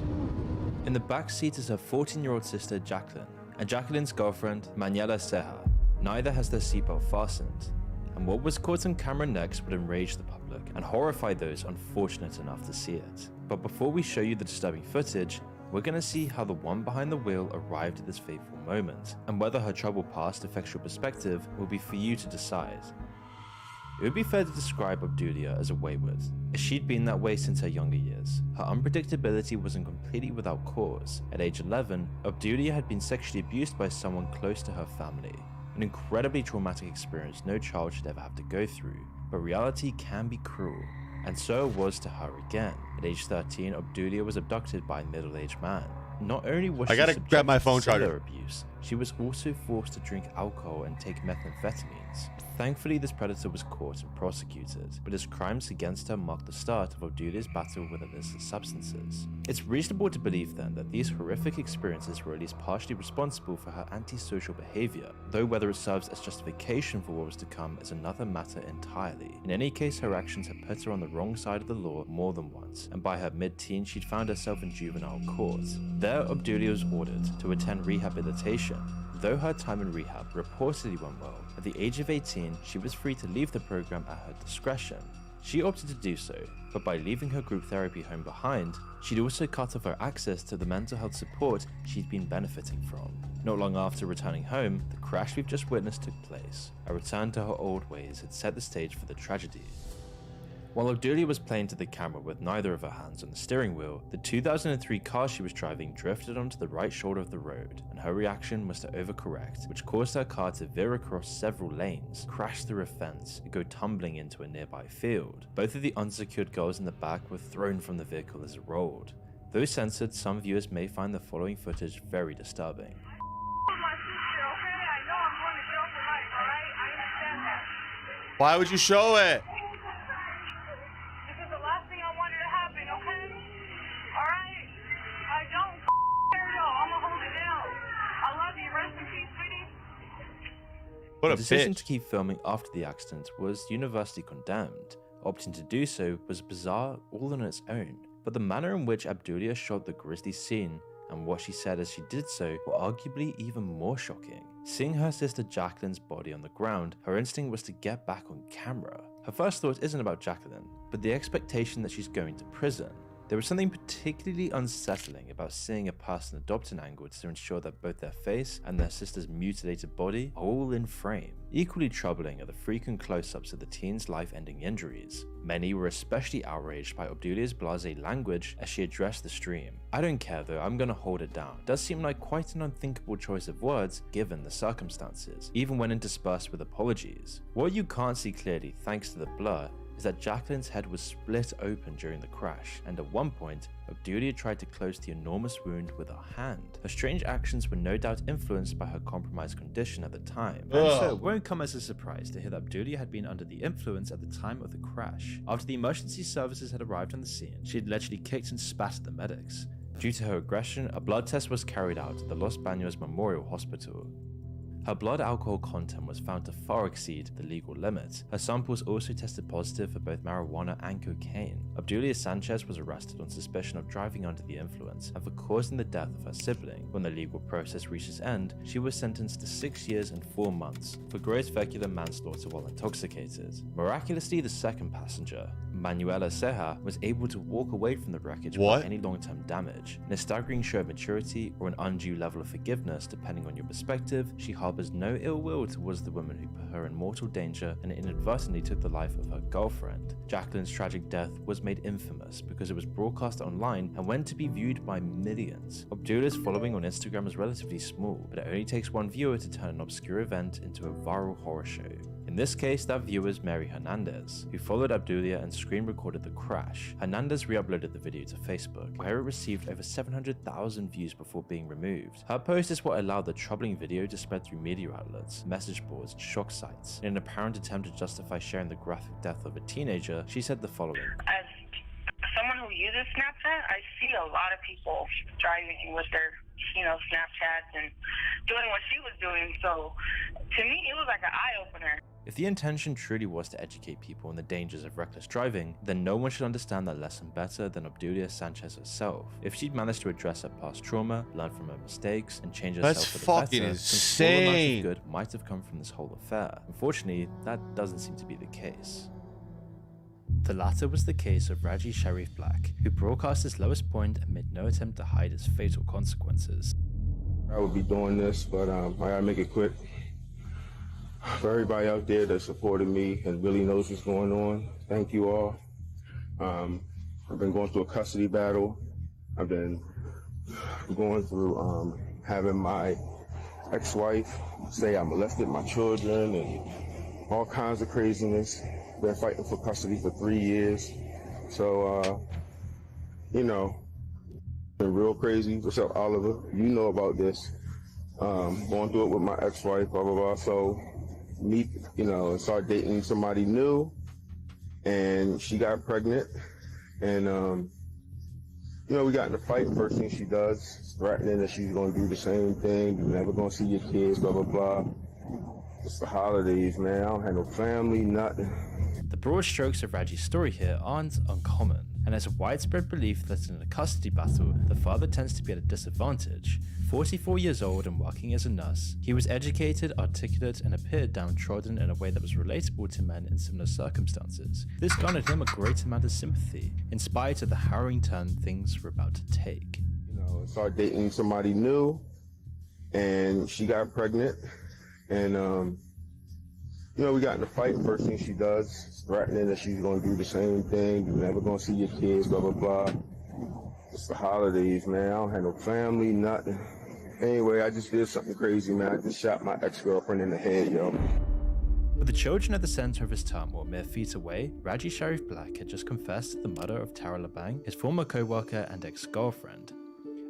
In the back seat is her 14-year-old sister, Jacqueline, and Jacqueline's girlfriend, Manuela Ceja. Neither has their seatbelt fastened, and what was caught on camera next would enrage the public and horrify those unfortunate enough to see it. But before we show you the disturbing footage, We're gonna see how the one behind the wheel arrived at this fateful moment, and whether her troubled past affects your perspective will be for you to decide. It would be fair to describe Obdulia as a wayward, as she'd been that way since her younger years. Her unpredictability wasn't completely without cause. At age 11, Obdulia had been sexually abused by someone close to her family, an incredibly traumatic experience no child should ever have to go through, but reality can be cruel, and so it was to her again. At age 13, Obdulia was abducted by a middle-aged man. Not only was she subjected grab my phone to similar charger. abuse, she was also forced to drink alcohol and take methamphetamines. Thankfully, this predator was caught and prosecuted, but his crimes against her marked the start of Obdulia's battle with illicit substances. It's reasonable to believe then that these horrific experiences were at least partially responsible for her antisocial behavior, though whether it serves as justification for what was to come is another matter entirely. In any case, her actions had put her on the wrong side of the law more than once, and by her mid-teens she'd found herself in juvenile court. There, Obdulia was ordered to attend rehabilitation. Though her time in rehab reportedly went well, at the age of 18, she was free to leave the program at her discretion. She opted to do so, but by leaving her group therapy home behind, she'd also cut off her access to the mental health support she'd been benefiting from. Not long after returning home, the crash we've just witnessed took place. A return to her old ways had set the stage for the tragedy. While Obdulia was playing to the camera with neither of her hands on the steering wheel, the 2003 car she was driving drifted onto the right shoulder of the road, and her reaction was to overcorrect, which caused her car to veer across several lanes, crash through a fence, and go tumbling into a nearby field. Both of the unsecured girls in the back were thrown from the vehicle as it rolled. Though censored, some viewers may find the following footage very disturbing. Why would you show it? The decision to keep filming after the accident was universally condemned. Opting to do so was bizarre all on its own, but the manner in which Obdulia shot the grisly scene and what she said as she did so were arguably even more shocking. Seeing her sister Jacqueline's body on the ground, her instinct was to get back on camera. Her first thought isn't about Jacqueline, but the expectation that she's going to prison. There was something particularly unsettling about seeing a person adopt an angle to ensure that both their face and their sister's mutilated body are all in frame. Equally troubling are the frequent close-ups of the teen's life-ending injuries. Many were especially outraged by Obdulia's blasé language as she addressed the stream. I don't care though, I'm gonna hold it down. It does seem like quite an unthinkable choice of words given the circumstances, even when interspersed with apologies. What you can't see clearly thanks to the blur is that Jacqueline's head was split open during the crash, and at one point, Obdulia tried to close the enormous wound with her hand. Her strange actions were no doubt influenced by her compromised condition at the time, and so it won't come as a surprise to hear that Obdulia had been under the influence at the time of the crash. After the emergency services had arrived on the scene, she had allegedly kicked and spat at the medics. Due to her aggression, a blood test was carried out at the Los Baños Memorial Hospital. Her blood alcohol content was found to far exceed the legal limit. Her samples also tested positive for both marijuana and cocaine. Obdulia Sanchez was arrested on suspicion of driving under the influence and for causing the death of her sibling. When the legal process reached its end, she was sentenced to 6 years and 4 months for gross vehicular manslaughter while intoxicated. Miraculously, the second passenger, Manuela Ceja, was able to walk away from the wreckage without any long-term damage. In a staggering show of maturity or an undue level of forgiveness, depending on your perspective, she harbors no ill will towards the woman who put her in mortal danger and inadvertently took the life of her girlfriend. Jacqueline's tragic death was made infamous because it was broadcast online and went to be viewed by millions. Obdulia's following on Instagram is relatively small, but it only takes one viewer to turn an obscure event into a viral horror show. In this case, that viewer is Mary Hernandez, who followed Obdulia and screen recorded the crash. Hernandez re-uploaded the video to Facebook, where it received over 700,000 views before being removed. Her post is what allowed the troubling video to spread through media outlets, message boards, and shock sites. In an apparent attempt to justify sharing the graphic death of a teenager, she said the following. As someone who uses Snapchat, I see a lot of people driving with their, Snapchats and doing what she was doing. So to me, it was like an eye-opener. If the intention truly was to educate people on the dangers of reckless driving, then no one should understand that lesson better than Obdulia Sanchez herself. If she'd managed to address her past trauma, learn from her mistakes, and change herself for the fucking better, insane. some small amount of good might have come from this whole affair. Unfortunately, that doesn't seem to be the case. The latter was the case of Raji Sharif Black, who broadcast his lowest point and made no attempt to hide his fatal consequences. I would be doing this, but I gotta make it quick. For everybody out there that supported me and really knows what's going on, thank you all. I've been going through a custody battle. I've been going through having my ex-wife say I molested my children and all kinds of craziness. Been fighting for custody for 3 years. So, you know, been real crazy. What's up, Oliver? You know about this. Going through it with my ex-wife, blah, blah, blah. So, me, you know, started dating somebody new, and she got pregnant. And, you know, we got in a fight. First thing she does, threatening that she's going to do the same thing. You're never going to see your kids, blah, blah, blah. It's the holidays, man. I don't have no family, nothing. The broad strokes of Raji's story here aren't uncommon, and there's a widespread belief that in a custody battle, the father tends to be at a disadvantage. 44 years old and working as a nurse, he was educated, articulate, and appeared downtrodden in a way that was relatable to men in similar circumstances. This garnered him a great amount of sympathy, in spite of the harrowing turn things were about to take. You know, started dating somebody new, and she got pregnant, and you know, we got in a fight. First thing she does, threatening that she's going to do the same thing. You're never going to see your kids, blah, blah, blah. It's the holidays, man. I don't have no family, nothing. Anyway, I just did something crazy, man. I just shot my ex-girlfriend in the head, yo. With the children at the center of his turmoil mere feet away, Raji Sharif Black had just confessed to the murder of Tara Labang, his former co-worker and ex-girlfriend.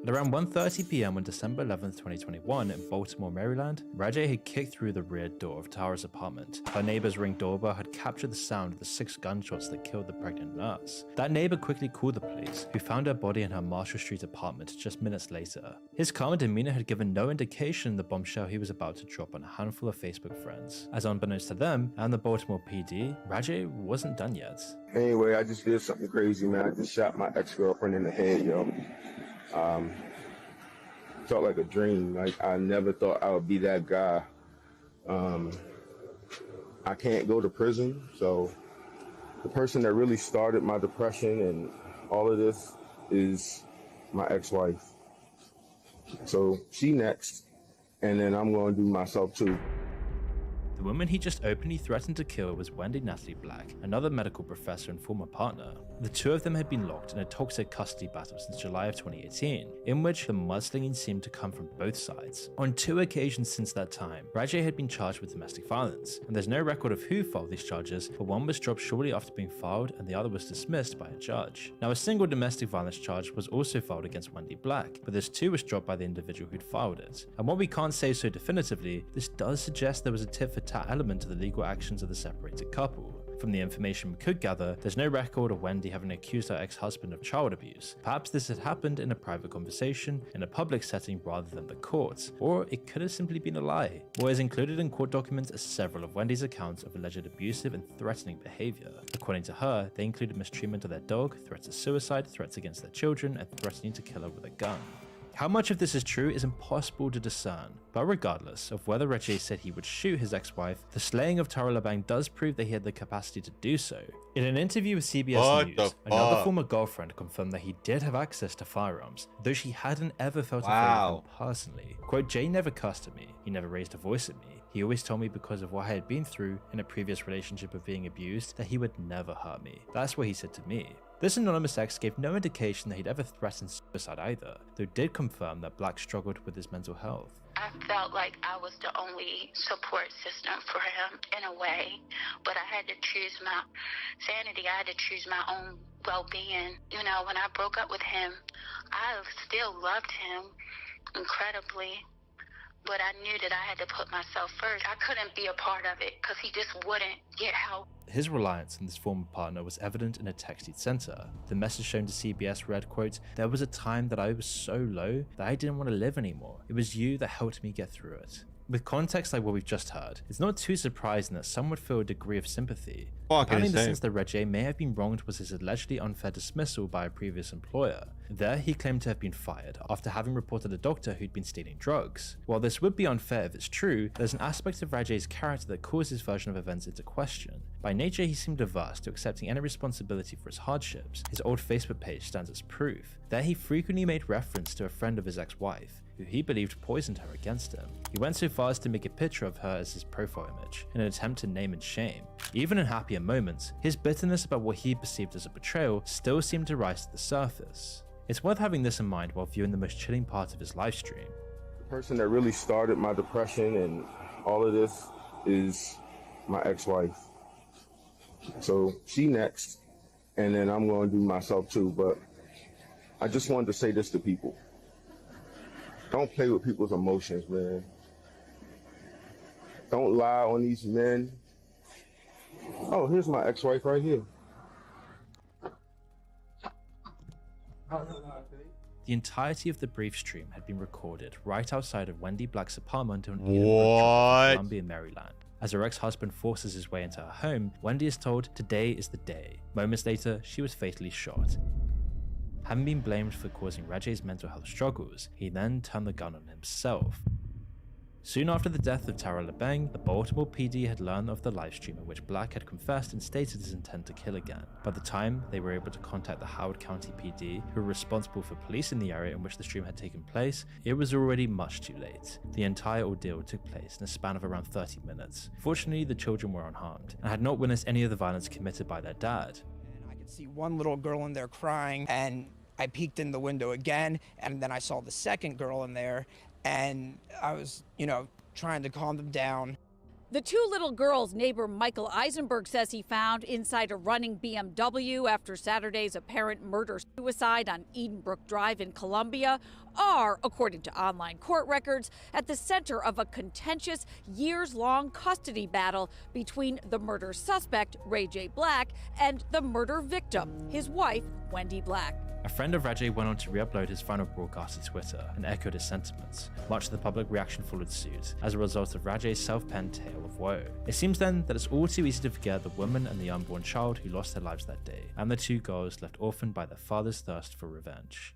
At around 1:30 p.m. on December 11, 2021 in Baltimore, Maryland, Rajay had kicked through the rear door of Tara's apartment. Her neighbor's Ring doorbell had captured the sound of the 6 gunshots that killed the pregnant nurse. That neighbor quickly called the police, who found her body in her Marshall Street apartment just minutes later. His calm demeanor had given no indication of the bombshell he was about to drop on a handful of Facebook friends. As unbeknownst to them and the Baltimore PD, Rajay wasn't done yet. Anyway, I just did something crazy, man. I just shot my ex-girlfriend in the head, yo. Felt like a dream. Like, I never thought I would be that guy. I can't go to prison, so the person that really started my depression and all of this is my ex-wife. So she next, and then I'm going to do myself too. The woman he just openly threatened to kill was Wendy Natalie Black, another medical professor and former partner. The two of them had been locked in a toxic custody battle since July of 2018, in which the mudslinging seemed to come from both sides. On 2 occasions since that time, Rajay had been charged with domestic violence, and there's no record of who filed these charges, but one was dropped shortly after being filed and the other was dismissed by a judge. Now, a single domestic violence charge was also filed against Wendy Black, but this too was dropped by the individual who'd filed it. And while we can't say so definitively, this does suggest there was a tit-for-tat element to the legal actions of the separated couple. From the information we could gather, there's no record of Wendy having accused her ex-husband of child abuse. Perhaps this had happened in a private conversation, in a public setting rather than the court, or it could have simply been a lie. What is included in court documents are several of Wendy's accounts of alleged abusive and threatening behavior. According to her, they included mistreatment of their dog, threats of suicide, threats against their children, and threatening to kill her with a gun. How much of this is true is impossible to discern, but regardless of whether Rajay said he would shoot his ex-wife, the slaying of Tara Labang does prove that he had the capacity to do so. In an interview with CBS News, another former girlfriend confirmed that he did have access to firearms, though she hadn't ever felt afraid of him personally. Quote, Jay never cussed at me, he never raised a voice at me. He always told me because of what I had been through in a previous relationship of being abused that he would never hurt me. That's what he said to me. This anonymous ex gave no indication that he'd ever threatened suicide either, though did confirm that Black struggled with his mental health. I felt like I was the only support system for him in a way, but I had to choose my sanity. I had to choose my own well-being. You know, when I broke up with him, I still loved him incredibly, but I knew that I had to put myself first. I couldn't be a part of it because he just wouldn't get help. His reliance on this former partner was evident in a text he'd sent her. The message shown to CBS read, quote, "There was a time that I was so low that I didn't want to live anymore. It was you that helped me get through it." With context like what we've just heard, it's not too surprising that some would feel a degree of sympathy. Fucking Apparently the insane. sense that Reggie may have been wronged was his allegedly unfair dismissal by a previous employer. There, he claimed to have been fired after having reported a doctor who'd been stealing drugs. While this would be unfair if it's true, there's an aspect of Rajay's character that calls his version of events into question. By nature, he seemed averse to accepting any responsibility for his hardships. His old Facebook page stands as proof. There, he frequently made reference to a friend of his ex-wife, who he believed poisoned her against him. He went so far as to make a picture of her as his profile image, in an attempt to name and shame. Even in happier moments, his bitterness about what he perceived as a betrayal still seemed to rise to the surface. It's worth having this in mind while viewing the most chilling part of his livestream. The person that really started my depression and all of this is my ex-wife. So she next, and then I'm going to do myself too. But I just wanted to say this to people. Don't play with people's emotions, man. Don't lie on these men. Oh, here's my ex-wife right here. The entirety of the brief stream had been recorded right outside of Wendy Black's apartment in What? Columbia, Maryland. As her ex-husband forces his way into her home, Wendy is told today is the day. Moments later, she was fatally shot. Having been blamed for causing Rajay's mental health struggles, he then turned the gun on himself. Soon after the death of Tara LeBang, the Baltimore PD had learned of the livestream in which Black had confessed and stated his intent to kill again. By the time they were able to contact the Howard County PD, who were responsible for policing the area in which the stream had taken place, it was already much too late. The entire ordeal took place in a span of around 30 minutes. Fortunately, the children were unharmed, and had not witnessed any of the violence committed by their dad. I could see one little girl in there crying, and I peeked in the window again, and then I saw the second girl in there, and I was, trying to calm them down. The two little girls neighbor Michael Eisenberg says he found inside a running BMW after Saturday's apparent murder-suicide on Edenbrook Drive in Columbia are, according to online court records, at the center of a contentious, years-long custody battle between the murder suspect, Ray J. Black, and the murder victim, his wife, Wendy Black. A friend of Rajay went on to re-upload his final broadcast to Twitter and echoed his sentiments. Much of the public reaction followed suit, as a result of Rajay's self-penned tale of woe. It seems then that it's all too easy to forget the woman and the unborn child who lost their lives that day, and the two girls left orphaned by their father's thirst for revenge.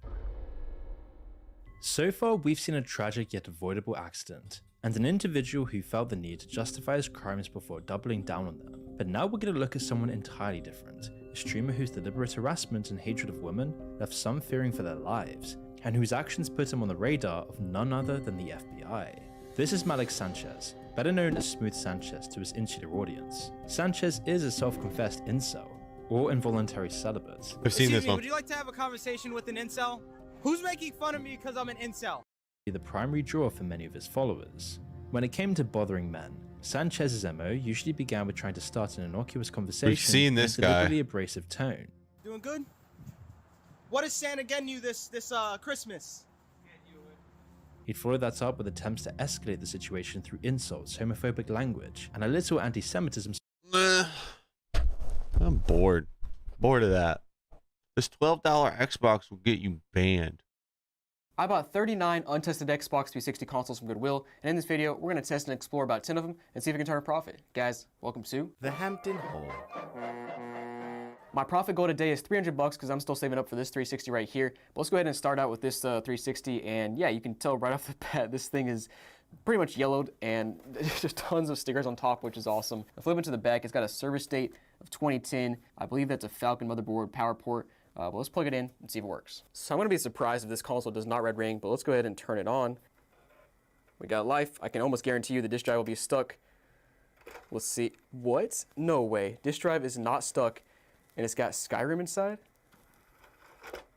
So far, we've seen a tragic yet avoidable accident, and an individual who felt the need to justify his crimes before doubling down on them. But now we're going to look at someone entirely different, a streamer whose deliberate harassment and hatred of women left some fearing for their lives, and whose actions put him on the radar of none other than the FBI. This is Malik Sanchez, better known as Smooth Sanchez to his insular audience. Sanchez is a self-confessed incel, or involuntary celibate. I've seen this one. Would you like to have a conversation with an incel? Who's making fun of me because I'm an incel? The primary draw for many of his followers. When it came to bothering men, Sanchez's MO usually began with trying to start an innocuous conversation We've seen this in a deliberately guy. abrasive tone. Doing good? What is Santa getting you this Christmas? He'd follow that up with attempts to escalate the situation through insults, homophobic language, and a little anti-Semitism. I'm bored. Bored of that. This $12 Xbox will get you banned. I bought 39 untested Xbox 360 consoles from Goodwill, and in this video, we're going to test and explore about 10 of them and see if we can turn a profit. Guys, welcome to the Hampton Hall. My profit goal today is $300 because I'm still saving up for this 360 right here. But let's go ahead and start out with this 360, and yeah, you can tell right off the bat, this thing is pretty much yellowed, and there's just tons of stickers on top, which is awesome. I flip it to the back, it's got a service date of 2010. I believe that's a Falcon motherboard power port. But let's plug it in and see if it works. So I'm going to be surprised if this console does not red ring, but let's go ahead and turn it on. We got life. I can almost guarantee you the disk drive will be stuck. Let's see. What? No way. Disk drive is not stuck, and it's got Skyrim inside?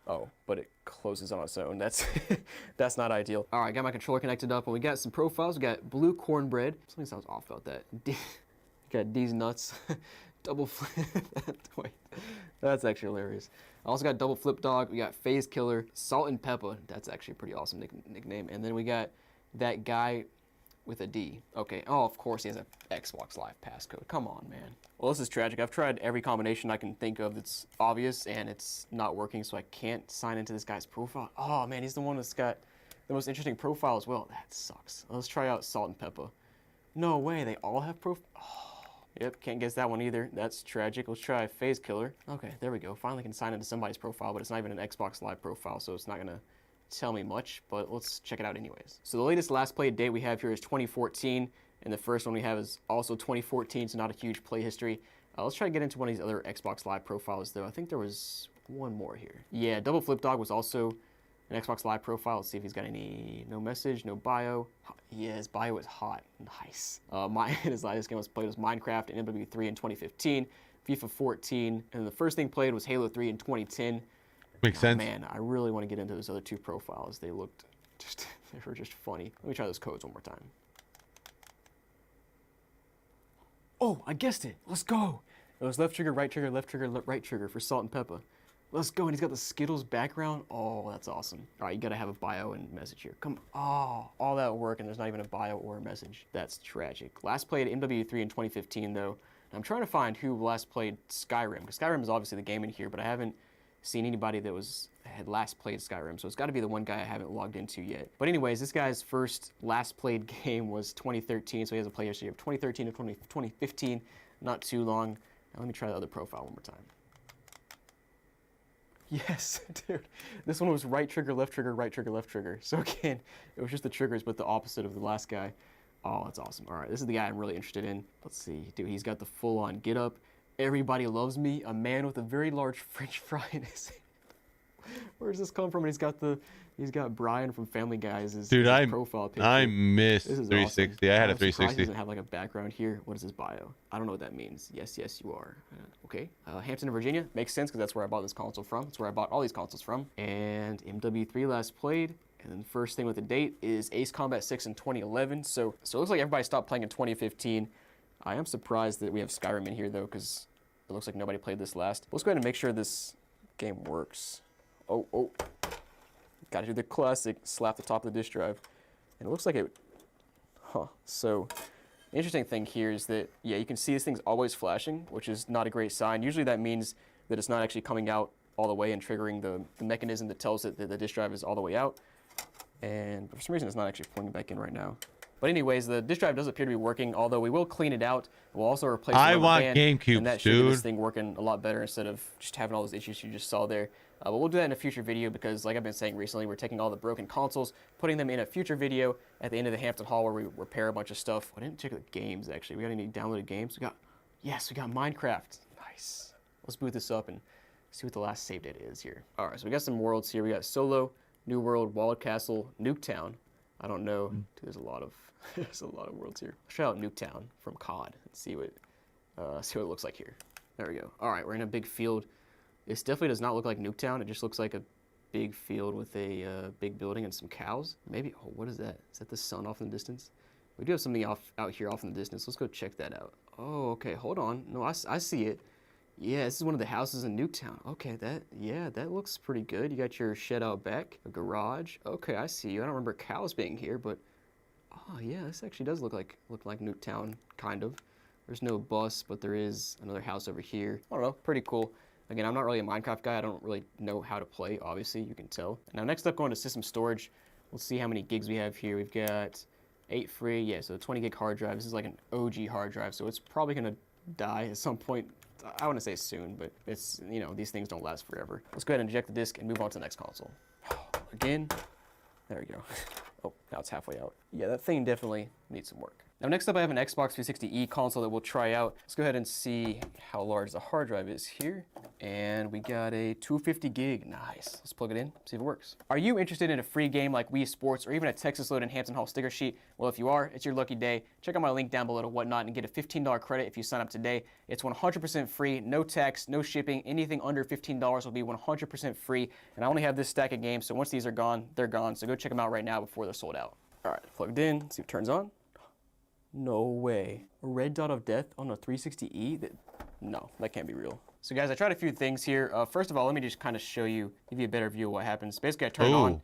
Oh, but it closes on its own. That's that's not ideal. All right, got my controller connected up, and we got some profiles. We got blue cornbread. Something sounds off about that. Got these nuts. Double flip. Wait, that's actually hilarious. I also got double flip dog. We got phase killer, salt and pepper. That's actually a pretty awesome nickname. And then we got that guy with a D. Okay. Oh, of course he has an Xbox Live passcode. Come on, man. Well, this is tragic. I've tried every combination I can think of that's obvious, and it's not working. So I can't sign into this guy's profile. Oh man, he's the one that's got the most interesting profile as well. That sucks. Let's try out Salt and Pepper. No way, they all have profile. Oh, yep, can't guess that one either. That's tragic. Let's try Phase Killer. Okay, there we go. Finally can sign into somebody's profile, but it's not even an Xbox Live profile, so it's not gonna tell me much, but let's check it out anyways. So the latest last played date we have here is 2014, and the first one we have is also 2014, so not a huge play history. Let's try to get into one of these other Xbox Live profiles, though. I think there was one more here. Yeah, Double Flip Dog was also an Xbox Live profile. Let's see if he's got any, no message, no bio. Yeah, his bio is hot. Nice. His latest game was played was Minecraft and MW3 in 2015, FIFA 14, and the first thing played was Halo 3 in 2010. Makes sense. Man, I really want to get into those other two profiles. They looked just, they were just funny. Let me try those codes one more time. Oh, I guessed it. Let's go. It was left trigger, right trigger for Salt and Pepper. Let's go. And he's got the Skittles background. Oh, that's awesome. All right, you got to have a bio and message here. Come on. Oh, all that work and there's not even a bio or a message. That's tragic. Last played MW3 in 2015, though. I'm trying to find who last played Skyrim, because Skyrim is obviously the game in here, but I haven't seen anybody that had last played Skyrim, so it's got to be the one guy I haven't logged into yet. But anyways, this guy's last played game was 2013, so he has a play history of 2013 to 2015, not too long. Now let me try the other profile one more time. Yes, dude. This one was right trigger, left trigger, right trigger, left trigger. So again, it was just the triggers, but the opposite of the last guy. Oh, that's awesome. All right, this is the guy I'm really interested in. Let's see, dude, he's got the full-on get up. Everybody loves me, a man with a very large French fry in his hand. Where does this come from? And he's got Brian from Family Guy as his profile picture. I missed 360. Awesome. I had a 360. He doesn't have like a background here. What is his bio? I don't know what that means. Yes, you are. Okay. Hampton, Virginia. Makes sense because that's where I bought this console from. That's where I bought all these consoles from. And MW3 last played. And then the first thing with the date is Ace Combat 6 in 2011. So it looks like everybody stopped playing in 2015. I am surprised that we have Skyrim in here, though, because it looks like nobody played this last. Let's go ahead and make sure this game works. Oh. Gotta do the classic, slap the top of the disk drive. And it looks like it, So, the interesting thing here is that, yeah, you can see this thing's always flashing, which is not a great sign. Usually that means that it's not actually coming out all the way and triggering the mechanism that tells it that the disk drive is all the way out. And for some reason, it's not actually pulling back in right now. But anyways, the disk drive does appear to be working, although we will clean it out. We'll also replace it with a fan, GameCube, and that should get this thing working a lot better instead of just having all those issues you just saw there. But we'll do that in a future video because, like I've been saying recently, we're taking all the broken consoles, putting them in a future video at the end of the Hampton Hall where we repair a bunch of stuff. I didn't check the games, actually. We got any downloaded games? We got Minecraft. Nice. Let's boot this up and see what the last save data is here. All right, so we got some worlds here. We got Solo, New World, Walled Castle, Nuketown. I don't know. There's a lot of worlds here. Let's try out Nuketown from COD and see what it looks like here. There we go. All right, we're in a big field. This definitely does not look like Nuketown. It just looks like a big field with a big building and some cows. Maybe, what is that? Is that the sun off in the distance? We do have something out here off in the distance. Let's go check that out. Oh, okay, hold on. No, I see it. Yeah, this is one of the houses in Nuketown. Okay, that looks pretty good. You got your shed out back, a garage. Okay, I see you. I don't remember cows being here, but oh yeah, this actually does look like Nuketown, kind of. There's no bus, but there is another house over here. I don't know, pretty cool. Again, I'm not really a Minecraft guy. I don't really know how to play, obviously, you can tell. Now, next up, going to system storage. Let's see how many gigs we have here. We've got 8 free, yeah, so 20 gig hard drive. This is like an OG hard drive, so it's probably gonna die at some point. I wouldn't say soon, but it's, these things don't last forever. Let's go ahead and eject the disk and move on to the next console. Again, there we go. Oh, now it's halfway out. Yeah, that thing definitely needs some work. Now next up I have an Xbox 360e console that we'll try out. Let's go ahead and see how large the hard drive is here. And we got a 250 gig, nice. Let's plug it in, see if it works. Are you interested in a free game like Wii Sports or even a Texas Load and Hampton Hall sticker sheet? Well, if you are, it's your lucky day. Check out my link down below to Whatnot and get a $15 credit if you sign up today. It's 100% free, no tax, no shipping. Anything under $15 will be 100% free. And I only have this stack of games, so once these are gone, they're gone. So go check them out right now before they're sold out. All right, plugged in, see if it turns on. No way. A red dot of death on a 360e? No, that can't be real. So guys, I tried a few things here. First of all, let me just kind of show you, give you a better view of what happens. Basically, I turn it on,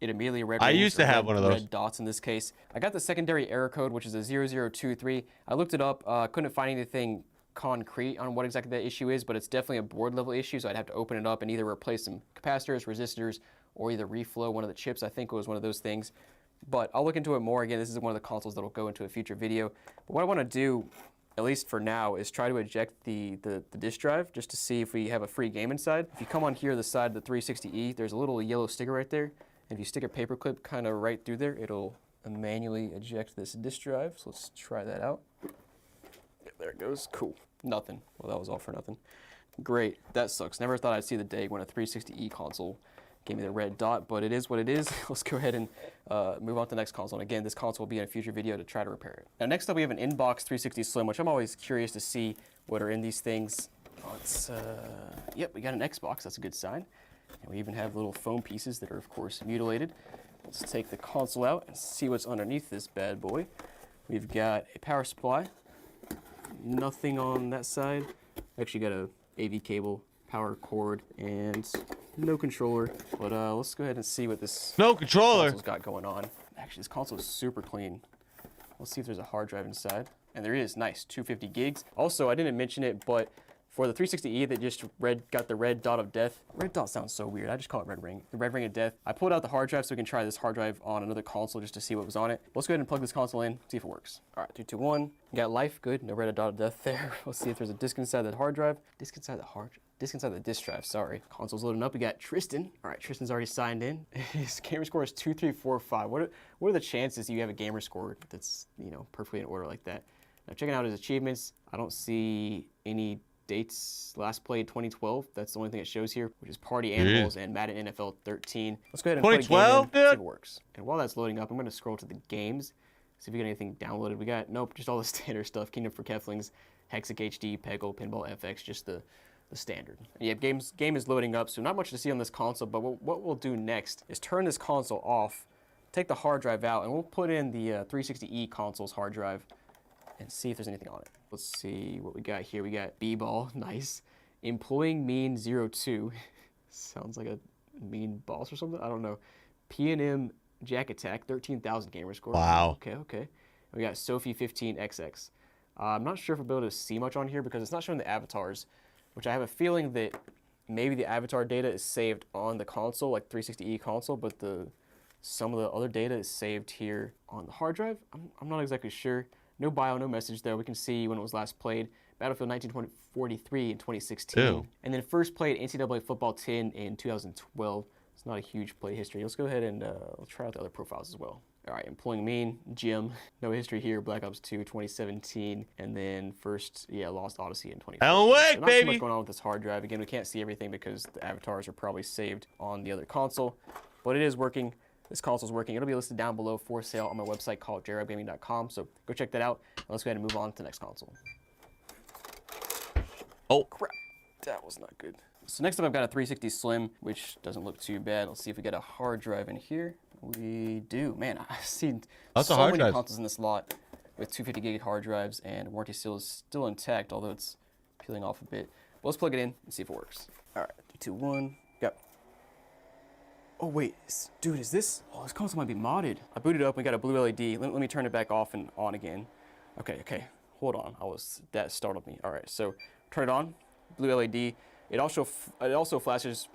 it immediately red. I used to have one of those. Red dots in this case. I got the secondary error code, which is a 0023. I looked it up, couldn't find anything concrete on what exactly that issue is, but it's definitely a board level issue, so I'd have to open it up and either replace some capacitors, resistors, or either reflow one of the chips. I think it was one of those things. But I'll look into it more. Again, this is one of the consoles that will go into a future video. But what I want to do, at least for now, is try to eject the disk drive just to see if we have a free game inside. If you come on here, the side of the 360E, there's a little yellow sticker right there. And if you stick a paper clip kind of right through there, it'll manually eject this disk drive. So let's try that out. There it goes. Cool. Nothing. Well, that was all for nothing. Great. That sucks. Never thought I'd see the day when a 360E console gave me the red dot, but it is what it is. Let's go ahead and move on to the next console. And again, this console will be in a future video to try to repair it. Now, next up, we have an inbox 360 Slim, which I'm always curious to see what are in these things. Let's, yep, we got an Xbox. That's a good sign. And we even have little foam pieces that are, of course, mutilated. Let's take the console out and see what's underneath this bad boy. We've got a power supply. Nothing on that side. Actually got a AV cable, power cord, and no controller. But let's go ahead and see what this console's got going on. Actually, this console is super clean. Let's see if there's a hard drive inside. And there is. Nice, 250 gigs. Also, I didn't mention it, but for the 360E that just got the red dot of death. Red dot sounds so weird. I just call it red ring. The red ring of death. I pulled out the hard drive so we can try this hard drive on another console just to see what was on it. Let's go ahead and plug this console in, see if it works. All right, 3, 2, 1. We got life, good. No red dot of death there. Let's see if there's a disk inside that hard drive. Disk inside the disk drive, sorry. Console's loading up. We got Tristan. All right, Tristan's already signed in. His gamer score is 2345. What are the chances you have a gamer score that's, you know, perfectly in order like that? Now, checking out his achievements, I don't see any dates. Last played 2012. That's the only thing it shows here, which is Party Animals and Madden NFL 13. Let's go ahead and put a game in, see if it works. And while that's loading up, I'm going to scroll to the games, see if we got anything downloaded. We got, nope, just all the standard stuff. Kingdom for Keflings, Hexic HD, Peggle, Pinball FX, just the standard. And yeah, game is loading up, so not much to see on this console, but what we'll do next is turn this console off, take the hard drive out, and we'll put in the 360E console's hard drive and see if there's anything on it. Let's see what we got here. We got B-Ball, nice. Employing Mean 02, sounds like a mean boss or something, I don't know. P&M Jack Attack, 13,000 gamer score. Wow. Okay. And we got Sophie 15XX. I'm not sure if we'll be able to see much on here because it's not showing the avatars, which I have a feeling that maybe the avatar data is saved on the console, like 360E console, but some of the other data is saved here on the hard drive. I'm not exactly sure. No bio, no message there. We can see when it was last played. Battlefield 1943 in 2016. Ew. And then first played NCAA Football 10 in 2012. It's not a huge play history. Let's go ahead and let's try out the other profiles as well. All right, Employing Mean, Jim, no history here. Black Ops 2, 2017, and then first, Lost Odyssey in 2014. Alan Wake, so not baby! Too much going on with this hard drive. Again, we can't see everything because the avatars are probably saved on the other console, but it is working. This console's working. It'll be listed down below for sale on my website called jrobgaming.com, so go check that out. And let's go ahead and move on to the next console. Oh, crap. That was not good. So next up, I've got a 360 Slim, which doesn't look too bad. Let's see if we get a hard drive in here. We do. Man, I've seen so many consoles in this lot with 250 gig hard drives, and warranty seal is still intact, although it's peeling off a bit. But let's plug it in and see if it works. All right, 3, 2, 1, go. Oh wait, dude, is this? Oh, this console might be modded. I booted it up, we got a blue LED. Let me turn it back off and on again. Okay, hold on. That startled me. All right, so turn it on, blue LED. It also flashes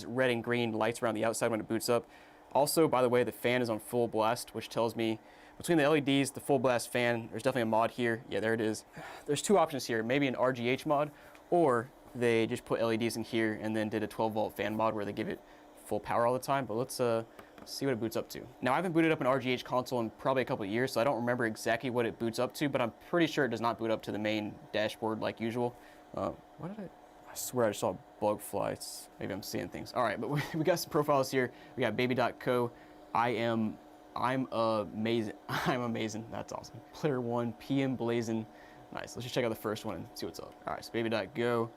red and green lights around the outside when it boots up. Also, by the way, the fan is on full blast, which tells me between the LEDs, the full blast fan, there's definitely a mod here. Yeah, there it is. There's two options here, maybe an RGH mod, or they just put LEDs in here and then did a 12-volt fan mod where they give it full power all the time. But let's see what it boots up to. Now, I haven't booted up an RGH console in probably a couple of years, so I don't remember exactly what it boots up to, but I'm pretty sure it does not boot up to the main dashboard like usual. I swear I just saw a bug fly. Maybe I'm seeing things. All right, but we got some profiles here. We got baby.co. I'm amazing. I'm amazing. That's awesome. Player 1, PM Blazin. Nice. Let's just check out the first one and see what's up. All right, so baby.go.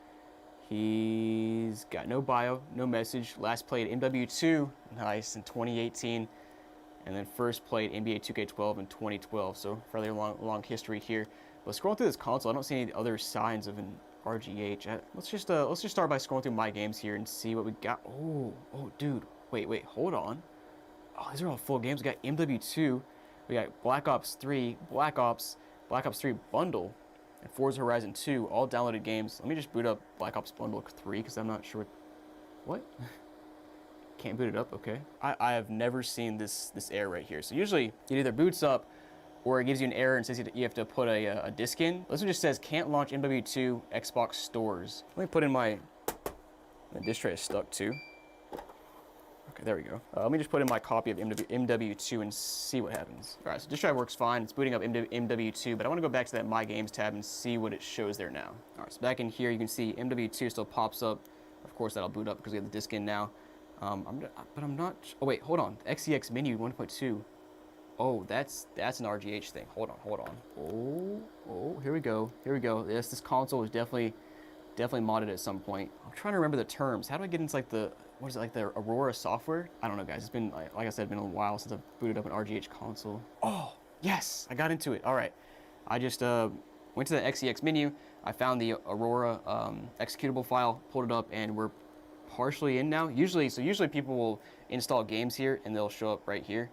He's got no bio, no message. Last played MW2, nice, in 2018. And then first played NBA 2K12 in 2012. So fairly long history here. But scrolling through this console, I don't see any other signs of an RGH. Let's just start by scrolling through my games here and see what we got. Oh, dude, wait, hold on. Oh, these are all full games. We got MW2, we got Black Ops 3, Black Ops 3 Bundle, and Forza Horizon 2, all downloaded games. Let me just boot up Black Ops Bundle 3 because I'm not sure what. can't boot it up, okay. I have never seen this error right here. So usually it either boots up or it gives you an error and says you have to put a disk in. This one just says can't launch MW2 Xbox stores. Let me put in my disk tray is stuck too. Okay, there we go. Let me just put in my copy of MW2 and see what happens. All right, so disk drive works fine. It's booting up MW2, but I want to go back to that My Games tab and see what it shows there now. All right, so back in here, you can see MW2 still pops up. Of course, that'll boot up because we have the disk in now. But I'm not. Oh wait, hold on. XEX menu 1.2. Oh, that's an RGH thing. Hold on. Oh, here we go. This console is definitely modded at some point. I'm trying to remember the terms. How do I get into like the Aurora software? I don't know, guys. It's been like I said, been a while since I've booted up an RGH console. Oh, yes, I got into it. All right, I just went to the XEX menu. I found the Aurora executable file, pulled it up, and we're partially in now. Usually people will install games here and they'll show up right here.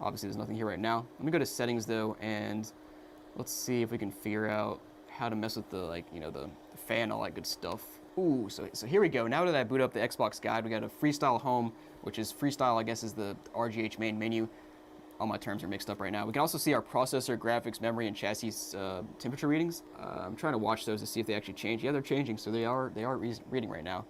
Obviously, there's nothing here right now. Let me go to settings though, and let's see if we can figure out how to mess with the the fan, all that good stuff. Ooh, so here we go. Now that I boot up the Xbox guide, we got a freestyle home, which is freestyle, I guess, is the RGH main menu. All my terms are mixed up right now. We can also see our processor, graphics, memory, and chassis temperature readings. I'm trying to watch those to see if they actually change. Yeah, they're changing, so they are reading right now.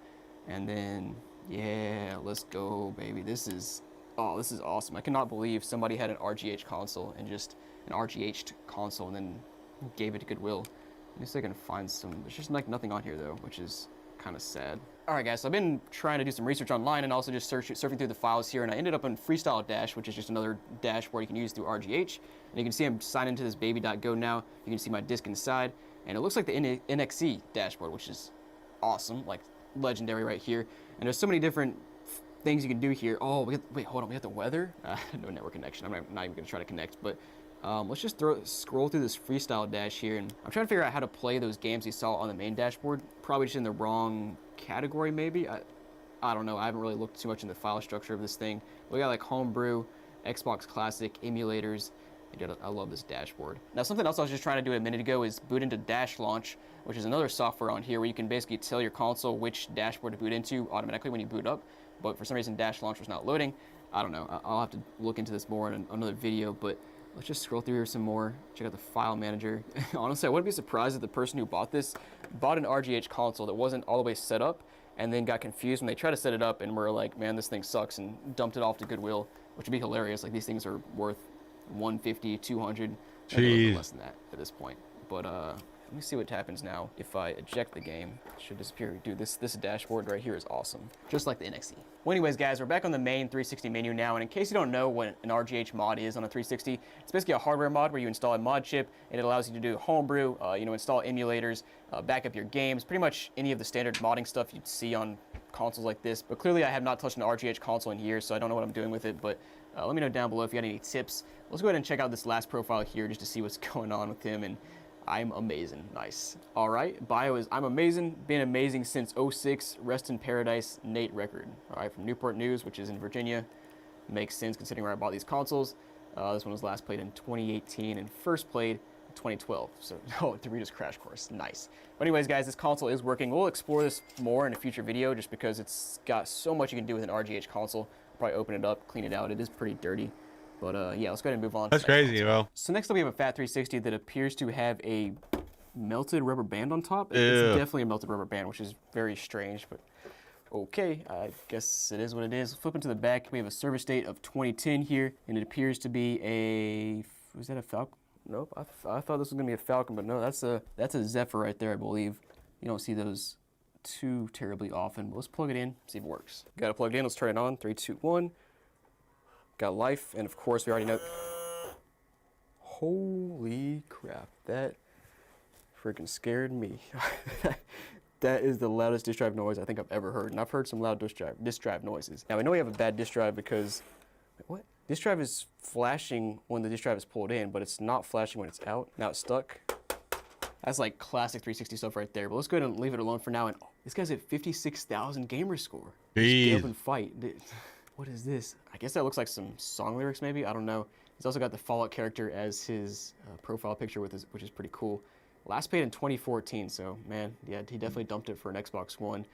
And then, yeah, let's go, baby. This is awesome. I cannot believe somebody had an RGH console and just an RGH'd console and then gave it to Goodwill. Let me see if I can find some. There's just like nothing on here though, which is kind of sad. All right, guys, so I've been trying to do some research online and also just surfing through the files here, and I ended up on Freestyle Dash, which is just another dashboard you can use through RGH. And you can see I'm signed into this baby.go now. You can see my disk inside, and it looks like the NXE dashboard, which is awesome, like legendary right here. And there's so many different things you can do here. Oh, wait, hold on, we got the weather? No network connection. I'm not even gonna try to connect, but let's just scroll through this freestyle dash here, and I'm trying to figure out how to play those games you saw on the main dashboard. Probably just in the wrong category, maybe. I don't know. I haven't really looked too much in the file structure of this thing. We got like homebrew, Xbox Classic, emulators. I love this dashboard. Now, something else I was just trying to do a minute ago is boot into Dash Launch, which is another software on here where you can basically tell your console which dashboard to boot into automatically when you boot up. But for some reason, Dash Launch was not loading. I don't know. I'll have to look into this more in another video, but let's just scroll through here some more. Check out the file manager. Honestly, I wouldn't be surprised if the person who bought this bought an RGH console that wasn't all the way set up and then got confused when they tried to set it up and were like, man, this thing sucks, and dumped it off to Goodwill, which would be hilarious. Like, these things are worth $150, $200, maybe less than that at this point. But let me see what happens now if I eject the game. It should disappear. Dude, this dashboard right here is awesome, just like the NXE. Well, anyways, guys, we're back on the main 360 menu now, and in case you don't know what an RGH mod is on a 360, it's basically a hardware mod where you install a mod chip, and it allows you to do homebrew, install emulators, back up your games, pretty much any of the standard modding stuff you'd see on consoles like this. But clearly, I have not touched an RGH console in years, so I don't know what I'm doing with it, but let me know down below if you got any tips. Let's go ahead and check out this last profile here just to see what's going on with him. And I'm amazing. Nice. All right. Bio is I'm amazing. Been amazing since 06. Rest in paradise. Nate record. All right. From Newport News, which is in Virginia. Makes sense considering where I bought these consoles. This one was last played in 2018 and first played in 2012. So, Doritos Crash Course. Nice. But anyways, guys, this console is working. We'll explore this more in a future video just because it's got so much you can do with an RGH console. Probably open it up, clean it out. It is pretty dirty. But yeah, let's go ahead and move on. That's crazy, bro. So next up we have a Fat 360 that appears to have a melted rubber band on top. It's definitely a melted rubber band, which is very strange, but okay, I guess it is what it is. Flipping to the back, we have a service date of 2010 here, and it appears to be a, was that a Falcon? Nope, I thought this was gonna be a Falcon, but no, that's a Zephyr right there, I believe. You don't see those too terribly often, but let's plug it in, see if it works. Got it plugged in, let's turn it on, 3, 2, 1. Got life, and of course we already know. Holy crap, that freaking scared me. That is the loudest disk drive noise I think I've ever heard, and I've heard some loud disk drive noises. Now I know we have a bad disk drive because, what? Disk drive is flashing when the disk drive is pulled in, but it's not flashing when it's out. Now it's stuck. That's like classic 360 stuff right there, but let's go ahead and leave it alone for now. And this guy's at 56,000 gamer score. Just get up and fight. What is this? I guess that looks like some song lyrics maybe, I don't know. He's also got the Fallout character as his profile picture, which is pretty cool. Last paid in 2014, so man, yeah, he definitely dumped it for an Xbox One.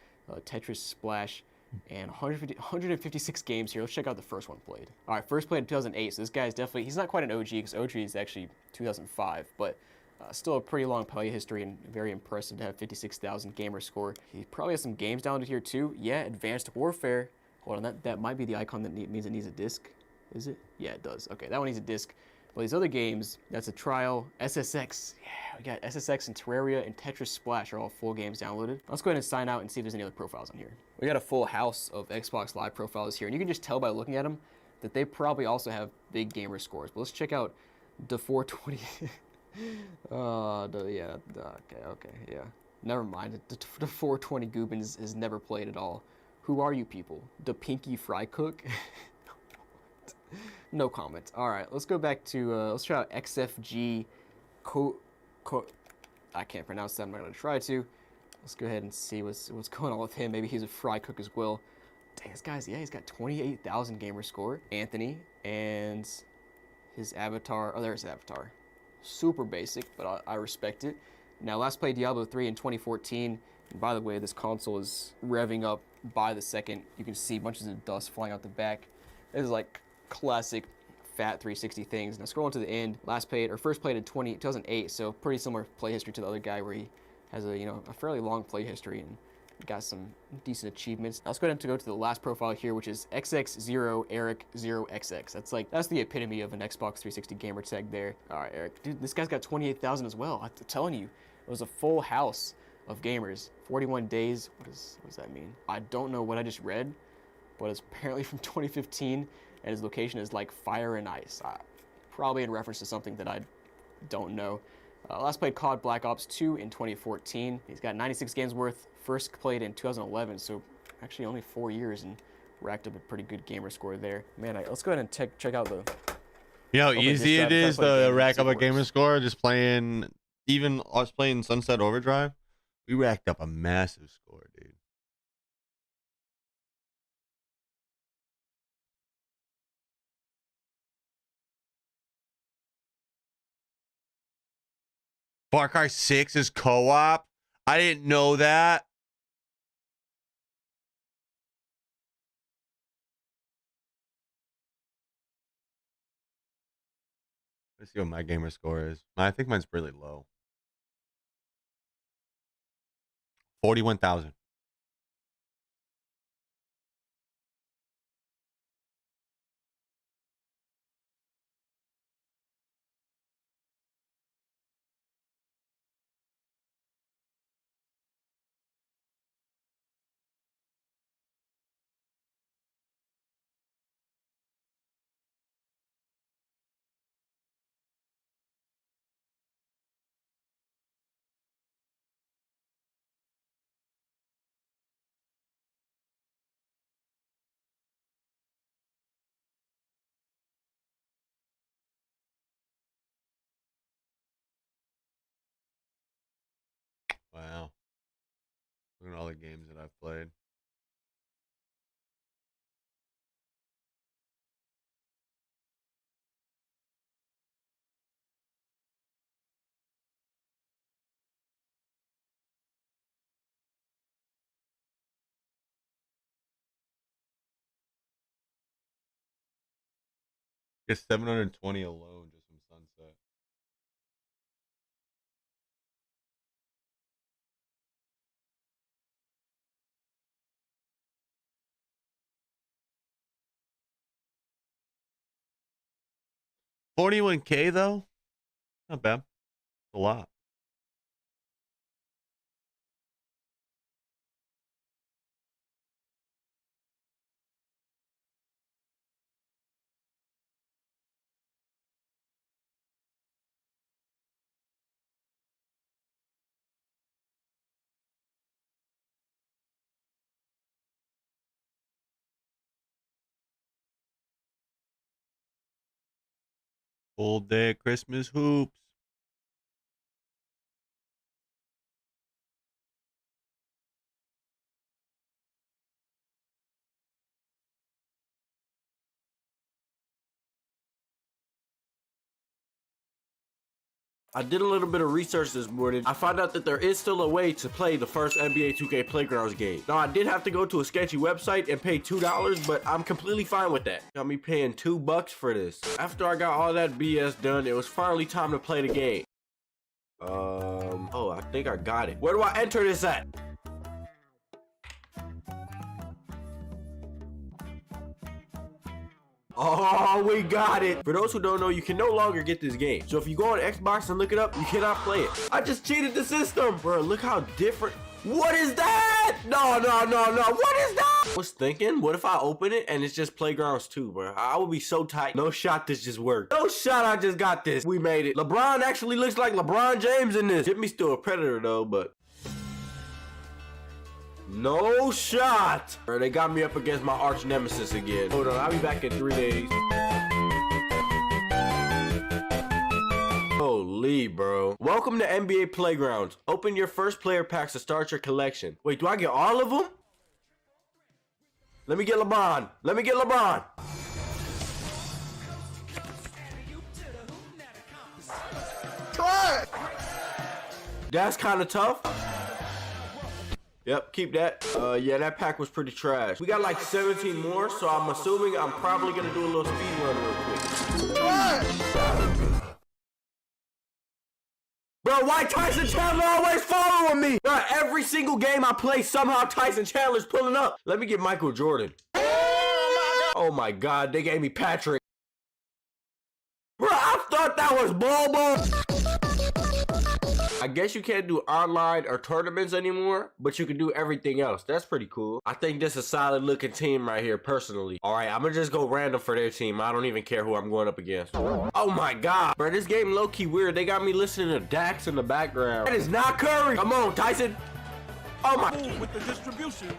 Tetris Splash. And 156 games here. Let's check out the first one played. All right, first played in 2008. So this guy's definitely, he's not quite an OG because OG is actually 2005, but still a pretty long play history and very impressive to have 56,000 gamer score. He probably has some games downloaded here too. Yeah, Advanced Warfare. Hold on, that might be the icon that means it needs a disc. Is it? Yeah, it does. Okay, that one needs a disc. Well, these other games, that's a trial. SSX. Yeah, we got SSX and Terraria and Tetris Splash are all full games downloaded. Let's go ahead and sign out and see if there's any other profiles on here. We got a full house of Xbox Live profiles here, and you can just tell by looking at them that they probably also have big gamer scores. But let's check out the 420. Okay, yeah. Never mind. The 420 Goobin is never played at all. Who are you people? The Pinky Fry Cook? No comment. All right, let's go back to, let's try out XFG I can't pronounce that, I'm not gonna try to. Let's go ahead and see what's going on with him. Maybe he's a fry cook as well. Dang, this guy's, yeah, he's got 28,000 gamer score. Anthony, and his avatar, oh, there's his avatar. Super basic, but I respect it. Now, last played Diablo 3 in 2014. And by the way, this console is revving up by the second. You can see bunches of dust flying out the back. This is like classic fat 360 things. Now scrolling to the end, first played in 2008, so pretty similar play history to the other guy where he has a fairly long play history and got some decent achievements. Now let's go ahead and go to the last profile here, which is XX0 Eric 0XX. That's the epitome of an Xbox 360 gamer tag there. All right, Eric, dude, this guy's got 28,000 as well. I'm telling you, it was a full house of gamers. 41 days. What does that mean? I don't know what I just read, but it's apparently from 2015. And his location is like fire and ice. Probably in reference to something that I don't know. Last played COD Black Ops 2 in 2014. He's got 96 games worth. First played in 2011, so actually only 4 years and racked up a pretty good gamer score there. Man, let's go ahead and check out the... You know how easy it is to rack up a gamer score just playing, even us playing Sunset Overdrive? We racked up a massive score, dude. Far Cry 6 is co-op? I didn't know that. Let's see what my gamer score is. I think mine's really low. 41,000. Wow. Look at all the games that I've played. It's 720 alone just from Sunset. $41K though? Not bad. A lot. Full day at Christmas hoops. I did a little bit of research this morning. I found out that there is still a way to play the first NBA 2K Playgrounds game. Now, I did have to go to a sketchy website and pay $2, but I'm completely fine with that. Got me paying $2 for this. After I got all that BS done, it was finally time to play the game. Oh, I think I got it. Where do I enter this at? Oh, we got it. For those who don't know, you can no longer get this game. So if you go on Xbox and look it up, you cannot play it. I just cheated the system. Bro, look how different. What is that? No. What is that? I was thinking, what if I open it and it's just Playgrounds 2, bro? I would be so tight. No shot this just worked. No shot I just got this. We made it. LeBron actually looks like LeBron James in this. Jimmy's still a predator though, but no shot. Bro, they got me up against my arch nemesis again. Hold on, I'll be back in 3 days. Holy, bro. Welcome to NBA Playgrounds. Open your first player packs to start your collection. Wait, do I get all of them? Let me get LeBron. Let me get LeBron. That's kind of tough. Yep, keep that. Yeah, that pack was pretty trash. We got like 17 more, so I'm assuming I'm probably gonna do a little speed run real quick. Bro, why Tyson Chandler always following me? Bro, every single game I play, somehow Tyson Chandler's pulling up. Let me get Michael Jordan. Oh my God, they gave me Patrick. Bro, I thought that was Bobo. I guess you can't do online or tournaments anymore, but you can do everything else. That's pretty cool. I think this is a solid looking team right here, personally. All right, I'm gonna just go random for their team. I don't even care who I'm going up against. Oh my God, bro, this game low-key weird. They got me listening to Dax in the background. That is not Curry. Come on, Tyson. Oh my. With the distribution.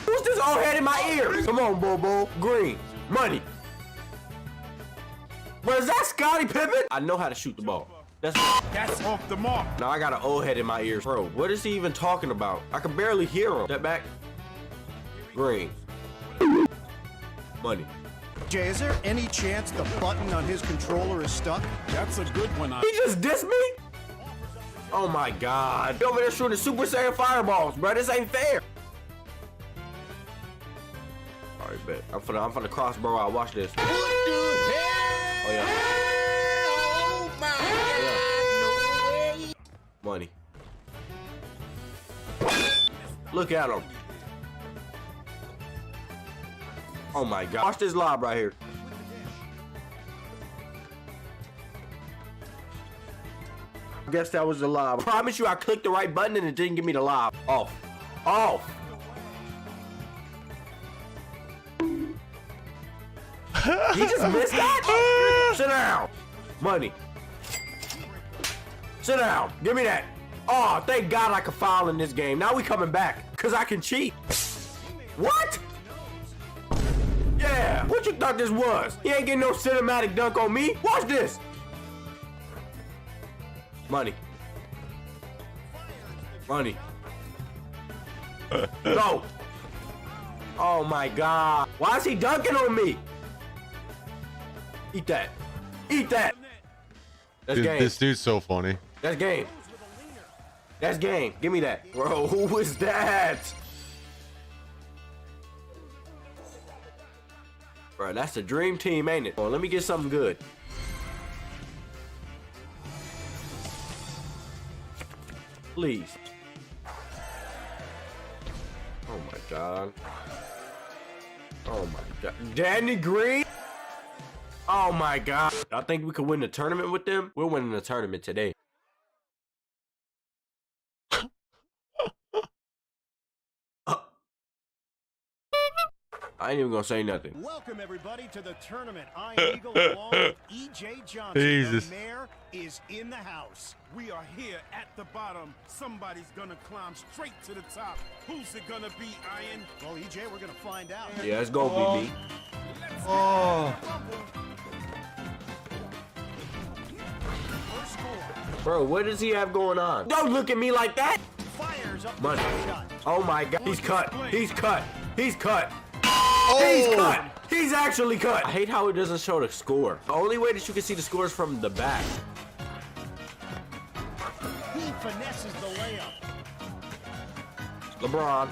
Who's this old head in my ear? Come on, Bobo. Green. Money. Bro, is that Scottie Pippen? I know how to shoot the ball. That's off the mark. Now I got an old head in my ears. Bro, what is he even talking about? I can barely hear him. Step back. Green. Money. Jay, is there any chance the button on his controller is stuck? That's a good one. He just dissed me? Oh my God. He over there shooting Super Saiyan fireballs, bro. This ain't fair. All right, bet. I'm finna cross, bro. I'll watch this. Oh yeah. Money. Look at him. Oh my God. Watch this lob right here. I guess that was the lob. I promise you I clicked the right button and it didn't give me the lob. Off. Off. He just missed that? Sit down. Money. Sit down. Give me that. Oh, thank God I can foul in this game. Now we coming back, because I can cheat. What? Yeah. What you thought this was? He ain't getting no cinematic dunk on me. Watch this. Money. Money. No. Oh, my God. Why is he dunking on me? Eat that. Eat that. That's game. This dude's so funny. That's game. That's game. Give me that. Bro, who is that? Bro, that's the dream team, ain't it? Oh, let me get something good. Please. Oh my God. Oh my God. Danny Green? Oh my God. I think we could win the tournament with them. We're winning the tournament today. I ain't even gonna say nothing. Welcome everybody to the tournament. I am Eagle along with EJ Johnson. Jesus. The mayor is in the house. We are here at the bottom. Somebody's gonna climb straight to the top. Who's it gonna be, Ian? Well, EJ, we're gonna find out. Yeah, let's go, BB. Oh. Bro, what does he have going on? Don't look at me like that. Fires up. Money. Oh my God. He's cut. He's cut. He's cut. Oh. He's cut. He's actually cut. I hate how it doesn't show the score. The only way that you can see the score is from the back. finesses the layup. LeBron.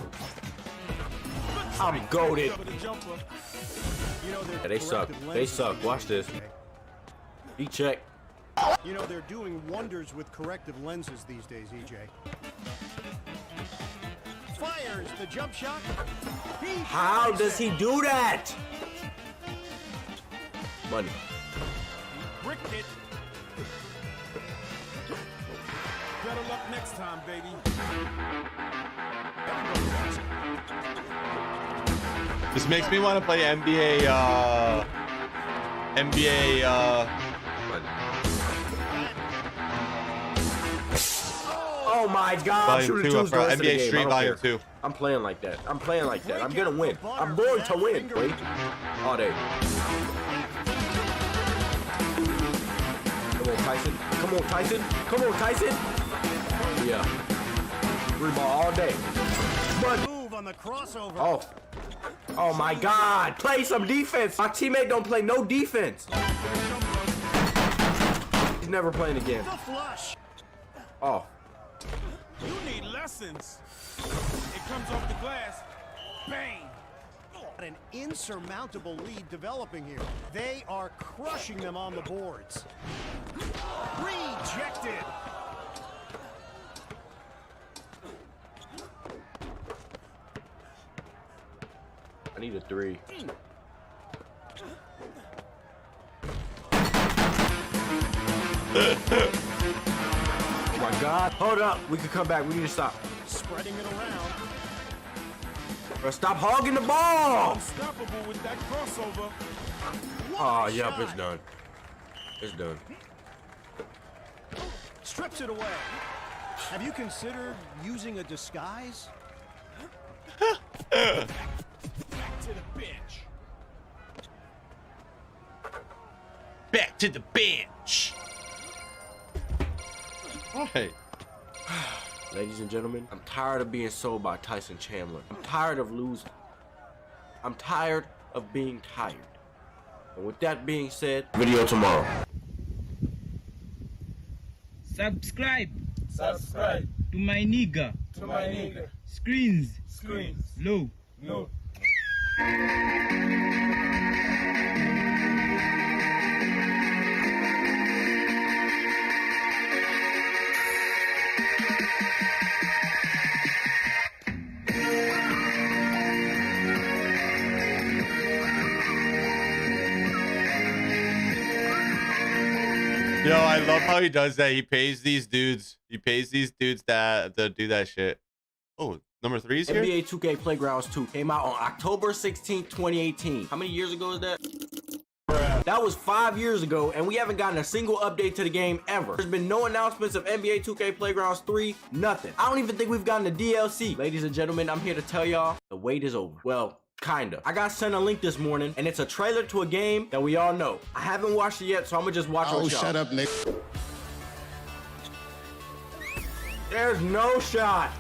I'm goated. You know, Yeah, they suck. They suck. Watch this. He check. You know, they're doing wonders with corrective lenses these days, EJ. Fires the jump shot. How does he do that? Money. Bricked it. Better luck next time, baby. This makes me want to play NBA. Oh my God! Volume 2 for NBA Street Volume 2. I'm playing like that. I'm playing like that. I'm gonna win. I'm going to win. Wait. All day. Come on, Tyson. Come on, Tyson. Come on, Tyson. Yeah. Free ball all day. But move on the crossover. Oh. Oh my God. Play some defense. My teammate don't play no defense. He's never playing again. The flush. Oh. You need lessons. It comes off the glass. Bang. An insurmountable lead developing here. They are crushing them on the boards. Rejected. I need a 3. Oh my God. Hold up. We can come back. We need to stop. Spreading it around. Bro, stop hogging the ball. Unstoppable with that crossover. Oh, yep, it's done. It's done. Strips it away. Have you considered using a disguise? Back to the bench. Back to the bench. Hey. Ladies and gentlemen, I'm tired of being sold by Tyson Chandler. I'm tired of losing. I'm tired of being tired. And with that being said, video tomorrow. Subscribe. Subscribe. To my nigga. To my nigga. Screens. Screens. Low. No. Yo, I love how he does that. He pays these dudes. He pays these dudes that to do that shit. Oh, number 3's here. NBA 2K Playgrounds 2 came out on October 16th, 2018. How many years ago is that? That was 5 years ago, and we haven't gotten a single update to the game ever. There's been no announcements of NBA 2K Playgrounds 3, nothing. I don't even think we've gotten a DLC. Ladies and gentlemen, I'm here to tell y'all, the wait is over. Well, kinda. I got sent a link this morning, and it's a trailer to a game that we all know. I haven't watched it yet, so I'm gonna just watch it with y'all. Shut up, Nick. There's no shot.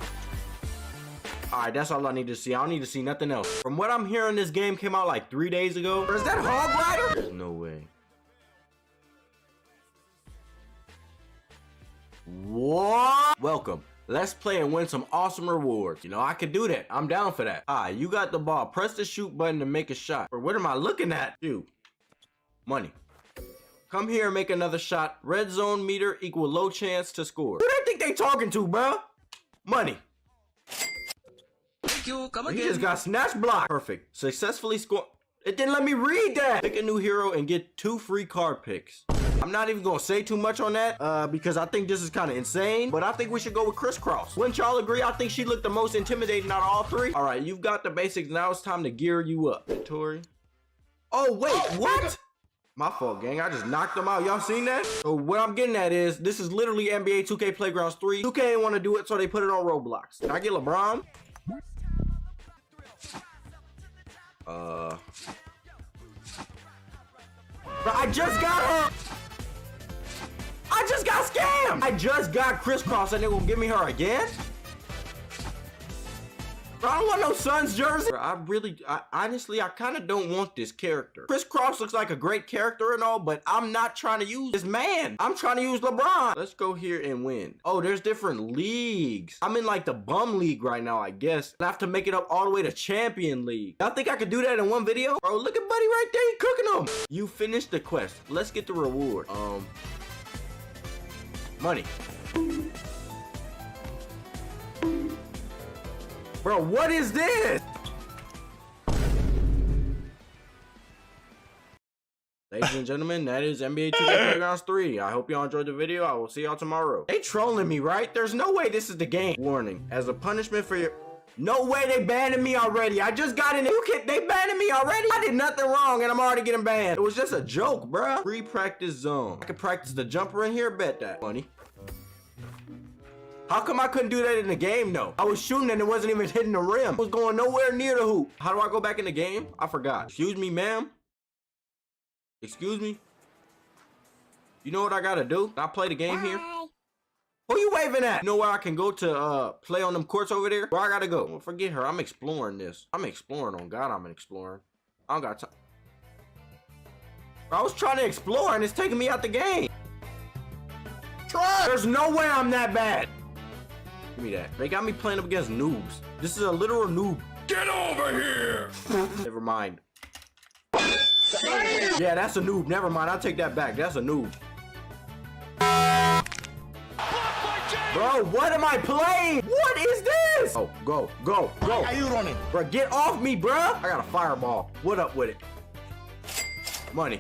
All right, that's all I need to see. I don't need to see nothing else. From what I'm hearing, this game came out like 3 days ago. Or is that Hog Rider? There's no way. What? Welcome. Let's play and win some awesome rewards. You know, I could do that. I'm down for that. Alright, you got the ball. Press the shoot button to make a shot. Or what am I looking at? Dude. Money. Come here and make another shot. Red zone meter equal low chance to score. Who they think they talking to, bro? Money. Thank you. Come He again. just got snatch blocked. Perfect. Successfully score. It didn't let me read that. Pick a new hero and get 2 free card picks. I'm not even gonna say too much on that because I think this is kind of insane, but I think we should go with Crisscross. Wouldn't y'all agree? I think she looked the most intimidating out of all 3. All right, you've got the basics. Now it's time to gear you up. Tori. Oh, wait, what? My fault, gang. I just knocked them out. Y'all seen that? So what I'm getting at is this is literally NBA 2K Playgrounds 3. 2K didn't want to do it, so they put it on Roblox. Can I get LeBron? Bro, I just got her. I just got scammed. I just got Crisscross and they gonna give me her again? I don't want no Suns jersey. Bro, honestly, I kind of don't want this character. Chris Cross looks like a great character and all, but I'm not trying to use this man. I'm trying to use LeBron. Let's go here and win. Oh, there's different leagues. I'm in like the bum league right now, I guess. And I have to make it up all the way to champion league. Y'all think I could do that in one video? Bro, look at Buddy right there. He cooking them. You finished the quest. Let's get the reward. Money. Bro, what is this? Ladies and gentlemen, that is NBA 2K Playgrounds 3. I hope y'all enjoyed the video. I will see y'all tomorrow. They trolling me, right? There's no way this is the game. Warning, as a punishment for your... No way they banning me already. I just got in. They banning me already? I did nothing wrong and I'm already getting banned. It was just a joke, bruh. Free practice zone. I could practice the jumper in here. Bet that. Money. How come I couldn't do that in the game, though? I was shooting and it wasn't even hitting the rim. I was going nowhere near the hoop. How do I go back in the game? I forgot. Excuse me, ma'am? Excuse me? You know what I gotta do? Can I play the game here? Who you waving at? You know where I can go to play on them courts over there? Where I gotta go? Well, forget her. I'm exploring this. I'm exploring. On God, I'm exploring. I don't got time. I was trying to explore and it's taking me out the game. Try. There's no way I'm that bad. Give me that. They got me playing up against noobs. This is a literal noob. Get over here! Never mind. Yeah, that's a noob. Never mind. I'll take that back. That's a noob. Bro, what am I playing? What is this? Oh, go, go, go. Why are you running? Bro, get off me, bro. I got a fireball. What up with it? Money.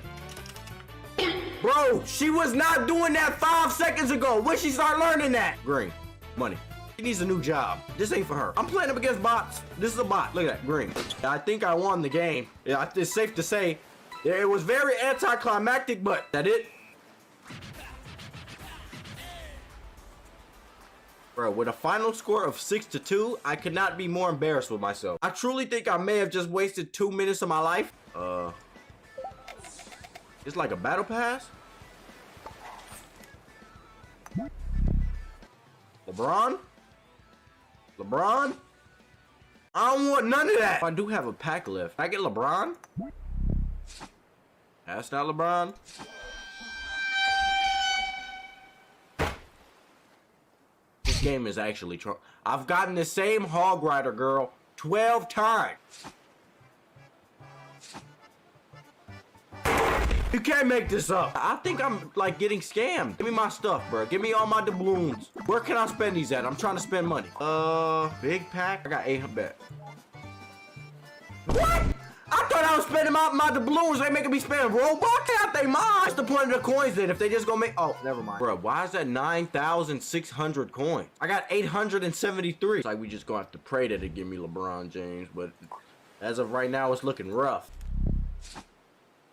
Bro, she was not doing that 5 seconds ago. When she start learning that? Green. Money. She needs a new job. This ain't for her. I'm playing up against bots. This is a bot. Look at that. Green. I think I won the game. Yeah, it's safe to say. It was very anticlimactic, but that it. Bro, with a final score of 6-2, I could not be more embarrassed with myself. I truly think I may have just wasted 2 minutes of my life. It's like a battle pass. LeBron? LeBron? I don't want none of that. I do have a pack left. Can I get LeBron? That's not LeBron. This game is actually I've gotten the same Hog Rider girl 12 times. You can't make this up. I think I'm like getting scammed. Give me my stuff, bro. Give me all my doubloons. Where can I spend these at? I'm trying to spend money. Big pack. I got 800. What? I thought I was spending my doubloons. They making me spend Robux? Out they mind. What's the point of the coins then if they just gonna make? Oh, never mind. Bro, why is that 9,600 coins? I got 873. It's like we just gonna have to pray that it give me LeBron James, but as of right now, it's looking rough.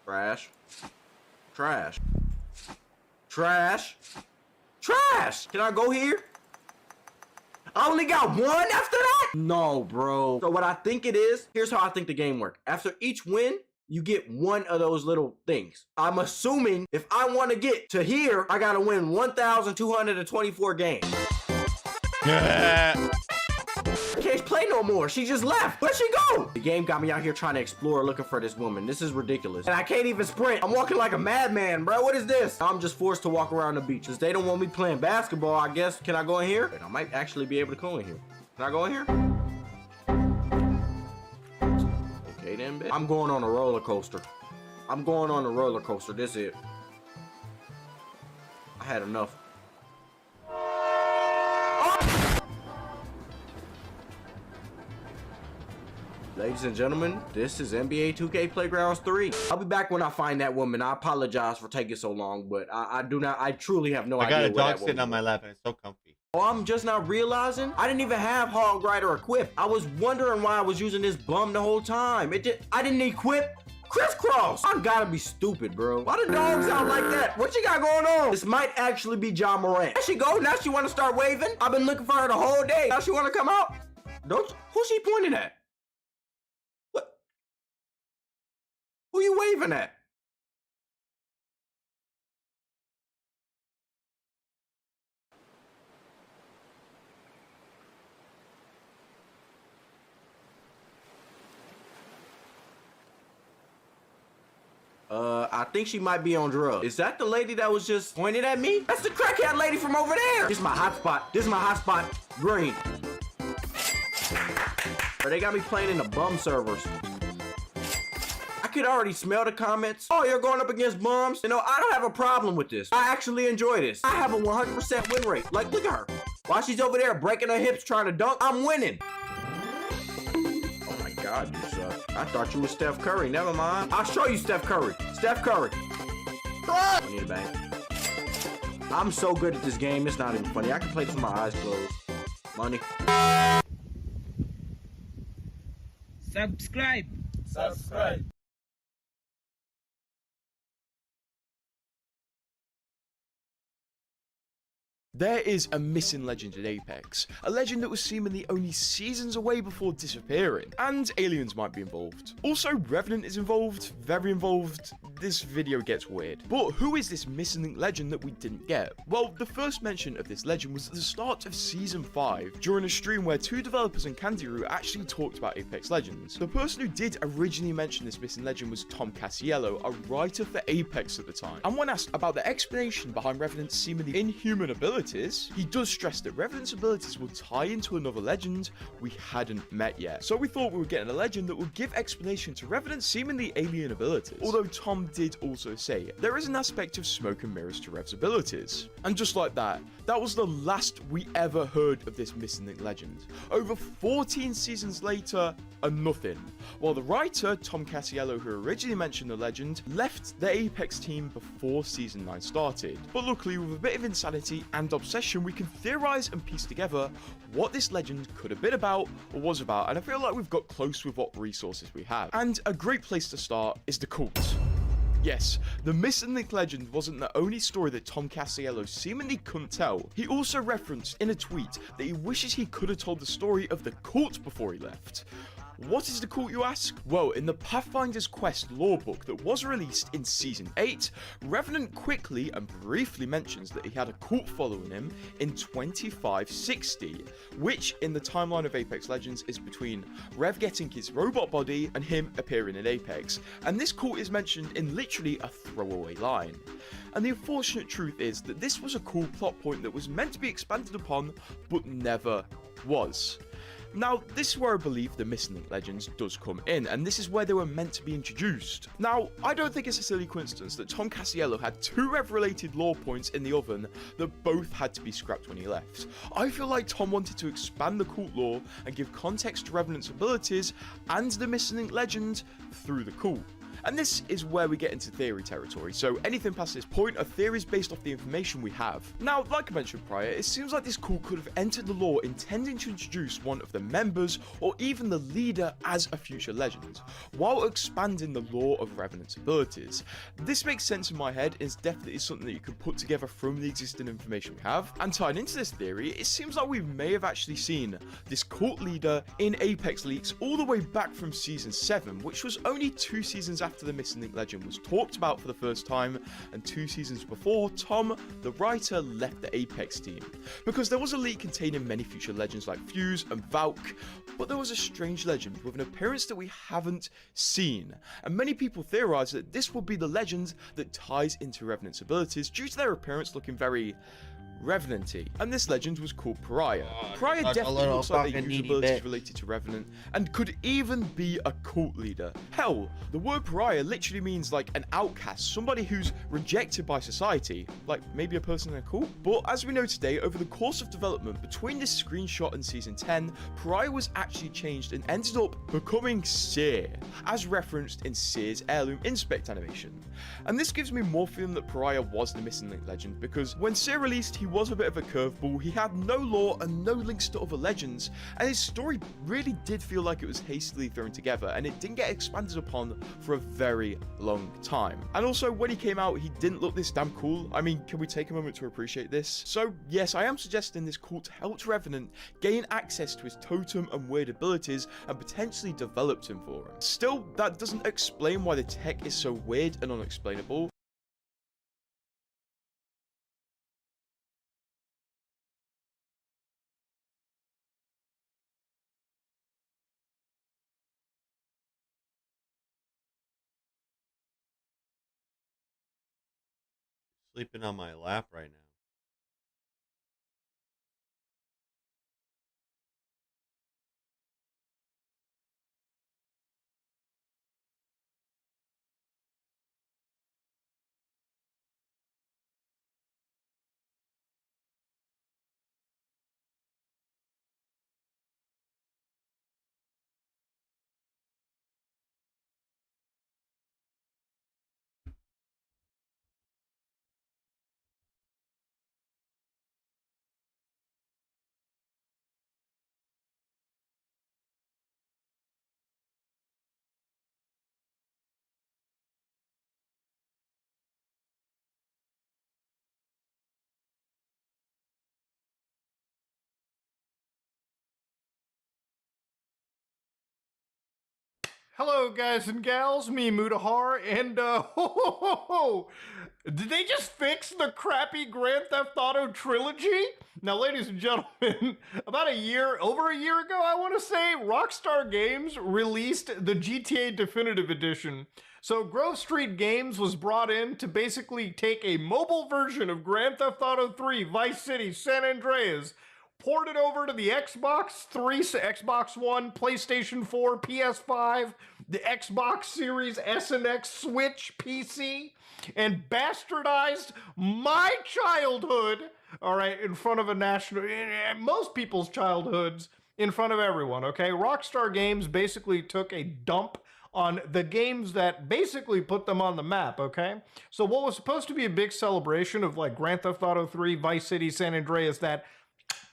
Trash. Trash. Trash. Trash. Can I go here? I only got one after that? No, bro. So what I think it is, here's how I think the game works. After each win, you get one of those little things. I'm assuming if I want to get to here, I got to win 1,224 games. Can't play no more. She just left. Where'd she go? The game got me out here trying to explore looking for this woman. This is ridiculous. And I can't even sprint. I'm walking like a madman, bro. What is this? I'm just forced to walk around the beach. Since they don't want me playing basketball, I guess. Can I go in here? I might actually be able to go in here. Can I go in here? Okay then, bitch. I'm going on a roller coaster. I'm going on a roller coaster. This is it. I had enough. Ladies and gentlemen, this is NBA 2K Playgrounds 3. I'll be back when I find that woman. I apologize for taking so long, but I truly have no idea. I got a dog sitting on my lap and it's so comfy. Oh, I'm just not realizing I didn't even have Hog Rider equipped. I was wondering why I was using this bum the whole time. I didn't equip Crisscross. I gotta be stupid, bro. Why the dog sound like that? What you got going on? This might actually be John Morant. There she go. Now she want to start waving. I've been looking for her the whole day. Now she want to come out. Who's she pointing at? What? Who you waving at? I think she might be on drugs. Is that the lady that was just pointed at me? That's the crackhead lady from over there. This is my hotspot. This is my hotspot. Green. They got me playing in the bum servers. I could already smell the comments. Oh, you're going up against bums? You know, I don't have a problem with this. I actually enjoy this. I have a 100% win rate. Like, look at her. While she's over there breaking her hips trying to dunk, I'm winning. Oh my God, you suck. I thought you were Steph Curry. Never mind. I'll show you Steph Curry. Steph Curry. I need a bang. I'm so good at this game, it's not even funny. I can play this with my eyes closed. Money. Subscribe. Subscribe. There is a missing legend in Apex, a legend that was seemingly only seasons away before disappearing, and aliens might be involved. Also, Revenant is involved, very involved. This video gets weird. But who is this missing link legend that we didn't get? Well, the first mention of this legend was at the start of Season 5, during a stream where two developers and Candiru actually talked about Apex Legends. The person who did originally mention this missing legend was Tom Casiello, a writer for Apex at the time. And when asked about the explanation behind Revenant's seemingly inhuman abilities, he does stress that Revenant's abilities will tie into another legend we hadn't met yet. So we thought we were getting a legend that would give explanation to Revenant's seemingly alien abilities. Although Tom did also say there is an aspect of smoke and mirrors to Rev's abilities. And just like that, that was the last we ever heard of this missing link legend. Over 14 seasons later, a nothing. While the writer, Tom Casiello, who originally mentioned the legend, left the Apex team before Season 9 started. But luckily, with a bit of insanity and obsession, we can theorize and piece together what this legend could have been about or was about, and I feel like we've got close with what resources we have. And a great place to start is the cult. Yes, the missing link legend wasn't the only story that Tom Casiello seemingly couldn't tell. He also referenced in a tweet that he wishes he could have told the story of the cult before he left. What is the cult, you ask? Well, in the Pathfinder's Quest lore book that was released in Season 8, Revenant quickly and briefly mentions that he had a cult following him in 2560, which in the timeline of Apex Legends is between Rev getting his robot body and him appearing in Apex, and this cult is mentioned in literally a throwaway line. And the unfortunate truth is that this was a cool plot point that was meant to be expanded upon, but never was. Now, this is where I believe the missing link legends does come in, and this is where they were meant to be introduced. Now, I don't think it's a silly coincidence that Tom Casiello had two Rev-related lore points in the oven that both had to be scrapped when he left. I feel like Tom wanted to expand the cult lore and give context to Revenant's abilities and the missing link legend through the cult. And this is where we get into theory territory, so anything past this point are theories based off the information we have. Now, like I mentioned prior, it seems like this cult could have entered the lore intending to introduce one of the members or even the leader as a future legend, while expanding the lore of Revenant's abilities. This makes sense in my head and is definitely something that you can put together from the existing information we have. And tied into this theory, it seems like we may have actually seen this cult leader in Apex leaks all the way back from Season 7, which was only 2 seasons after the missing link legend was talked about for the first time, and 2 seasons before Tom, the writer, left the Apex team. Because there was a leak containing many future legends like Fuse and Valk, but there was a strange legend with an appearance that we haven't seen, and many people theorize that this will be the legend that ties into Revenant's abilities due to their appearance looking very Revenant-y. And this legend was called Pariah. Pariah definitely looks like they use abilities related to Revenant and could even be a cult leader. Hell, the word Pariah literally means like an outcast, somebody who's rejected by society, like maybe a person in a cult. But as we know today, over the course of development between this screenshot and Season 10, Pariah was actually changed and ended up becoming Seer, as referenced in Seer's Heirloom Inspect animation. And this gives me more feeling that Pariah was the missing link legend, because when Seer released, he was a bit of a curveball, he had no lore and no links to other legends, and his story really did feel like it was hastily thrown together, and it didn't get expanded upon for a very long time. And also, when he came out, he didn't look this damn cool. I mean, can we take a moment to appreciate this? So yes, I am suggesting this cult helped Revenant gain access to his totem and weird abilities and potentially developed him for him. Still, that doesn't explain why the tech is so weird and unexplainable. Sleeping on my lap right now. Hello, guys and gals, me Mutahar, and did they just fix the crappy Grand Theft Auto trilogy? Now, ladies and gentlemen, over a year ago, I want to say, Rockstar Games released the GTA Definitive Edition. So Grove Street Games was brought in to basically take a mobile version of Grand Theft Auto 3, Vice City, San Andreas, port it over to the Xbox 3, Xbox One, PlayStation 4, PS5, the Xbox Series S and X, Switch, PC, and bastardized my childhood, all right, in front of most people's childhoods, in front of everyone, okay? Rockstar Games basically took a dump on the games that basically put them on the map, okay? So what was supposed to be a big celebration of like Grand Theft Auto 3, Vice City, San Andreas, that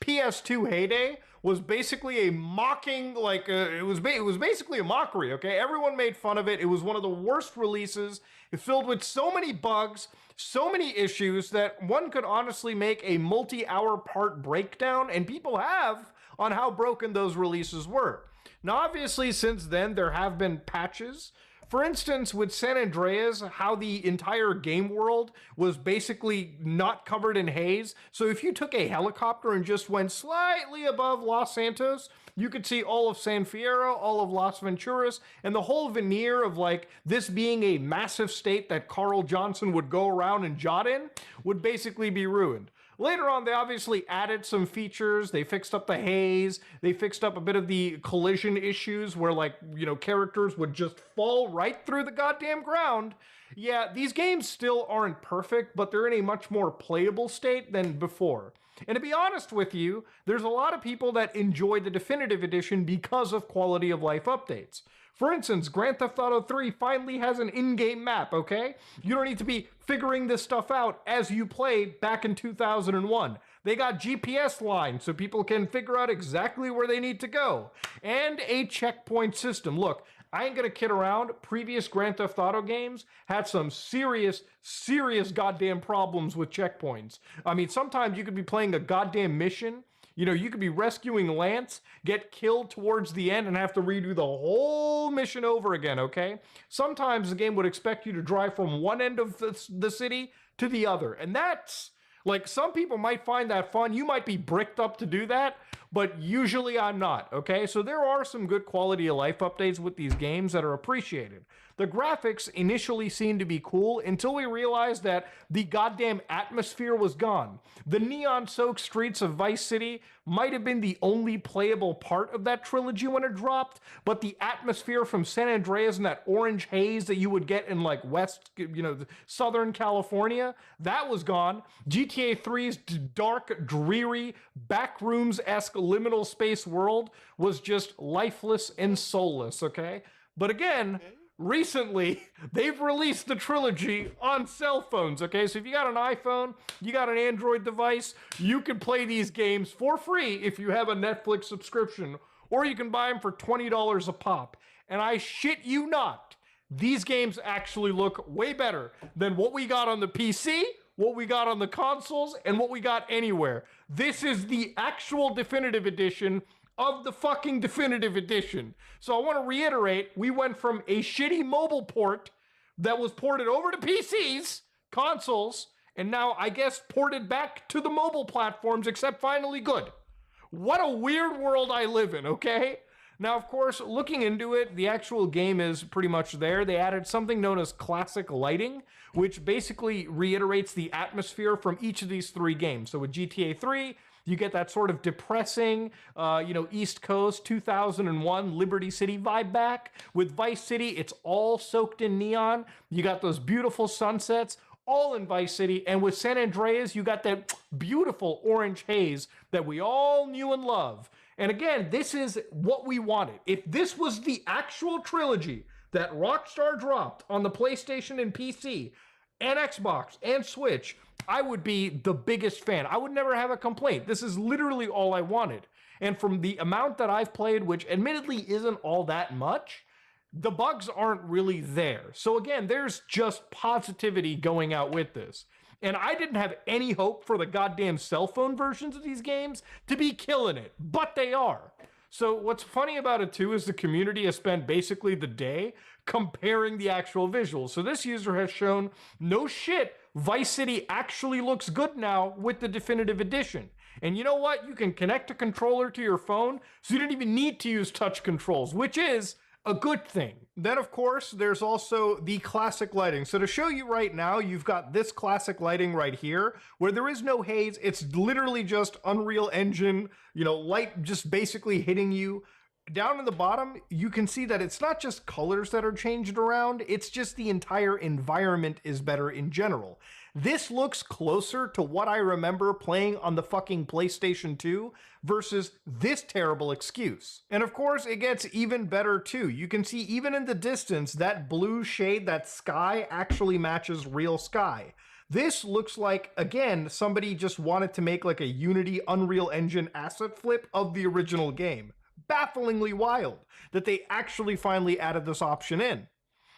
PS2 heyday was basically a mocking, it was basically a mockery, okay? Everyone made fun of it. It was one of the worst releases. It filled with so many bugs, so many issues that one could honestly make a multi-hour part breakdown, and people have, on how broken those releases were. Now, obviously, since then, there have been patches. For instance, with San Andreas, how the entire game world was basically not covered in haze. So if you took a helicopter and just went slightly above Los Santos, you could see all of San Fierro, all of Las Venturas, and the whole veneer of like this being a massive state that Carl Johnson would go around and jot in would basically be ruined. Later on, they obviously added some features. They fixed up the haze. They fixed up a bit of the collision issues where, like, you know, characters would just fall right through the goddamn ground. Yeah, these games still aren't perfect, but they're in a much more playable state than before. And to be honest with you, there's a lot of people that enjoy the Definitive Edition because of quality of life updates. For instance, Grand Theft Auto 3 finally has an in-game map, okay? You don't need to be figuring this stuff out as you play back in 2001. They got GPS lines so people can figure out exactly where they need to go. And a checkpoint system. Look, I ain't gonna kid around. Previous Grand Theft Auto games had some serious goddamn problems with checkpoints. I mean, sometimes you could be playing a goddamn mission. You know, you could be rescuing Lance, get killed towards the end, and have to redo the whole mission over again, okay? Sometimes the game would expect you to drive from one end of the city to the other. And that's, like, some people might find that fun. You might be bricked up to do that, but usually I'm not, okay? So there are some good quality of life updates with these games that are appreciated. The graphics initially seemed to be cool until we realized that the goddamn atmosphere was gone. The neon-soaked streets of Vice City might have been the only playable part of that trilogy when it dropped, but the atmosphere from San Andreas and that orange haze that you would get in like Southern California, that was gone. GTA 3's dark, dreary, backrooms-esque liminal space world was just lifeless and soulless, okay? But again, recently, they've released the trilogy on cell phones, okay? So if you got an iPhone, you got an Android device, you can play these games for free if you have a Netflix subscription, or you can buy them for $20 a pop. And I shit you not, these games actually look way better than what we got on the PC, what we got on the consoles, and what we got anywhere. This is the actual Definitive Edition of the fucking Definitive Edition. So I want to reiterate, we went from a shitty mobile port that was ported over to PCs, consoles, and now I guess ported back to the mobile platforms, except finally good. What a weird world I live in, okay? Now, of course, looking into it, the actual game is pretty much there. They added something known as classic lighting, which basically reiterates the atmosphere from each of these 3 games. So with GTA 3, you get that sort of depressing, East Coast 2001 Liberty City vibe back. With Vice City, it's all soaked in neon. You got those beautiful sunsets, all in Vice City. And with San Andreas, you got that beautiful orange haze that we all knew and love. And again, this is what we wanted. If this was the actual trilogy that Rockstar dropped on the PlayStation and PC and Xbox and Switch, I would be the biggest fan. I would never have a complaint. This is literally all I wanted. And from the amount that I've played, which admittedly isn't all that much, the bugs aren't really there. So again, there's just positivity going out with this. And I didn't have any hope for the goddamn cell phone versions of these games to be killing it, but they are. So what's funny about it too is the community has spent basically the day comparing the actual visuals. So this user has shown, no shit, Vice City actually looks good now with the definitive edition. And you know what? You can connect a controller to your phone, so you don't even need to use touch controls, which is a good thing. Then, of course, there's also the classic lighting. So to show you right now, you've got this classic lighting right here, where there is no haze. It's literally just Unreal Engine, light just basically hitting you. Down in the bottom, you can see that it's not just colors that are changed around, it's just the entire environment is better in general. This looks closer to what I remember playing on the fucking PlayStation 2 versus this terrible excuse. And of course, it gets even better too. You can see even in the distance, that blue shade, that sky actually matches real sky. This looks like, again, somebody just wanted to make like a Unity Unreal Engine asset flip of the original game. Bafflingly wild that they actually finally added this option in.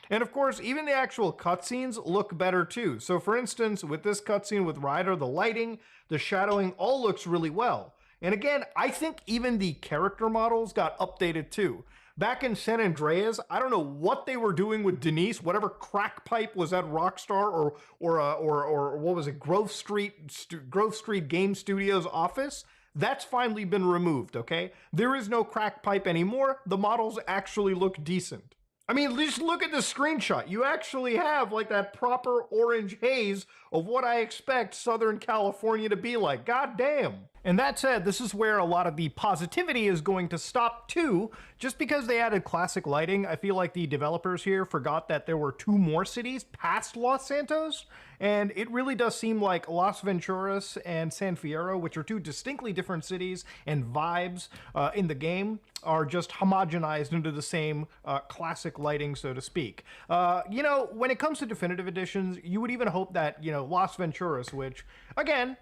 And of course, even the actual cutscenes look better too. So for instance, with this cutscene with Ryder, the lighting, the shadowing all looks really well. And again, I think even the character models got updated too. Back in San Andreas, I don't know what they were doing with Denise, whatever crack pipe was at Rockstar or what was it, Grove Street Game Studios office. That's finally been removed, okay? There is no crack pipe anymore. The models actually look decent. I mean, just look at the screenshot. You actually have like that proper orange haze of what I expect Southern California to be like. God damn. And that said, this is where a lot of the positivity is going to stop too. Just because they added classic lighting, I feel like the developers here forgot that there were 2 more cities past Los Santos. And it really does seem like Las Venturas and San Fierro, which are 2 distinctly different cities and vibes in the game, are just homogenized into the same classic lighting, so to speak. When it comes to definitive editions, you would even hope that, Las Venturas, which, again,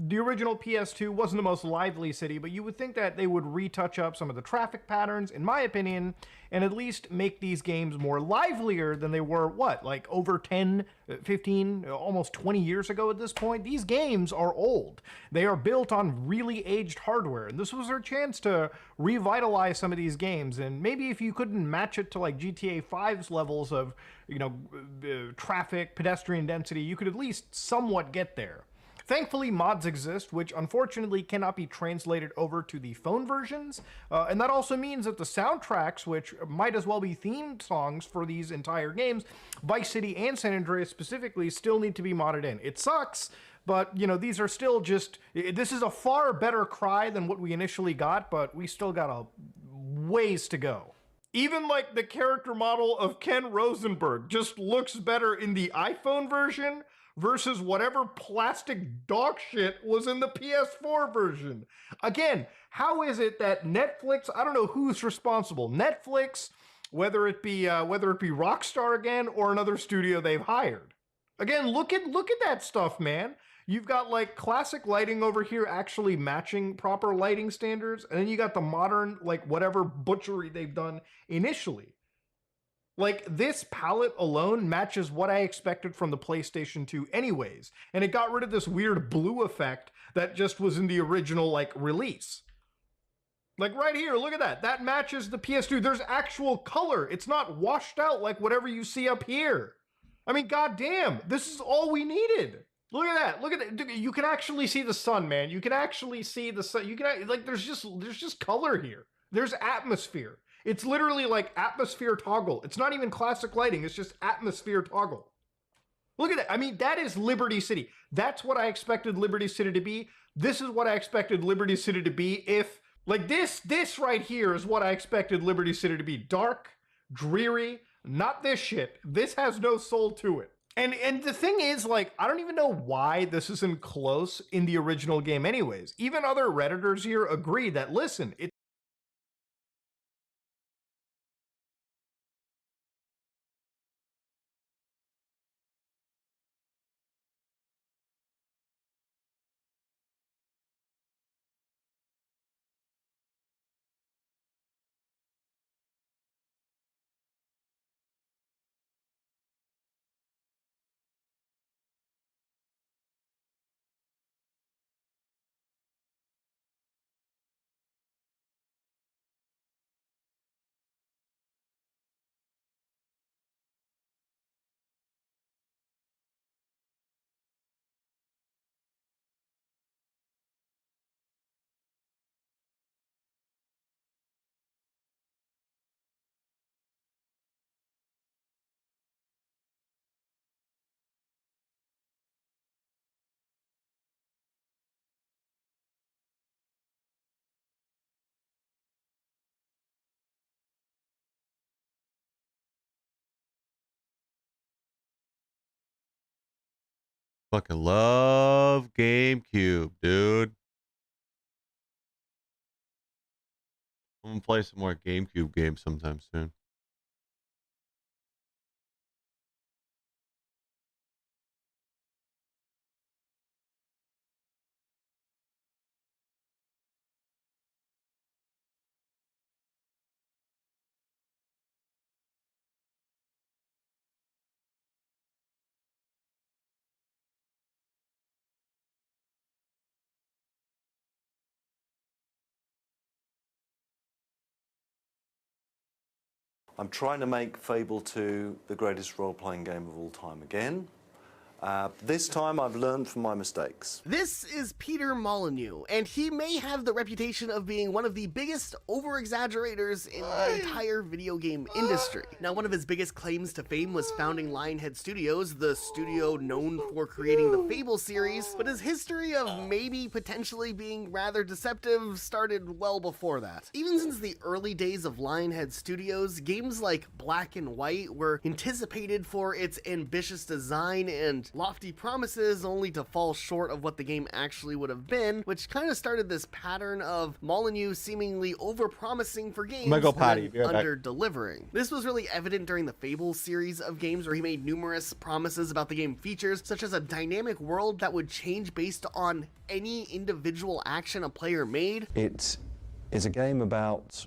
the original PS2 wasn't the most lively city, but you would think that they would retouch up some of the traffic patterns, in my opinion, and at least make these games more livelier than they were, like over 10, 15, almost 20 years ago at this point. These games are old. They are built on really aged hardware, and this was their chance to revitalize some of these games. And maybe if you couldn't match it to like GTA 5's levels of, traffic, pedestrian density, you could at least somewhat get there. Thankfully, mods exist, which unfortunately cannot be translated over to the phone versions, and that also means that the soundtracks, which might as well be theme songs for these entire games, Vice City and San Andreas specifically, still need to be modded in. It sucks, but, these are still just... This is a far better cry than what we initially got, but we still got a ways to go. Even like the character model of Ken Rosenberg just looks better in the iPhone version versus whatever plastic dog shit was in the PS4 version. Again, how is it that Netflix, I don't know who's responsible, Netflix, whether it be Rockstar again or another studio they've hired. Again, look at that stuff, man. You've got like classic lighting over here actually matching proper lighting standards, and then you got the modern, like whatever butchery they've done initially. Like, this palette alone matches what I expected from the PlayStation 2 anyways, and it got rid of this weird blue effect that just was in the original, like, release. Like, right here, look at that. That matches the PS2. There's actual color. It's not washed out like whatever you see up here. I mean, goddamn, this is all we needed. Look at that. Look at that. You can actually see the sun, man. You can actually see the sun. You can, like, there's just color here. There's atmosphere. It's literally like atmosphere toggle. It's not even classic lighting. It's just atmosphere toggle. Look at that. I mean, that is Liberty City. That's what I expected Liberty City to be. This is what I expected Liberty City to be if, like this right here is what I expected Liberty City to be. Dark, dreary, not this shit. This has no soul to it. And the thing is, like, I don't even know why this isn't close in the original game anyways. Even other Redditors here agree that, listen, it's Fucking love GameCube, dude. I'm gonna play some more GameCube games sometime soon. I'm trying to make Fable 2 the greatest role-playing game of all time again. This time I've learned from my mistakes. This is Peter Molyneux, and he may have the reputation of being one of the biggest over-exaggerators in the entire video game industry. Now, one of his biggest claims to fame was founding Lionhead Studios, the studio known for creating the Fable series, but his history of maybe potentially being rather deceptive started well before that. Even since the early days of Lionhead Studios, games like Black and White were anticipated for its ambitious design and lofty promises, only to fall short of what the game actually would have been, which kind of started this pattern of Molyneux seemingly over-promising for games and under-delivering. This was really evident during the Fable series of games, where he made numerous promises about the game features, such as a dynamic world that would change based on any individual action a player made. It is a game about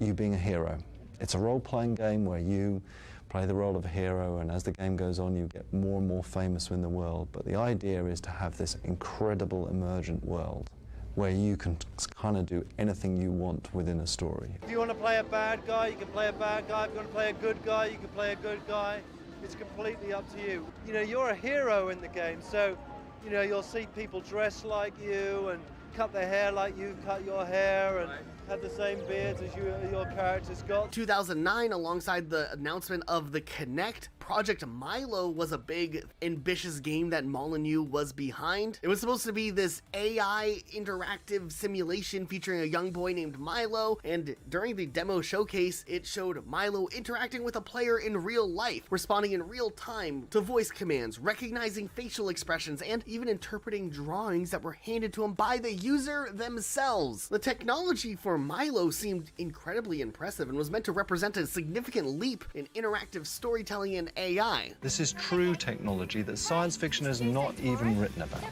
you being a hero. It's a role-playing game where you play the role of a hero, and as the game goes on you get more and more famous in the world, but the idea is to have this incredible emergent world where you can kind of do anything you want within a story. If you want to play a bad guy, you can play a bad guy. If you want to play a good guy, you can play a good guy. It's completely up to you. You know, you're a hero in the game, so, you know, you'll see people dress like you and cut their hair like you cut your hair and have the same beards as your characters got. 2009, alongside the announcement of the Kinect, Project Milo was a big, ambitious game that Molyneux was behind. It was supposed to be this AI interactive simulation featuring a young boy named Milo, and during the demo showcase, it showed Milo interacting with a player in real life, responding in real time to voice commands, recognizing facial expressions, and even interpreting drawings that were handed to him by the user themselves. The technology for Milo seemed incredibly impressive and was meant to represent a significant leap in interactive storytelling and AI. This is true technology that science fiction has not even written about.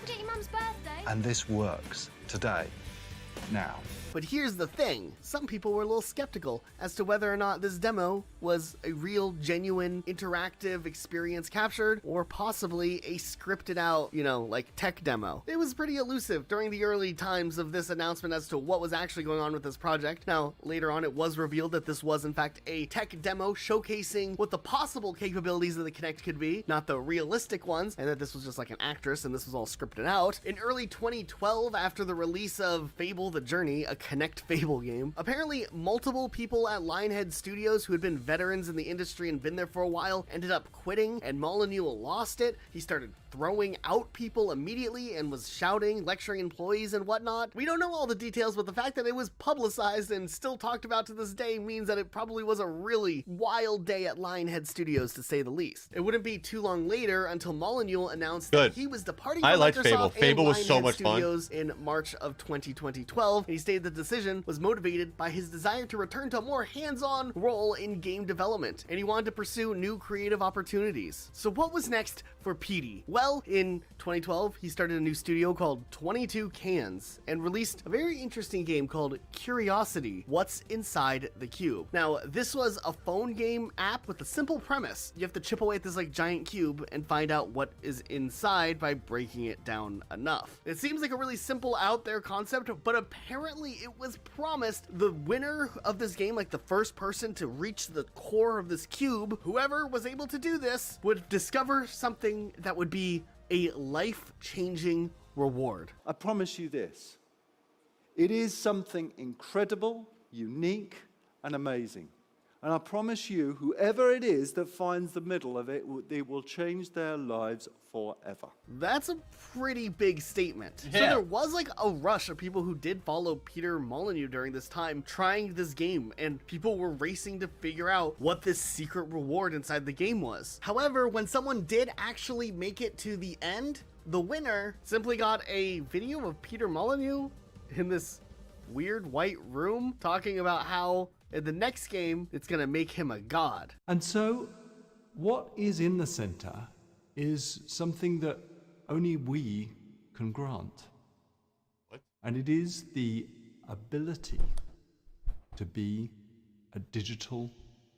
And this works today, now. But here's the thing, some people were a little skeptical as to whether or not this demo was a real, genuine, interactive experience captured, or possibly a scripted out, you know, like tech demo. It was pretty elusive during the early times of this announcement as to what was actually going on with this project. Now, later on it was revealed that this was in fact a tech demo showcasing what the possible capabilities of the Kinect could be, not the realistic ones, and that this was just like an actress and this was all scripted out. In early 2012, after the release of Fable the Journey, a Connect Fable game. Apparently, multiple people at Lionhead Studios who had been veterans in the industry and been there for a while ended up quitting, and Molyneux lost it. He started throwing out people immediately and was shouting, lecturing employees and whatnot. We don't know all the details, but the fact that it was publicized and still talked about to this day means that it probably was a really wild day at Lionhead Studios, to say the least. It wouldn't be too long later until Molyneux announced that he was departing from I liked Microsoft Fable. and Fable was so Lionhead much fun. Studios in March of 2012. He stated the decision was motivated by his desire to return to a more hands-on role in game development, and he wanted to pursue new creative opportunities. So what was next for Petey? Well, in 2012, he started a new studio called 22 Cans and released a very interesting game called Curiosity: What's Inside the Cube. Now, this was a phone game app with a simple premise. You have to chip away at this like giant cube and find out what is inside by breaking it down enough. It seems like a really simple out there concept, but apparently it was promised the winner of this game, like the first person to reach the core of this cube, whoever was able to do this would discover something that would be a life-changing reward. I promise you this. It is something incredible, unique, and amazing. And I promise you, whoever it is that finds the middle of it, it will change their lives forever. That's a pretty big statement. So Yeah. there was like a rush of people who did follow Peter Molyneux during this time trying this game, and people were racing to figure out what this secret reward inside the game was. However, when someone did actually make it to the end, the winner simply got a video of Peter Molyneux in this weird white room talking about how in the next game it's gonna make him a god. And so, what is in the center is something that only we can grant. What? And it is the ability to be a digital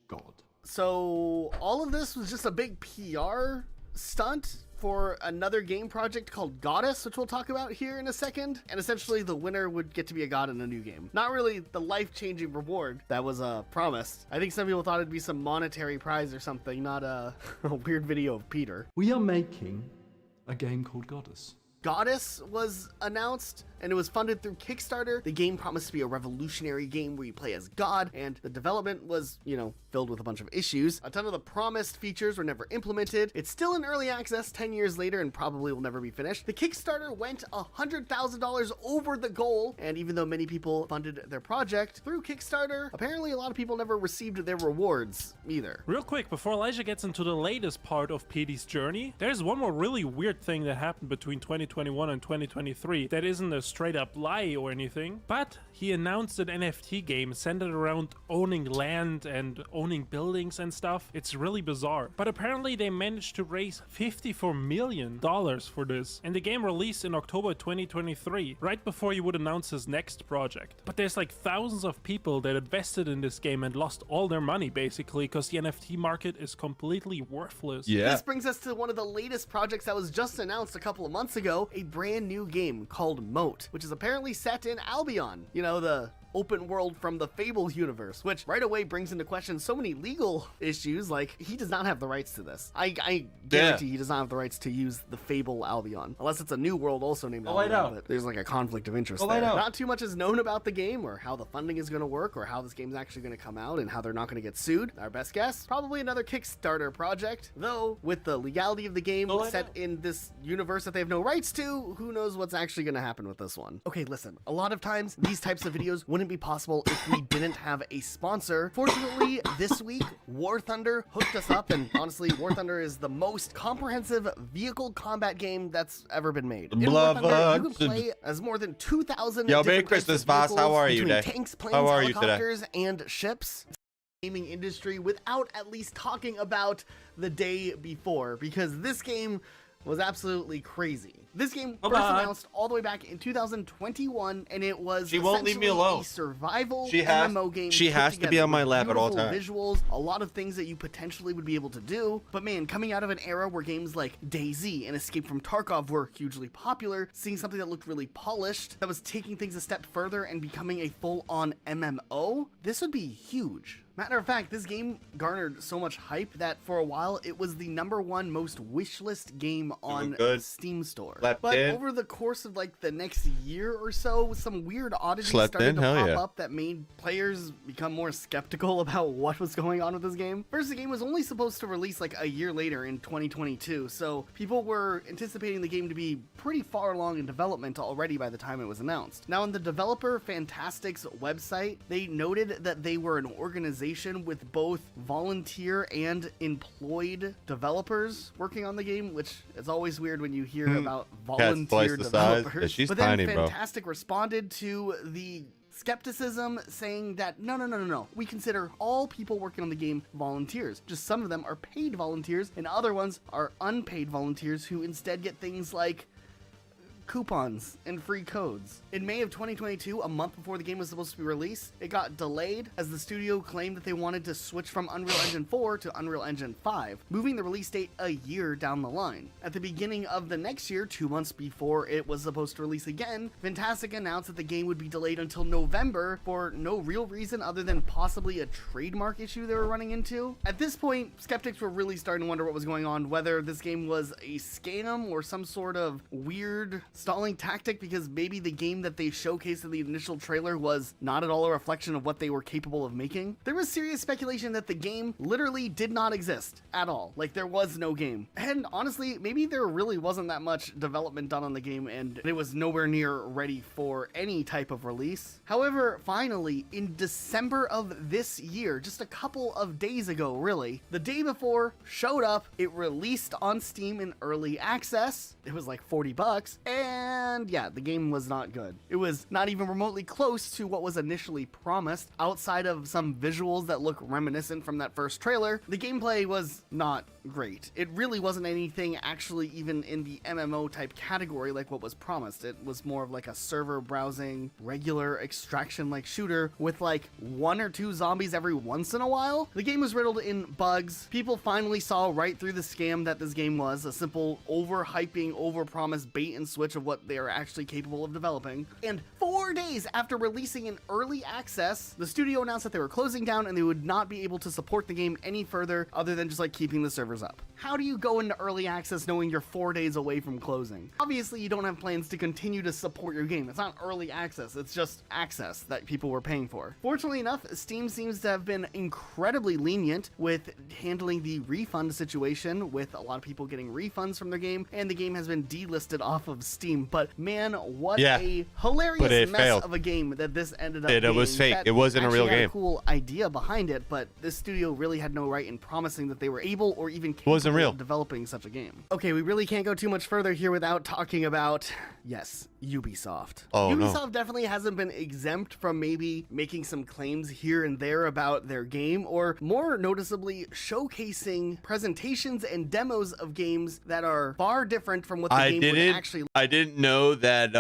god. So all of this was just a big PR stunt for another game project called Goddess, which we'll talk about here in a second. And essentially the winner would get to be a god in a new game. Not really the life-changing reward that was promised. I think some people thought it'd be some monetary prize or something, not a weird video of Peter. We are making a game called Goddess. Goddess was announced, and it was funded through Kickstarter. The game promised to be a revolutionary game where you play as God, and the development was, filled with a bunch of issues. A ton of the promised features were never implemented. It's still in early access 10 years later and probably will never be finished. The Kickstarter went $100,000 over the goal, and even though many people funded their project through Kickstarter, apparently a lot of people never received their rewards either. Real quick, before Elijah gets into the latest part of Petey's journey, there's one more really weird thing that happened between 2021 and 2023 that isn't a straight up lie or anything, but he announced an NFT game centered around owning land and owning buildings and stuff. It's really bizarre, but apparently they managed to raise $54 million for this, and the game released in October 2023, right before he would announce his next project. But there's like thousands of people that invested in this game and lost all their money basically because the NFT market is completely worthless. This brings us to one of the latest projects that was just announced a couple of months ago, a brand new game called Moat, which is apparently set in Albion, the open world from the Fable universe, which right away brings into question so many legal issues. Like, he does not have the rights to this. I guarantee he does not have the rights to use the Fable Albion, unless it's a new world also named Albion, but there's like a conflict of interest there. Not too much is known about the game or how the funding is going to work or how this game's actually going to come out and how they're not going to get sued. Our best guess, probably another Kickstarter project, though with the legality of the game set in this universe that they have no rights to, who knows what's actually going to happen with this one. Okay, listen, a lot of times these types of videos wouldn't be possible if we didn't have a sponsor. Fortunately, this week, War Thunder hooked us up, and honestly, War Thunder is the most comprehensive vehicle combat game that's ever been made. In War Thunder, you can play as more than 2,000 Yo, Merry different types Christmas, of boss. How vehicles are you between today? tanks, planes, How are you today? helicopters, and ships. Gaming industry without at least talking about the day before, because this game was absolutely crazy. This game first announced all the way back in 2021, and it was She won't leave me essentially alone. a survival She has- MMO game. she put has to be together on my with lap at all beautiful times. Visuals, a lot of things that you potentially would be able to do. But man, coming out of an era where games like DayZ and Escape from Tarkov were hugely popular, seeing something that looked really polished, that was taking things a step further and becoming a full-on MMO, this would be huge. Matter of fact, this game garnered so much hype that for a while it was the #1 most wishlist game on good. Steam store. Slept But in. over the course of like the next year or so, some weird oddities Slept started in? to Hell pop yeah. up that made players become more skeptical about what was going on with this game. First, the game was only supposed to release like a year later in 2022, so people were anticipating the game to be pretty far along in development already by the time it was announced. Now, on the developer Fantastic's website, they noted that they were an organization with both volunteer and employed developers working on the game, which is always weird when you hear about Cat's twice volunteer the size. developers. Yeah, she's but then tiny, bro. Fantastic responded to the skepticism, saying that no, we consider all people working on the game volunteers. Just some of them are paid volunteers and other ones are unpaid volunteers who instead get things like coupons and free codes. In May of 2022, a month before the game was supposed to be released, it got delayed as the studio claimed that they wanted to switch from Unreal Engine 4 to Unreal Engine 5, moving the release date a year down the line. At the beginning of the next year, 2 months before it was supposed to release again, Fantastic announced that the game would be delayed until November for no real reason other than possibly a trademark issue they were running into. At this point, skeptics were really starting to wonder what was going on, whether this game was a scam or some sort of weird stalling tactic, because maybe the game that they showcased in the initial trailer was not at all a reflection of what they were capable of making. There was serious speculation that the game literally did not exist at all. Like, there was no game. And honestly, maybe there really wasn't that much development done on the game and it was nowhere near ready for any type of release. However, finally, in December of this year, just a couple of days ago, really, the day before, showed up, it released on Steam in early access. It was like $40, and yeah, the game was not good. It was not even remotely close to what was initially promised. Outside of some visuals that look reminiscent from that first trailer, the gameplay was not great. It really wasn't anything actually even in the MMO type category like what was promised. It was more of like a server browsing, regular extraction like shooter with like 1 or 2 zombies every once in a while. The game was riddled in bugs. People finally saw right through the scam that this game was, a simple overhyping, overpromised bait and switch of what they are actually capable of developing. And 4 days after releasing in early access, the studio announced that they were closing down and they would not be able to support the game any further other than just like keeping the servers up. How do you go into early access knowing you're 4 days away from closing? Obviously, you don't have plans to continue to support your game. It's not early access, it's just access that people were paying for. Fortunately enough, Steam seems to have been incredibly lenient with handling the refund situation, with a lot of people getting refunds from their game, and the game has been delisted off of Steam. But man, what a hilarious mess failed. of a game that this ended up It being. was fake. That It wasn't a real actually had game. A cool idea behind it, but this studio really had no right in promising that they were able or even capable Wasn't real. of developing such a game. Okay, we really can't go too much further here without talking about, yes, Ubisoft. Oh, no. Ubisoft definitely hasn't been exempt from maybe making some claims here and there about their game, or more noticeably showcasing presentations and demos of games that are far different from what the game would actually I didn't know that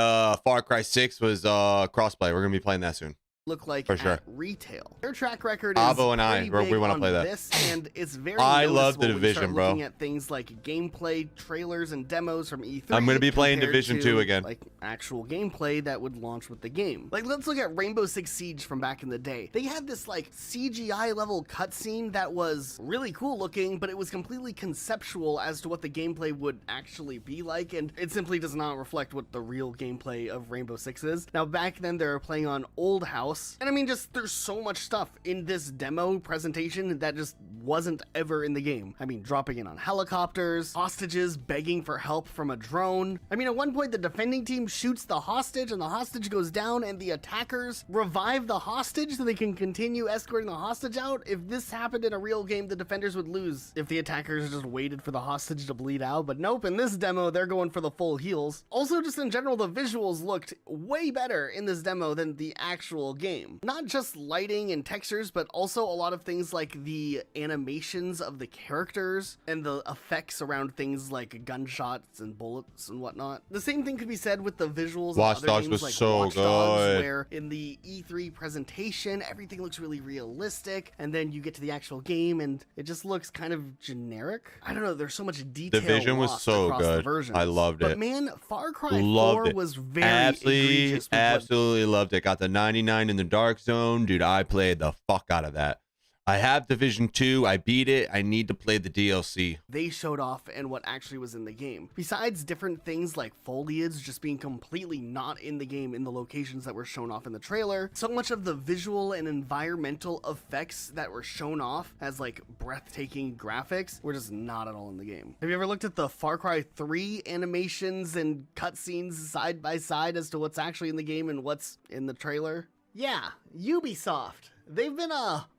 Far Cry 6 was crossplay. We're gonna be playing that soon. look like For sure. at retail. Their track record is Avo and I, pretty we big wanna on play that. this, and it's very I love The noticeable when you start Division, bro. looking at things like gameplay trailers and demos from E3. I'm gonna be playing compared Division to, 2 again. Like actual gameplay that would launch with the game. Like, let's look at Rainbow Six Siege from back in the day. They had this like CGI level cutscene that was really cool looking, but it was completely conceptual as to what the gameplay would actually be like, and it simply does not reflect what the real gameplay of Rainbow Six is. Now, back then they were playing on Old House, and I mean, just there's so much stuff in this demo presentation that just wasn't ever in the game. I mean, dropping in on helicopters, hostages begging for help from a drone. I mean, at one point the defending team shoots the hostage and the hostage goes down, and the attackers revive the hostage so they can continue escorting the hostage out. If this happened in a real game, the defenders would lose if the attackers just waited for the hostage to bleed out. But nope, in this demo they're going for the full heals. Also, just in general, the visuals looked way better in this demo than the actual game. Not just lighting and textures, but also a lot of things like the animations of the characters and the effects around things like gunshots and bullets and whatnot. The same thing could be said with the visuals Watch of other Dogs games was like so Watch Dogs, good. where in the E3 presentation everything looks really realistic, and then you get to the actual game and it just looks kind of generic. I don't know, there's so much detail Division was lost so across the good. versions. I loved But it. man, Far Cry Loved 4 it. was very absolutely, egregious with what absolutely loved it. Got the 99 in the dark zone, dude. I played the fuck out of that. I have Division 2. I beat it. I need to play the DLC. They showed off and what actually was in the game. Besides different things like foliage just being completely not in the game in the locations that were shown off in the trailer, so much of the visual and environmental effects that were shown off as like breathtaking graphics were just not at all in the game. Have you ever looked at the Far Cry 3 animations and cutscenes side by side as to what's actually in the game and what's in the trailer? Yeah, Ubisoft. They've been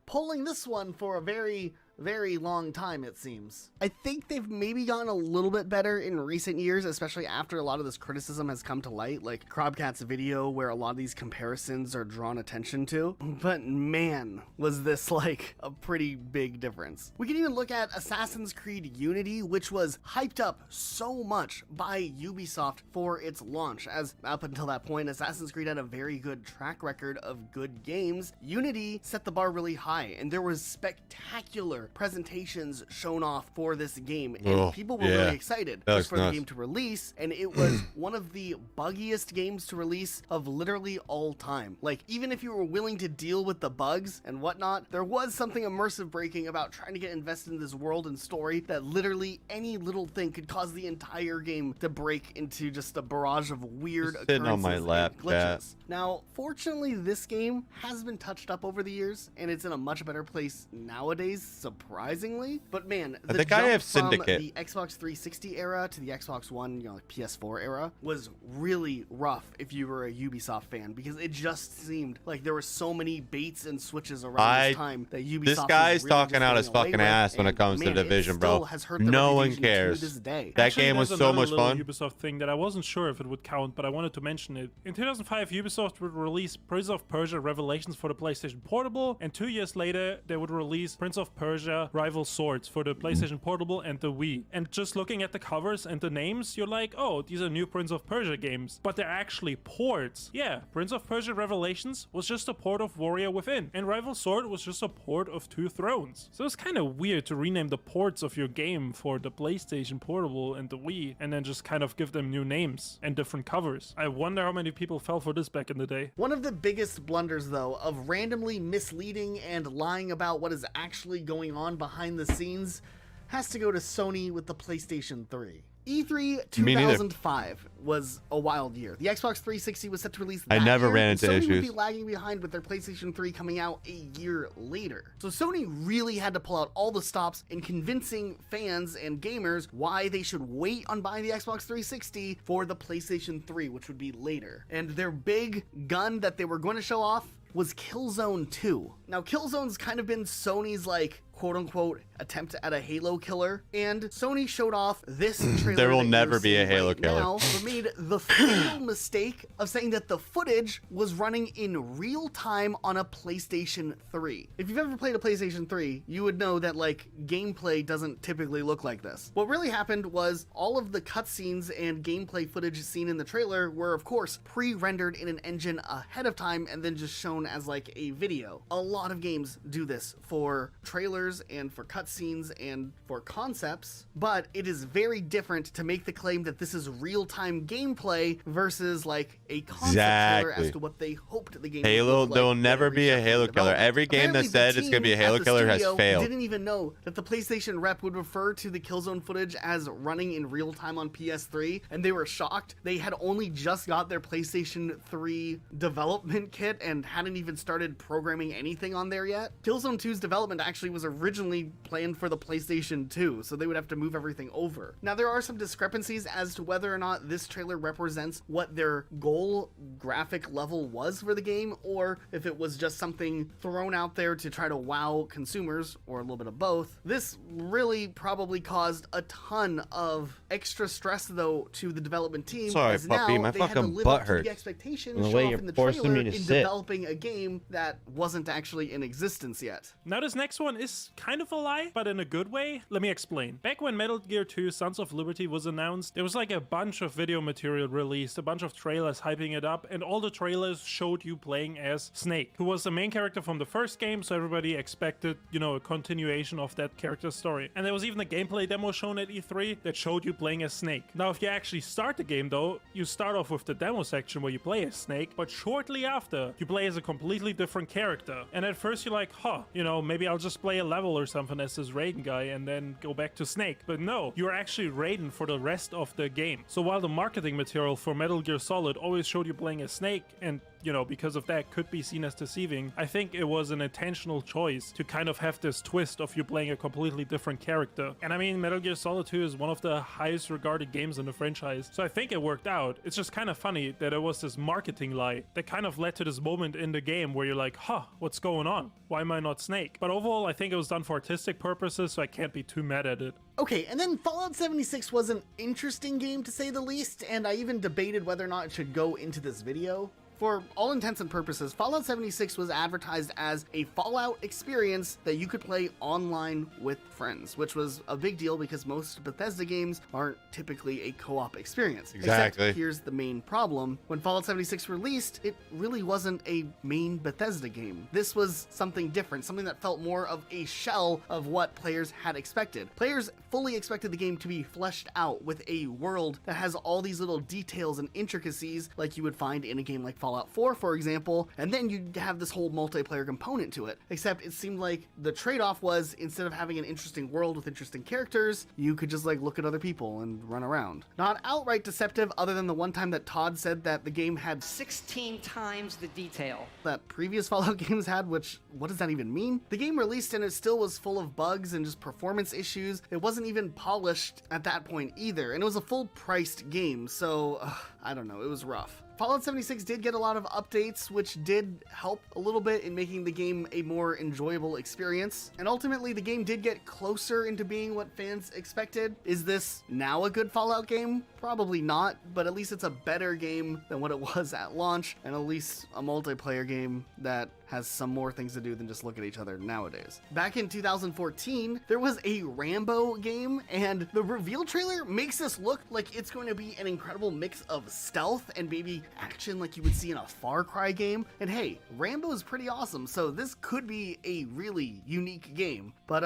pulling this one for a very long time, it seems. I think they've maybe gotten a little bit better in recent years, especially after a lot of this criticism has come to light, like Crobcat's video where a lot of these comparisons are drawn attention to. But man, was this like a pretty big difference. We can even look at Assassin's Creed Unity, which was hyped up so much by Ubisoft for its launch, as up until that point, Assassin's Creed had a very good track record of good games. Unity set the bar really high, and there was spectacular presentations shown off for this game, and people were really excited just for the game to release, and it was one of the buggiest games to release of literally all time. Like, even if you were willing to deal with the bugs and whatnot, there was something immersive breaking about trying to get invested in this world and story that literally any little thing could cause the entire game to break into just a barrage of weird Just sitting on my occurrences lap, and glitches. Now, fortunately, this game has been touched up over the years, and it's in a much better place nowadays, surprisingly. But man, the think I jump have from Syndicate. the Xbox 360 era to the Xbox One, like PS4 era, was really rough if you were a Ubisoft fan, because it just seemed like there were so many baits and switches around this time that Ubisoft This guy's was really talking just out getting his away fucking with, ass when it and comes man, to Division, it still bro. has hurt the No one reputation to cares. this day. That Actually, game was there's so another much little fun. Ubisoft thing that I wasn't sure if it would count, but I wanted to mention it. In 2005, Ubisoft would release Prince of Persia Revelations for the PlayStation Portable, and 2 years later, they would release Prince of Persia Rival Swords for the PlayStation Portable and the Wii. And just looking at the covers and the names, you're like, oh, these are new Prince of Persia games. But they're actually ports. Yeah, Prince of Persia Revelations was just a port of Warrior Within, and Rival Sword was just a port of Two Thrones. So it's kind of weird to rename the ports of your game for the PlayStation Portable and the Wii, and then just kind of give them new names and different covers. I wonder how many people fell for this back in the day. One of the biggest blunders, though, of randomly misleading and lying about what is actually going on behind the scenes has to go to Sony with the PlayStation 3. E3 2005 was a wild year. The Xbox 360 was set to release that I never year, ran and into Sony would issues. be lagging behind with their PlayStation 3 coming out a year later. So Sony really had to pull out all the stops in convincing fans and gamers why they should wait on buying the Xbox 360 for the PlayStation 3, which would be later. And their big gun that they were going to show off was Killzone 2. Now, Killzone's kind of been Sony's, like, quote-unquote attempt at a Halo killer, and Sony showed off this trailer. There will that never you're be a seeing Halo right killer. now, but made the fatal mistake of saying that the footage was running in real time on a PlayStation 3. If you've ever played a PlayStation 3, you would know that, like, gameplay doesn't typically look like this. What really happened was all of the cutscenes and gameplay footage seen in the trailer were, of course, pre-rendered in an engine ahead of time and then just shown as, like, a video. A lot of games do this for trailers and for cutscenes and for concepts, but it is very different to make the claim that this is real-time gameplay versus like a concept trailer as to what they hoped the game would Halo, look like. there will never be a Halo killer. Every game that Apparently, said the it's going to be a team Halo at the killer has studio failed. didn't even know that the PlayStation rep would refer to the Killzone footage as running in real time on PS3, and they were shocked. They had only just got their PlayStation 3 development kit and hadn't even started programming anything on there yet. Killzone 2's development actually was originally planned for the PlayStation 2, so they would have to move everything over. Now, there are some discrepancies as to whether or not this trailer represents what their goal graphic level was for the game, or if it was just something thrown out there to try to wow consumers, or a little bit of both. This really probably caused a ton of extra stress, though, to the development team. Sorry, as puppy, now my they had to fucking live butt up to the hurts. expectations And the shown way off you're in the forcing trailer me to in sit. developing a game that wasn't actually in existence yet. Now this next one is is kind of a lie, but in a good way. Let me explain. Back when Metal Gear 2 Sons of Liberty was announced, there was like a bunch of video material released, a bunch of trailers hyping it up, and all the trailers showed you playing as Snake, who was the main character from the first game, so everybody expected, you know, a continuation of that character's story. And there was even a gameplay demo shown at E3 that showed you playing as Snake. Now, if you actually start the game though, you start off with the demo section where you play as Snake, but shortly after, you play as a completely different character. And at first you're like, huh, you know, maybe I'll just play a level or something as this Raiden guy and then go back to Snake. But no, you're actually Raiden for the rest of the game. So while the marketing material for Metal Gear Solid always showed you playing as Snake, and you know, because of that could be seen as deceiving, I think it was an intentional choice to kind of have this twist of you playing a completely different character. And I mean, Metal Gear Solid 2 is one of the highest regarded games in the franchise, so I think it worked out. It's just kind of funny that it was this marketing lie that kind of led to this moment in the game where you're like, huh, what's going on? Why am I not Snake? But overall, I think it was done for artistic purposes, so I can't be too mad at it. Okay, and then Fallout 76 was an interesting game to say the least, and I even debated whether or not it should go into this video. For all intents and purposes, Fallout 76 was advertised as a Fallout experience that you could play online with friends, which was a big deal because most Bethesda games aren't typically a co-op experience. Exactly. Except here's the main problem. When Fallout 76 released, it really wasn't a main Bethesda game. This was something different, something that felt more of a shell of what players had expected. Players fully expected the game to be fleshed out with a world that has all these little details and intricacies like you would find in a game like Fallout 4, for example, and then you'd have this whole multiplayer component to it. Except it seemed like the trade-off was, instead of having an interesting world with interesting characters, you could just like look at other people and run around. Not outright deceptive, other than the one time that Todd said that the game had 16 times the detail that previous Fallout games had, which, what does that even mean? The game released and it still was full of bugs and just performance issues. It wasn't even polished at that point either, and it was a full-priced game, so I don't know, it was rough. Fallout 76 did get a lot of updates, which did help a little bit in making the game a more enjoyable experience. And ultimately, the game did get closer into being what fans expected. Is this now a good Fallout game? Probably not, but at least it's a better game than what it was at launch, and at least a multiplayer game that has some more things to do than just look at each other nowadays. Back in 2014, there was a Rambo game, and the reveal trailer makes this look like it's going to be an incredible mix of stealth and maybe action like you would see in a Far Cry game. And hey, Rambo is pretty awesome, so this could be a really unique game. But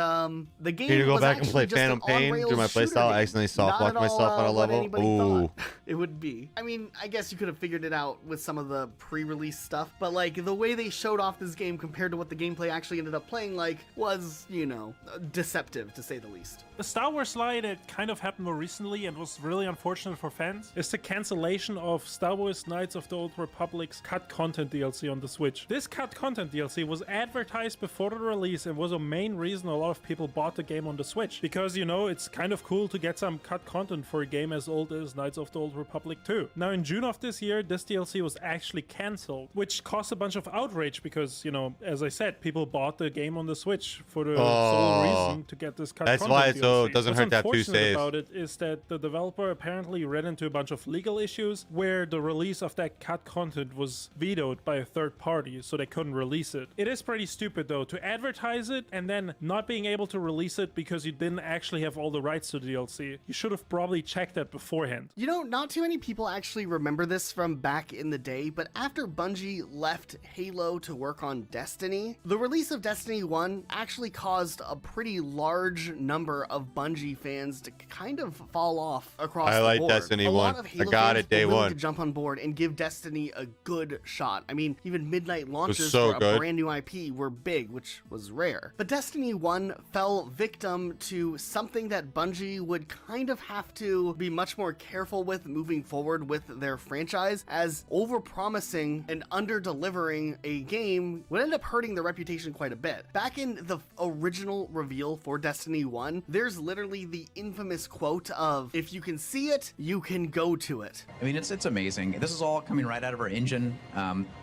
the game Need to go was back and play actually just Phantom an Pain on-rails through my shooter playstyle. I game. accidentally soft Not locked at all, myself on a what level. anybody Ooh. thought it would be. I mean, I guess you could have figured it out with some of the pre-release stuff, but like the way they showed off this game compared to what the gameplay actually ended up playing like was, you know, deceptive to say the least. The Star Wars lie that kind of happened more recently and was really unfortunate for fans is the cancellation of Star Wars Knights of the Old Republic's cut content DLC on the Switch. This cut content DLC was advertised before the release and was a main reason a lot of people bought the game on the Switch, because, you know, it's kind of cool to get some cut content for a game as old as Knights of the Old Republic 2. Now in June of this year, this DLC was actually cancelled, which caused a bunch of outrage because, you know, as I said, people bought the game on the Switch for the sole reason to get this cut content DLC. That's why so it doesn't hurt to have two What's unfortunate saves. about it is that the developer apparently ran into a bunch of legal issues where the release of that cut content was vetoed by a third party, so they couldn't release it. It is pretty stupid though to advertise it and then not being able to release it because you didn't actually have all the rights to the DLC. You should have probably checked that beforehand. You know, not too many people actually remember this from back in the day, but after Bungie left Halo to work on Destiny, the release of Destiny 1 actually caused a pretty large number of Bungie fans to kind of fall off across I the like board. Destiny a 1. lot of Halo I got fans it day were willing one. to jump on board and give Destiny a good shot. I mean, even midnight launches so for a good. brand new IP were big, which was rare. But Destiny 1 fell victim to something that Bungie would kind of have to be much more careful with moving forward with their franchise, as overpromising and under-delivering a game would end up hurting their reputation quite a bit. Back in the original reveal for Destiny 1, there's literally the infamous quote of, "If you can see it, you can go to it." I mean, it's amazing. This is all coming right out of our engine.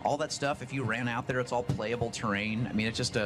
All that stuff, if you ran out there, it's all playable terrain. I mean, it's just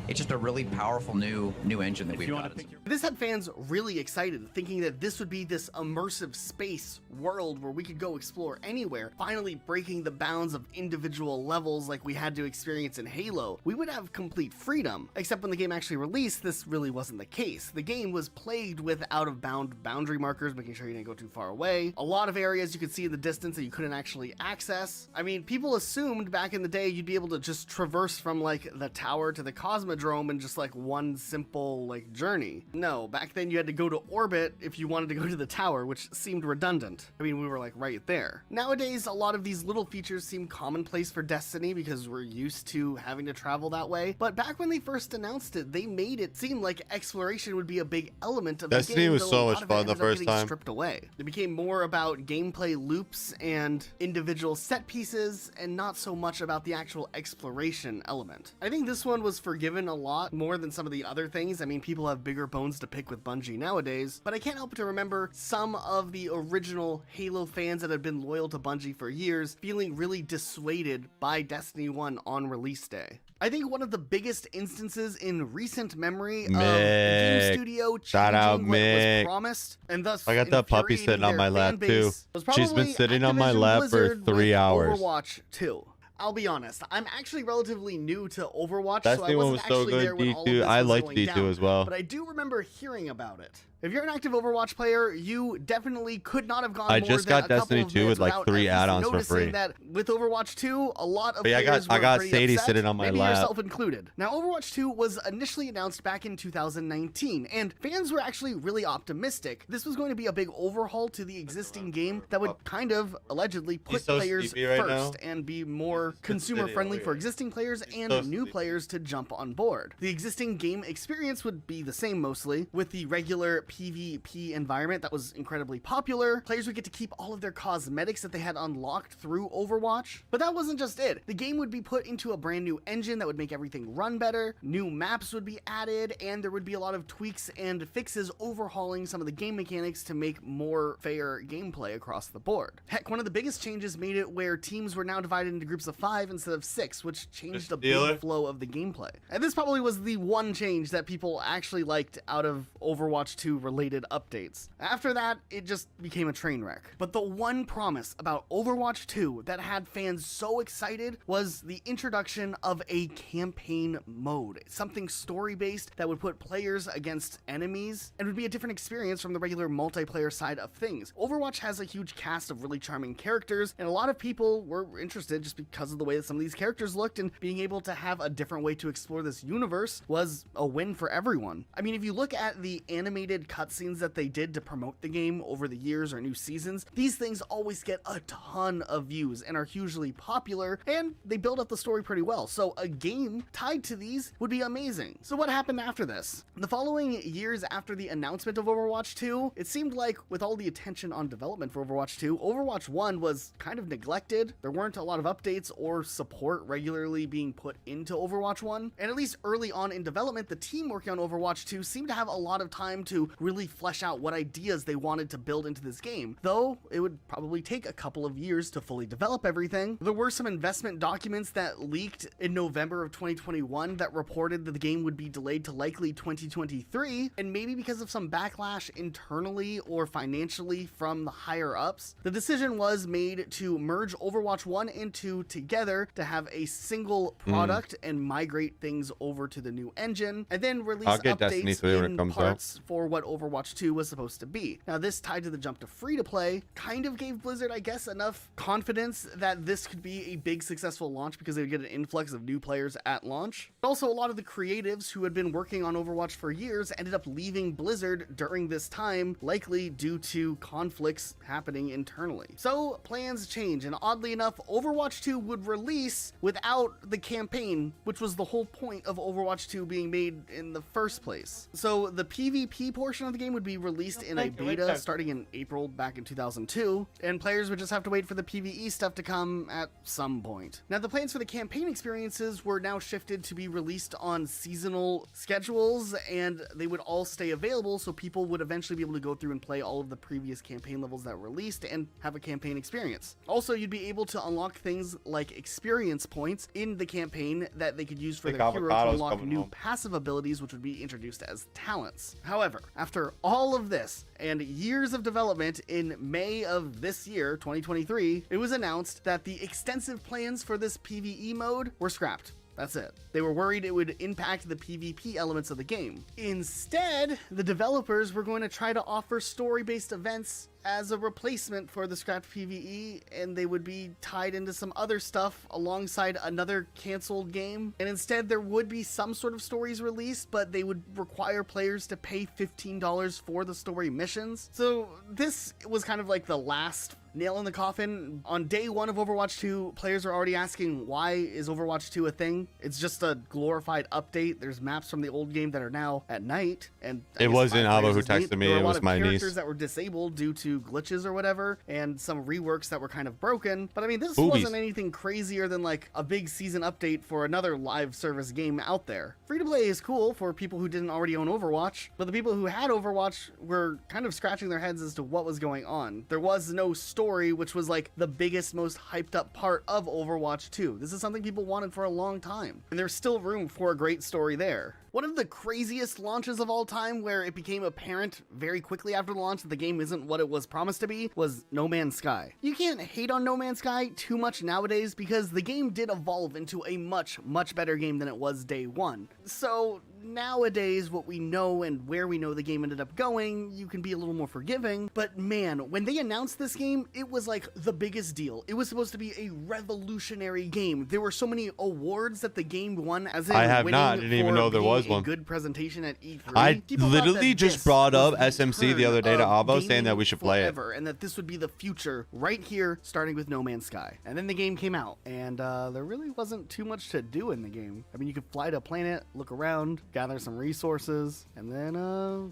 it's just a really powerful new engine that we've got. This had fans really excited, thinking that this would be this immersive space world where we could go explore anywhere, finally breaking the bounds of individual levels like we had to experience in Halo. We would have complete freedom, except when the game actually released, this really wasn't the case. The game was plagued with out-of-bound boundary markers, making sure you didn't go too far away. A lot of areas you could see in the distance that you couldn't actually access. I mean, people assumed back in the day you'd be able to just traverse from like the tower to the Cosmodrome in just like one simple like journey. No, back then you had to go to orbit if you wanted to go to the tower, which seemed redundant. I mean, we were like right there. Nowadays, a lot of these little features seem commonplace for Destiny because we're used to having to travel that way. But back when they first announced it, they made it seem like exploration would be a big element of Destiny the game. was so much fun the first time. Stripped away. It became more about gameplay loops and individual set pieces, and not so much about the actual exploration element. I think this one was forgiven a lot more than some of the other things. I mean, people have bigger bones to pick with Bungie nowadays, but I can't help but to remember some of the original Halo fans that had been loyal to Bungie for years feeling really dissuaded by Destiny 1 on release day. I think one of the biggest instances in recent memory of game studio changing what was promised, and thus I got that puppy sitting on my lap too. She's been sitting on my lap for 3 hours. Overwatch 2. I'll be honest, I'm actually relatively new to Overwatch, Destiny so I one wasn't was so actually good. there when all of D2, this I was liked going D2 down, as well. but I do remember hearing about it. If you're an active Overwatch player, you definitely could not have gone I more just than got a couple Destiny of 2 with minutes like without 3 at least add-ons for noticing free. that with Overwatch 2, a lot of But yeah, players I got were pretty Sadie upset, sitting on my maybe lap. yourself included. Now, Overwatch 2 was initially announced back in 2019, and fans were actually really optimistic. This was going to be a big overhaul to the existing game that would kind of allegedly put so players sleepy right first and be more consumer-friendly for existing players and new players to jump on board. The existing game experience would be the same mostly, with the regular PvP environment that was incredibly popular. Players would get to keep all of their cosmetics that they had unlocked through Overwatch. But that wasn't just it. The game would be put into a brand new engine that would make everything run better, new maps would be added, and there would be a lot of tweaks and fixes overhauling some of the game mechanics to make more fair gameplay across the board. Heck, one of the biggest changes made it where teams were now divided into groups of 5 instead of 6, which changed the big flow of the gameplay. And this probably was the one change that people actually liked out of Overwatch 2 related updates. After that, it just became a train wreck. But the one promise about Overwatch 2 that had fans so excited was the introduction of a campaign mode. Something story-based that would put players against enemies and would be a different experience from the regular multiplayer side of things. Overwatch has a huge cast of really charming characters, and a lot of people were interested just because of the way that some of these characters looked, and being able to have a different way to explore this universe was a win for everyone. I mean, if you look at the animated cutscenes that they did to promote the game over the years or new seasons, these things always get a ton of views and are hugely popular, and they build up the story pretty well. So a game tied to these would be amazing. So what happened after this? The following years after the announcement of Overwatch 2, it seemed like with all the attention on development for Overwatch 2, Overwatch 1 was kind of neglected. There weren't a lot of updates or support regularly being put into Overwatch 1, and at least early on in development, the team working on Overwatch 2 seemed to have a lot of time to really flesh out what ideas they wanted to build into this game, though it would probably take a couple of years to fully develop everything. There were some investment documents that leaked in November of 2021 that reported that the game would be delayed to likely 2023, and maybe because of some backlash internally or financially from the higher ups, the decision was made to merge Overwatch 1 and 2 together to have a single product and migrate things over to the new engine, and then release updates in parts for what Overwatch 2 was supposed to be. Now, this tied to the jump to free-to-play kind of gave Blizzard, I guess, enough confidence that this could be a big successful launch because they would get an influx of new players at launch. Also, a lot of the creatives who had been working on Overwatch for years ended up leaving Blizzard during this time, likely due to conflicts happening internally. So, plans change, and oddly enough, Overwatch 2 would release without the campaign, which was the whole point of Overwatch 2 being made in the first place. So, the PvP portion portion of the game would be released in a beta starting in April back in 2002, and players would just have to wait for the PvE stuff to come at some point. Now, the plans for the campaign experiences were now shifted to be released on seasonal schedules, and they would all stay available so people would eventually be able to go through and play all of the previous campaign levels that were released and have a campaign experience. Also, you'd be able to unlock things like experience points in the campaign that they could use for their hero to unlock new passive abilities, which would be introduced as talents. However, after all of this and years of development, in May of this year, 2023, it was announced that the extensive plans for this PvE mode were scrapped. That's it. They were worried it would impact the PvP elements of the game. Instead, the developers were going to try to offer story-based events as a replacement for the scrapped PvE, and they would be tied into some other stuff alongside another canceled game. And instead, there would be some sort of stories released, but they would require players to pay $15 for the story missions. So this was kind of like the last nail in the coffin. On day one of Overwatch 2, players are already asking, why is Overwatch 2 a thing? It's just a glorified update. There's maps from the old game that are now at Nite, and it wasn't Ava who texted me. It was my niece. Characters that were disabled due to glitches or whatever, and some reworks that were kind of broken. But I mean, this wasn't anything crazier than like a big season update for another live service game out there. Free to play is cool for people who didn't already own Overwatch, but the people who had Overwatch were kind of scratching their heads as to what was going on. There was no story, which was like the biggest, most hyped up part of Overwatch 2. This is something people wanted for a long time, and there's still room for a great story there. One of the craziest launches of all time, where it became apparent very quickly after the launch that the game isn't what it was promised to be, was No Man's Sky. You can't hate on No Man's Sky too much nowadays because the game did evolve into a much, much better game than it was day one. So nowadays, what we know and where we know the game ended up going, you can be a little more forgiving. But man, when they announced this game, it was like the biggest deal. It was supposed to be a revolutionary game. There were so many awards that the game won, as in didn't even know there was one. Good presentation at E3. I literally just brought up SMC the other day to Avo saying that we should play it. And that this would be the future right here, starting with No Man's Sky. And then the game came out, and there really wasn't too much to do in the game. I mean, you could fly to a planet, look around, gather some resources, and then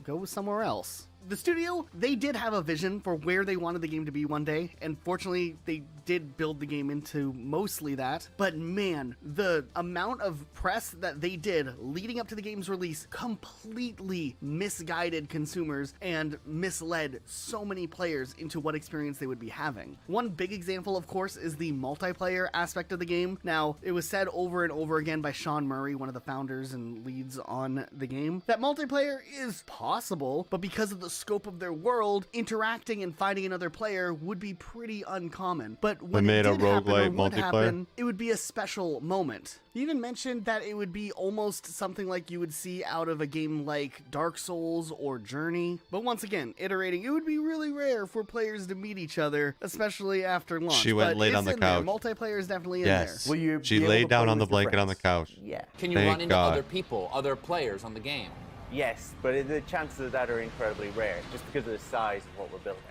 go somewhere else. The studio, they did have a vision for where they wanted the game to be one day, and fortunately, they did build the game into mostly that. But man, the amount of press that they did leading up to the game's release completely misguided consumers and misled so many players into what experience they would be having. One big example, of course, is the multiplayer aspect of the game. Now, it was said over and over again by Sean Murray, one of the founders and leads on the game, that multiplayer is possible, but because of the scope of their world, interacting and fighting another player would be pretty uncommon. But when it did happen, or would happen, it would be a special moment. He even mentioned that it would be almost something like you would see out of a game like Dark Souls or Journey. But once again, iterating, it would be really rare for players to meet each other, especially after launch. She went laid on the couch. Multiplayer is definitely in there. Will you she laid down on the blanket on the couch. Yeah. Can you run into other people, other players on the game? Yes, but the chances of that are incredibly rare, just because of the size of what we're building.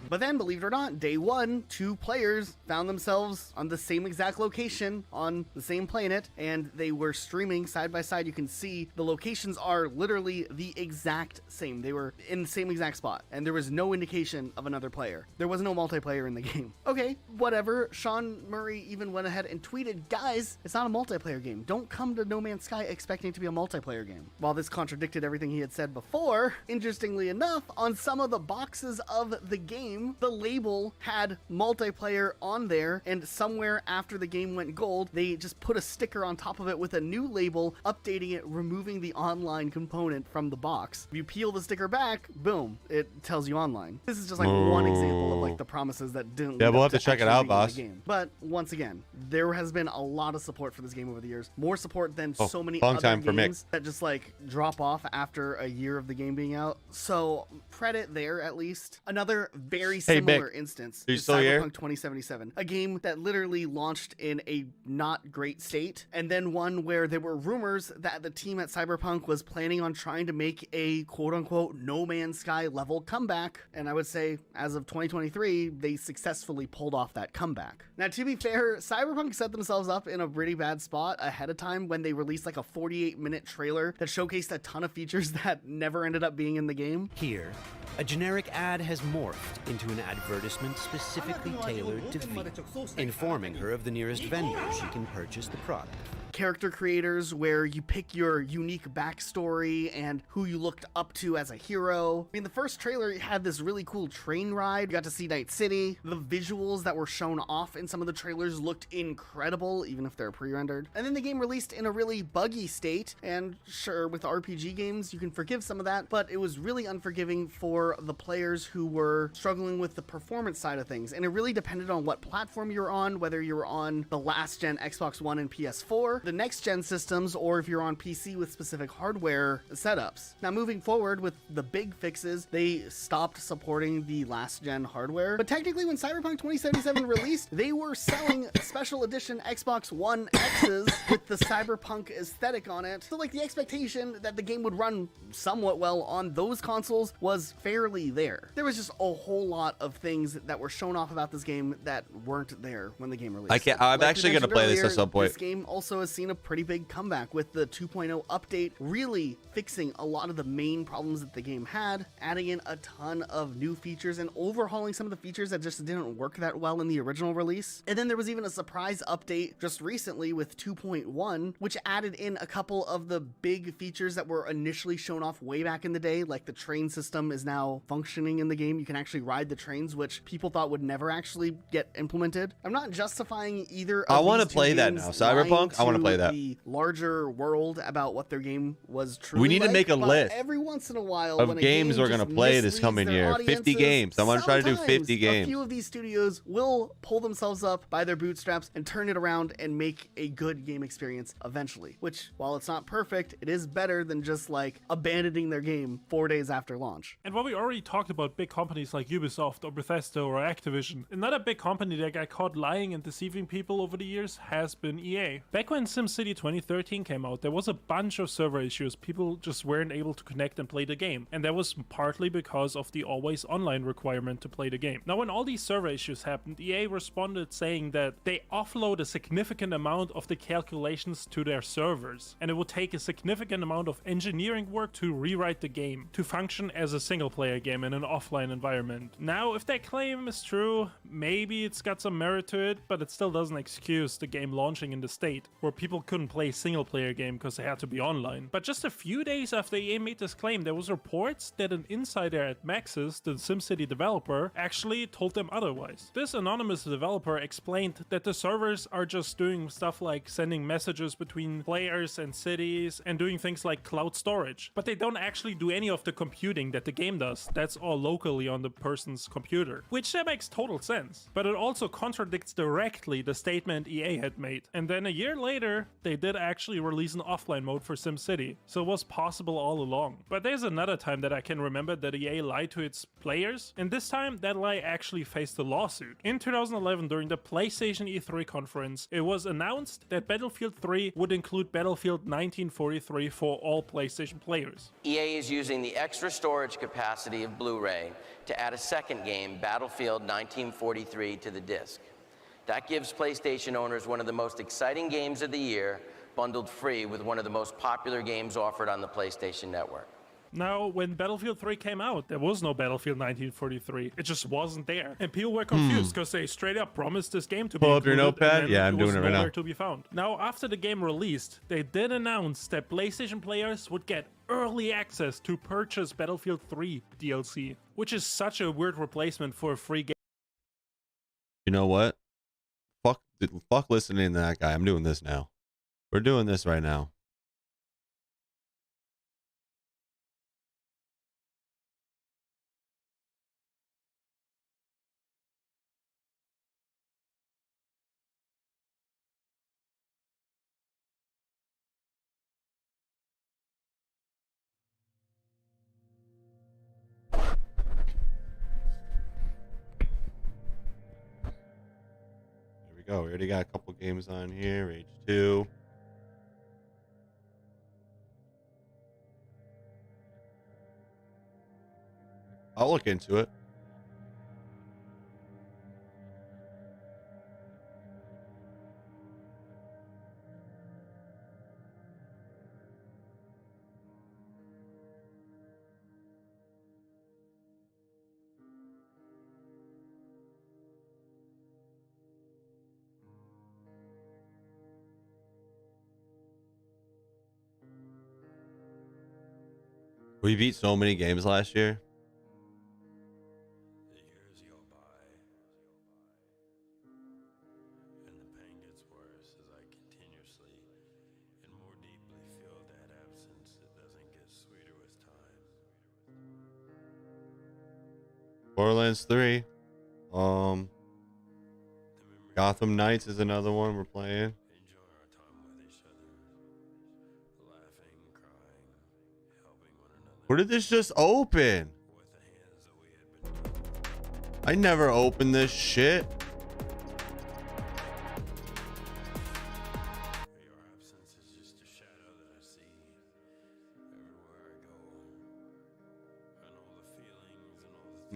But then, believe it or not, day one, 2 players found themselves on the same exact location on the same planet, and they were streaming side by side. You can see the locations are literally the exact same. They were in the same exact spot, and there was no indication of another player. There was no multiplayer in the game. Okay, whatever. Sean Murray even went ahead and tweeted, guys, it's not a multiplayer game. Don't come to No Man's Sky expecting it to be a multiplayer game. While this contradicted everything he had said before, interestingly enough, on some of the boxes of the game, the label had multiplayer on there, and somewhere after the game went gold, they just put a sticker on top of it with a new label, updating it, removing the online component from the box. If you peel the sticker back, boom, it tells you online. This is just like one example of like the promises that didn't. Yeah, we'll have to check it out, boss. But once again, there has been a lot of support for this game over the years. More support than so many long other time for games that just like drop off after a year of the game being out. So credit there, at least. Another very very Hey, similar Mick, instance are you is still here? Cyberpunk 2077, a game that literally launched in a not great state, and then one where there were rumors that the team at Cyberpunk was planning on trying to make a quote-unquote No Man's Sky level comeback, and I would say as of 2023, they successfully pulled off that comeback. Now, to be fair, Cyberpunk set themselves up in a pretty bad spot ahead of time when they released like a 48-minute trailer that showcased a ton of features that never ended up being in the game. Here, a generic ad has morphed into an advertisement specifically tailored to V, informing her of the nearest vendor she can purchase the product. Character creators where you pick your unique backstory and who you looked up to as a hero. I mean, the first trailer had this really cool train ride. You got to see Night City. The visuals that were shown off in some of the trailers looked incredible, even if they're pre-rendered. And then the game released in a really buggy state, and sure, with RPG games, you can forgive some of that, but it was really unforgiving for the players who were struggling with the performance side of things. And it really depended on what platform you were on, whether you were on the last gen Xbox One and PS4, the next gen systems, or if you're on PC with specific hardware setups. Now, moving forward with the big fixes, they stopped supporting the last gen hardware, but technically when Cyberpunk 2077 released, they were selling special edition Xbox One X's with the cyberpunk aesthetic on it. So like the expectation that the game would run somewhat well on those consoles was fairly there. There was just a whole lot of things that were shown off about this game that weren't there when the game released. I'm actually going to play this at some point. This game also has seen a pretty big comeback with the 2.0 update really fixing a lot of the main problems that the game had, adding in a ton of new features and overhauling some of the features that just didn't work that well in the original release. And then there was even a surprise update just recently with 2.1, which added in a couple of the big features that were initially shown off way back in the day, like the train system is now functioning in the game. You can actually ride the trains, which people thought would never actually get implemented. I'm not justifying either of I want to these two play that games now. Cyberpunk, I want to lying play to that. the larger world about what their game was truly We need to like, make a but list every once in a while of when a games game we're going to just play this misleads coming their year. 50 audiences, games. I want to try to do sometimes 50 games. A few of these studios will pull themselves up by their bootstraps and turn it around and make a good game experience eventually, which while it's not perfect, it is better than just like abandoning their game 4 days after launch. And while we already talked about big companies like Ubisoft or Bethesda or Activision, another big company that got caught lying and deceiving people over the years has been EA. Back when SimCity 2013 came out, there was a bunch of server issues. People just weren't able to connect and play the game. And that was partly because of the always online requirement to play the game. Now, when all these server issues happened, EA responded saying that they offload a significant amount of the calculations to their servers. And it would take a significant amount of engineering work to rewrite the game to function as a single player game in an offline environment. Now, if that claim is true, maybe it's got some merit to it, but it still doesn't excuse the game launching in the state where people couldn't play a single player game because they had to be online. But just a few days after EA made this claim, there was reports that an insider at Maxis, the SimCity developer, actually told them otherwise. This anonymous developer explained that the servers are just doing stuff like sending messages between players and cities and doing things like cloud storage, but they don't actually do any of the computing that the game does. That's all locally on the person's computer, which that makes total sense. But it also contradicts directly the statement EA had made. And then a year later, they did actually release an offline mode for SimCity, so it was possible all along. But there's another time that I can remember that EA lied to its players, and this time that lie actually faced a lawsuit. In 2011, during the PlayStation E3 conference, it was announced that Battlefield 3 would include Battlefield 1943 for all PlayStation players. EA is using the extra storage capacity of Blu-ray to add a second game, Battlefield 1943, to the disc. That gives PlayStation owners one of the most exciting games of the year, bundled free with one of the most popular games offered on the PlayStation Network. Now, when Battlefield 3 came out, there was no Battlefield 1943. It just wasn't there. And people were confused because they straight up promised this game to be Pull up your included, notepad? and then Yeah, I'm doing was it right now. nowhere to be found. Now, after the game released, they did announce that PlayStation players would get early access to purchase Battlefield 3 DLC, which is such a weird replacement for a free game. You know what? Fuck listening to that guy. I'm doing this now. We're doing this right now. go. We already got a couple games on here. Rage 2. I'll look into it. We beat so many games last year. Borderlands 3. Gotham Knights is another one we're playing. Where did this just open? I never opened this shit.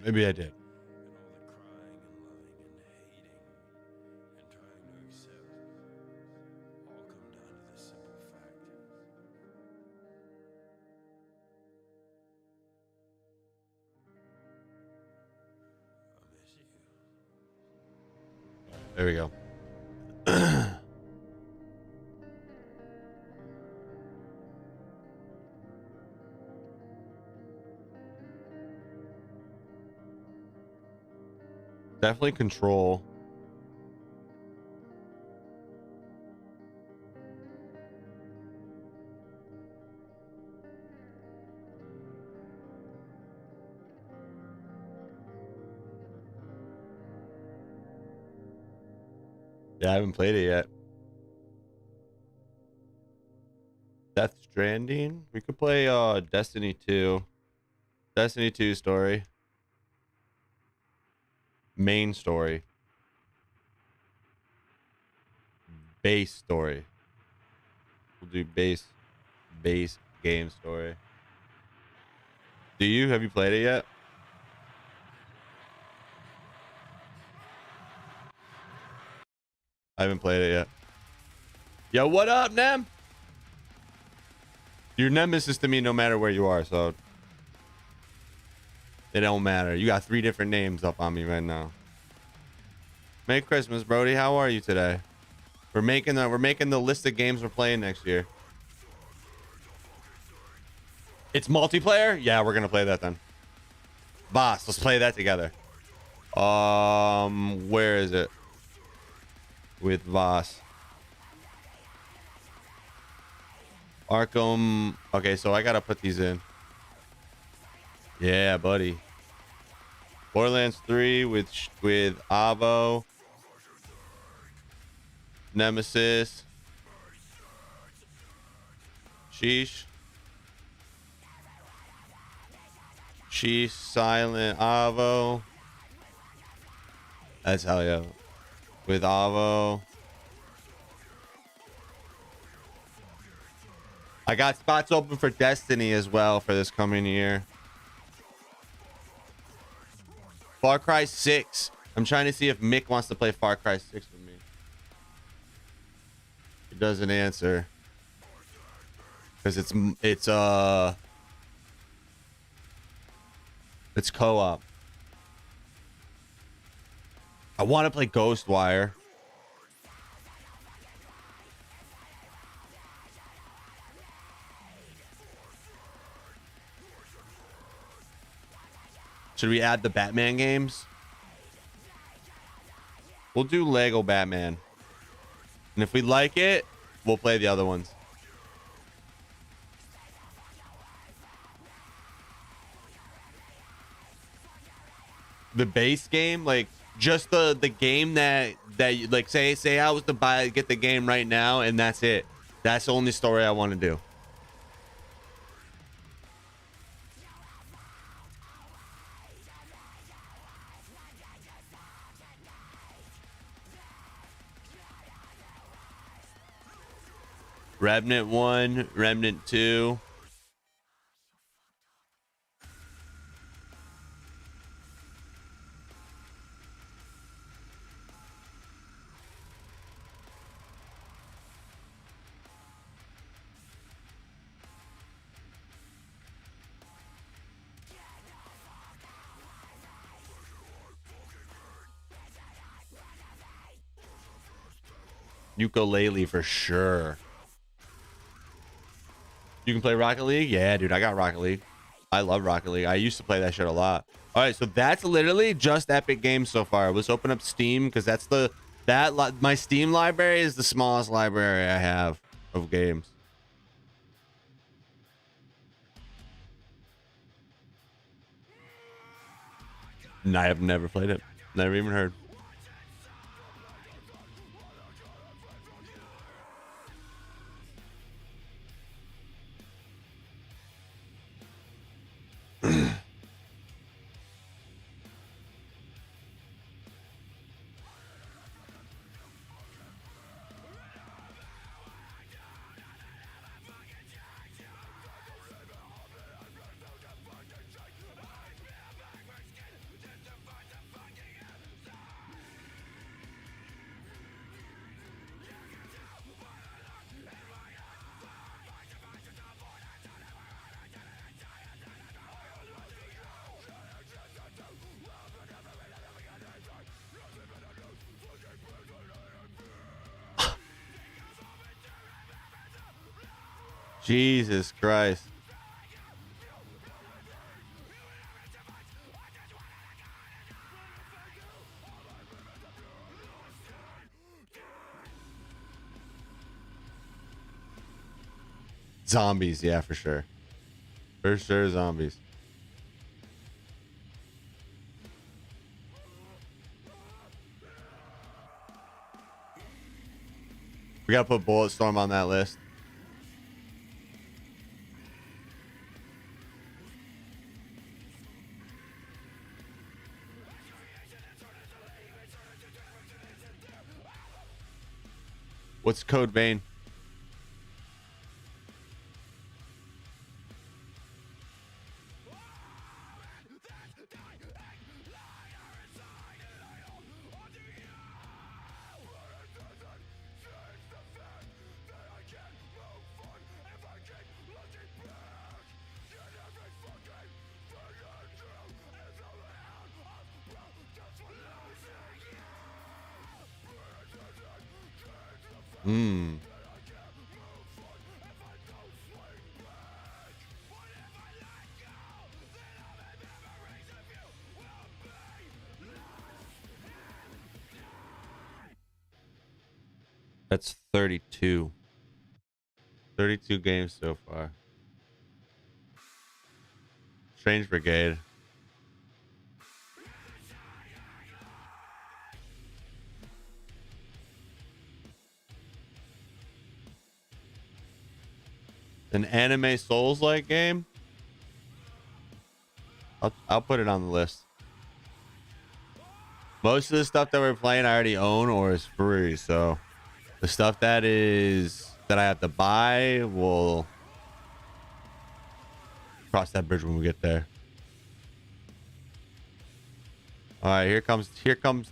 Maybe I did. There we go. Definitely Control. Yeah, I haven't played it yet. Death Stranding. We could play Destiny 2. Destiny 2 story. Main story. Base story. We'll do base game story. Do you? Have you played it yet? I haven't played it yet. Yo, what up, Nem? Your nemesis to me no matter where you are, so it don't matter. You got 3 different names up on me right now. Merry Christmas, Brody. How are you today? We're making the list of games we're playing next year. It's multiplayer? Yeah, we're gonna play that then. Boss, let's play that together. Where is it? With Voss. Arkham. Okay, so I gotta put these in. Yeah, buddy. Borderlands 3 with Avo. Nemesis. Sheesh. Sheesh, Silent, Avo. That's hell yeah. With Avo. I got spots open for Destiny as well for this coming year. Far Cry 6. I'm trying to see if Mick wants to play Far Cry 6 with me. He doesn't answer. Because it's co-op. I want to play Ghostwire. Should we add the Batman games? We'll do Lego Batman. And if we like it, we'll play the other ones. The base game, like just the game that you, like say I was to get the game right now and that's it. That's the only story I want to do. Remnant 1, Remnant 2. Ukulele for sure. You can play Rocket League? Yeah, dude, I got Rocket League. I love Rocket League. I used to play that shit a lot. All right, so that's literally just Epic Games so far. Let's open up Steam because that's my Steam library is the smallest library I have of games. And I have never played it. Never even heard. Jesus Christ. Zombies, yeah, for sure. For sure, zombies. We gotta put Bulletstorm on that list. What's Code Vein? Hmm. That's 32. 32 games so far. Strange Brigade. An anime Souls-like game? I'll put it on the list. Most of the stuff that we're playing I already own or is free, so the stuff that I have to buy, we'll cross that bridge when we get there. All right, here comes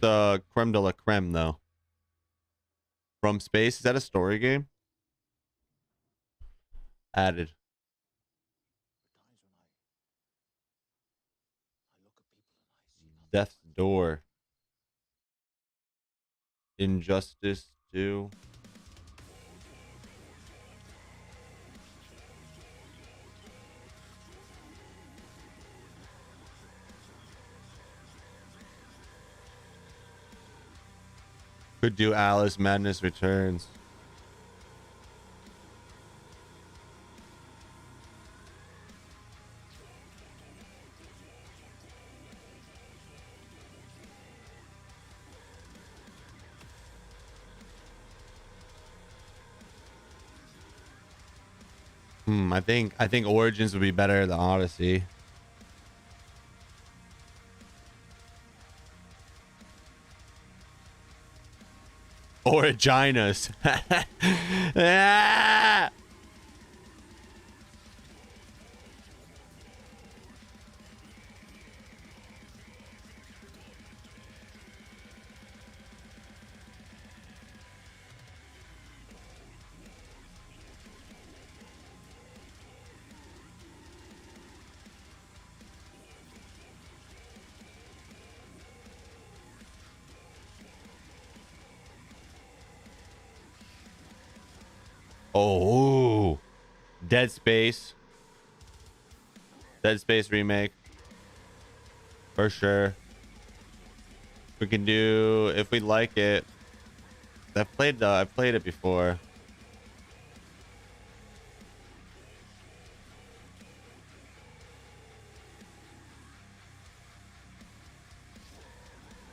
the creme de la creme though. From Space, is that a story game? Added. Death's Door. Injustice 2. Could do Alice Madness Returns. I think Origins would be better than Odyssey. Originas. Ah! Oh, Dead Space. Dead Space remake. For sure. We can do, if we like it. I've played it before.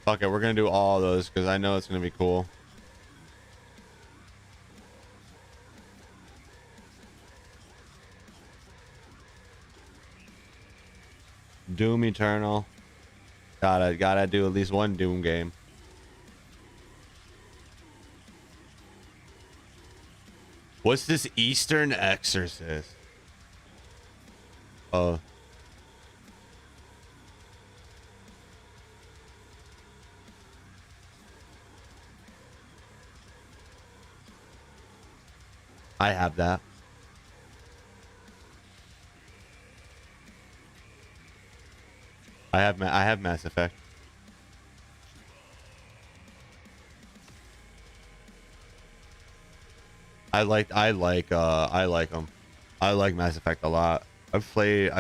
Fuck it, we're gonna do all those because I know it's gonna be cool. Doom Eternal. Gotta do at least one Doom game. What's this Eastern Exorcist? Oh. I have that. I have Mass Effect. I like them. I like Mass Effect a lot. I've played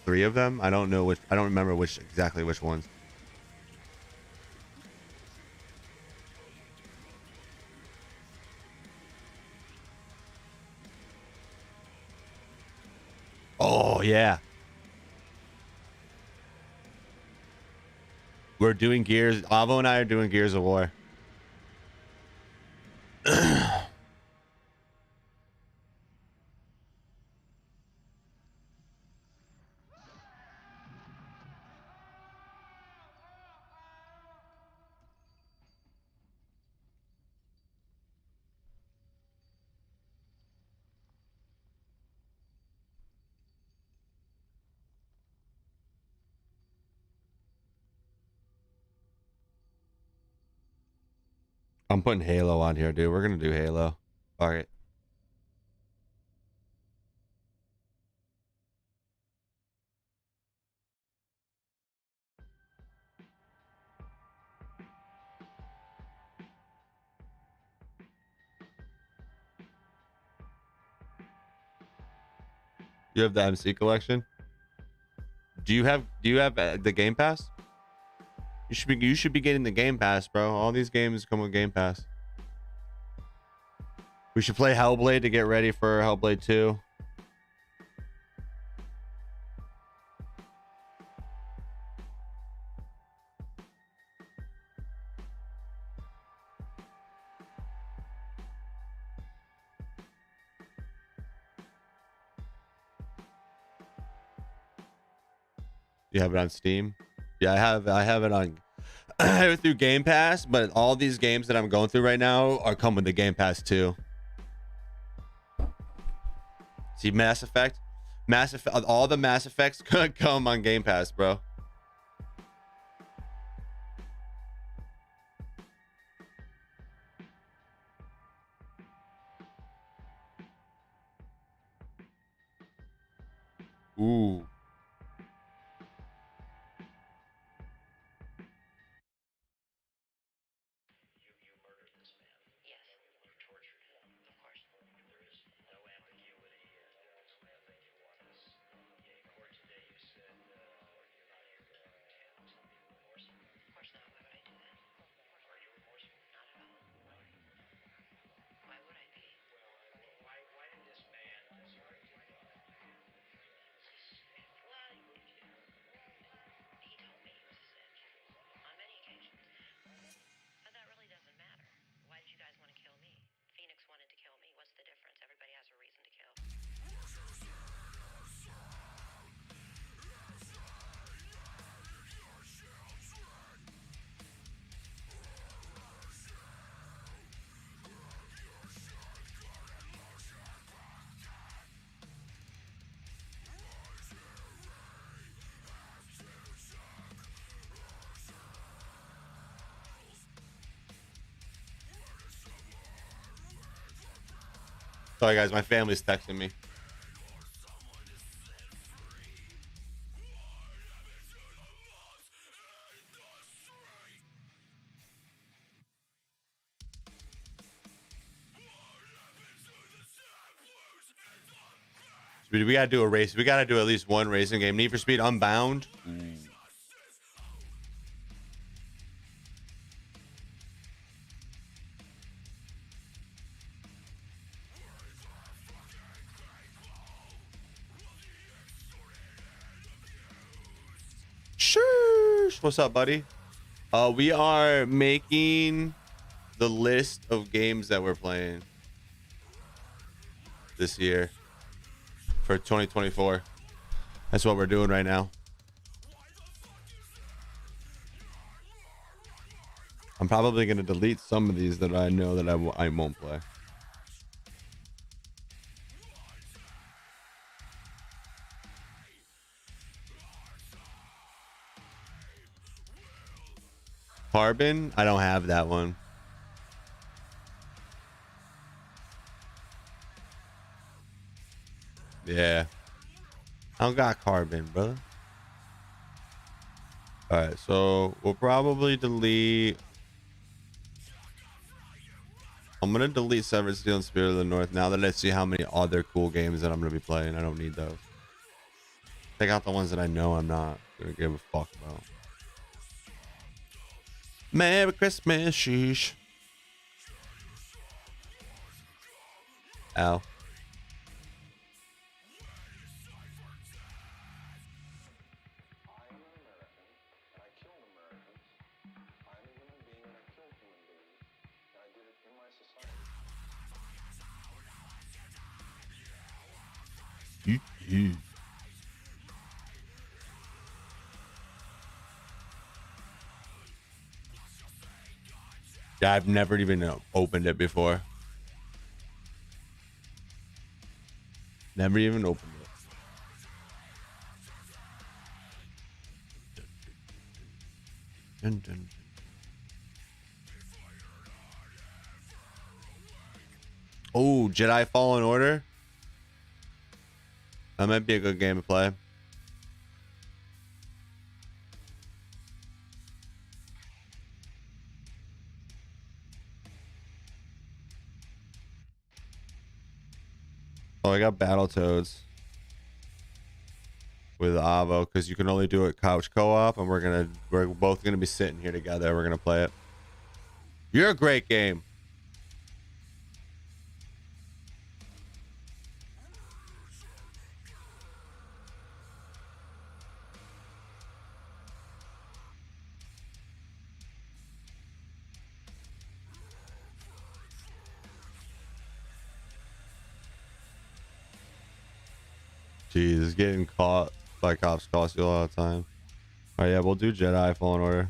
3 of them. I don't remember exactly which ones. Oh yeah. We're doing Gears. Avo and I are doing Gears of War. I'm putting Halo on here, dude. We're gonna do Halo. All right. You have the MC collection? Do you have the Game Pass? You should be getting the Game Pass, bro. All these games come with Game Pass. We should play Hellblade to get ready for Hellblade 2. You have it on Steam? Yeah, I have it on I have it through Game Pass, but all these games that I'm going through right now are coming with the Game Pass too. See, Mass Effect, all the Mass Effects come on Game Pass, bro. Ooh. Sorry, guys. My family's texting me. We gotta do a race. We gotta do at least one racing game. Need for Speed Unbound. Shush. What's up, buddy? We are making the list of games that we're playing this year for 2024. That's what we're doing right now. I'm probably going to delete some of these that I know that I won't play. Carbon? I don't have that one. Yeah. I don't got Carbon, brother. All right, so we'll probably delete. I'm gonna delete Severed Steel and Spirit of the North now that I see how many other cool games that I'm gonna be playing. I don't need those. Take out the ones that I know I'm not gonna give a fuck about. Merry Christmas, sheesh. Ow. Yeah, I've never even opened it before. Never even opened it. Dun, dun. Oh, Jedi Fallen Order. That might be a good game to play. Oh, I got Battletoads with Avo because you can only do it couch co-op, and we're both gonna be sitting here together. We're gonna play it. You're a great game. Jeez, getting caught by cops costs you a lot of time. All right, yeah, we'll do Jedi Fallen Order.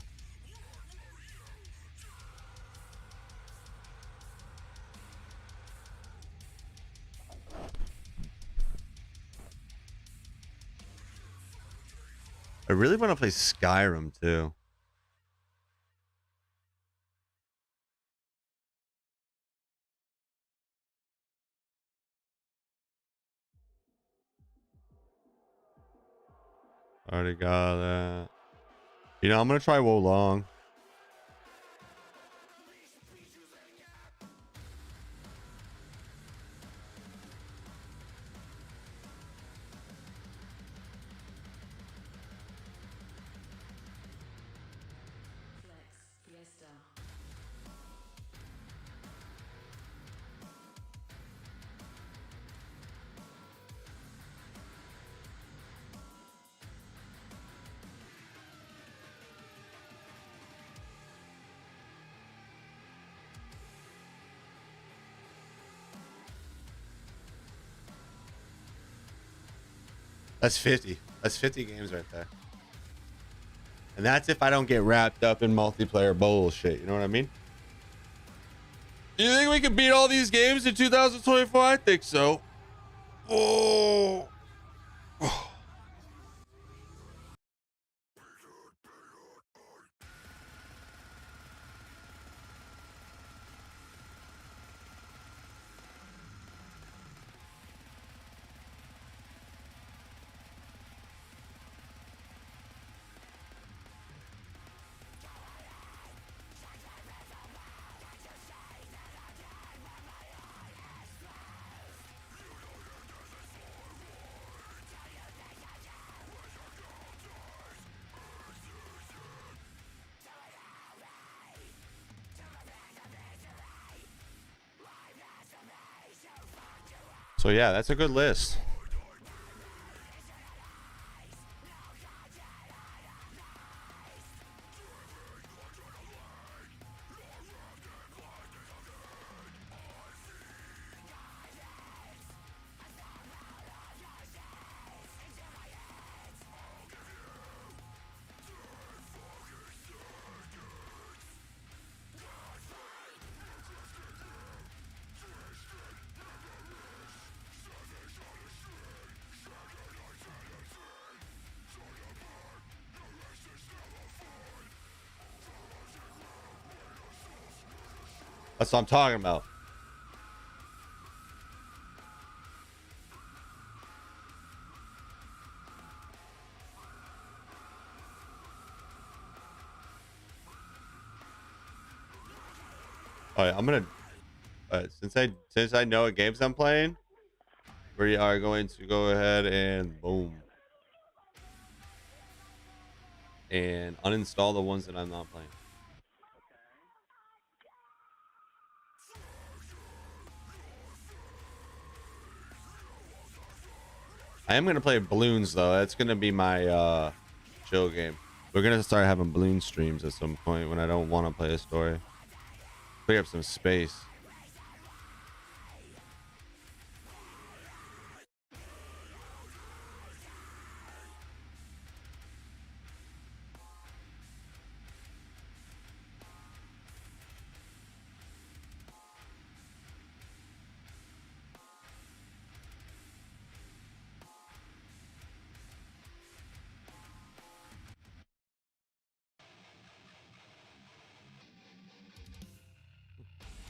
I really want to play Skyrim too. Already got that. You know, I'm gonna try Wolong. That's 50. That's 50 games right there. And that's if I don't get wrapped up in multiplayer bullshit. You know what I mean? You think we can beat all these games in 2024? I think so. Oh. So yeah, that's a good list. That's what I'm talking about. All right, I'm gonna since I know what games I'm playing, we are going to go ahead and boom and uninstall the ones that I'm not playing. I am gonna play balloons though. That's gonna be my chill game. We're gonna start having balloon streams at some point when I don't want to play a story. Clear up some space.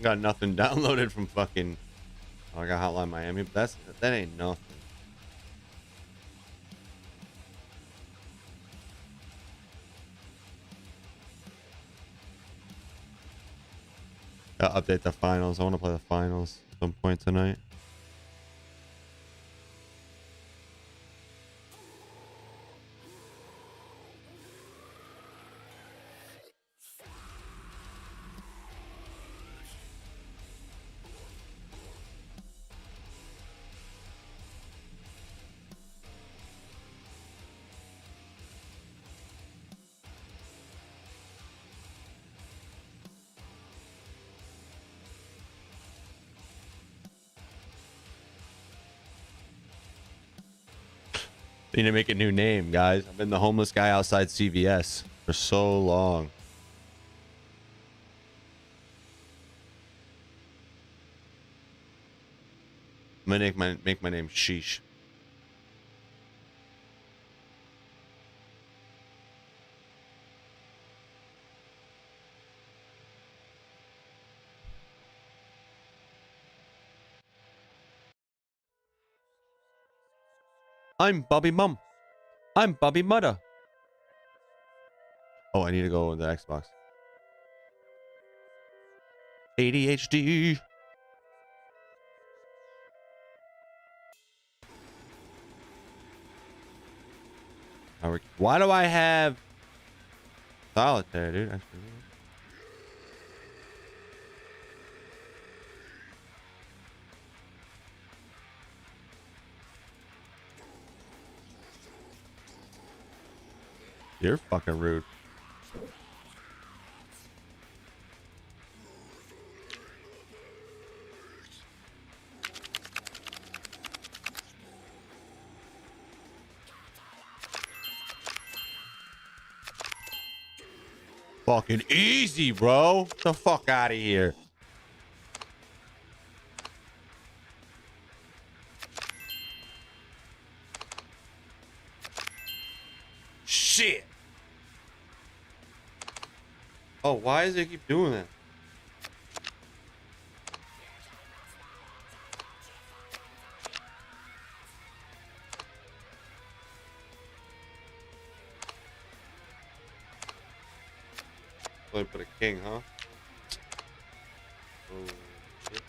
Got nothing downloaded from fucking. Oh, I got Hotline Miami, but that ain't nothing. Gotta update the finals. I want to play the finals at some point tonight. Need to make a new name, guys. I've been the homeless guy outside CVS for so long. I'm gonna make my name Sheesh. I'm Bobby Mum. I'm Bobby Mudder. Oh, I need to go on the Xbox. ADHD. Why do I have solitaire, dude? Actually, you're fucking rude. Fucking easy, bro. Get the fuck out of here. Shit. Oh, why does it keep doing that? So I put a king, huh? Oh, shit.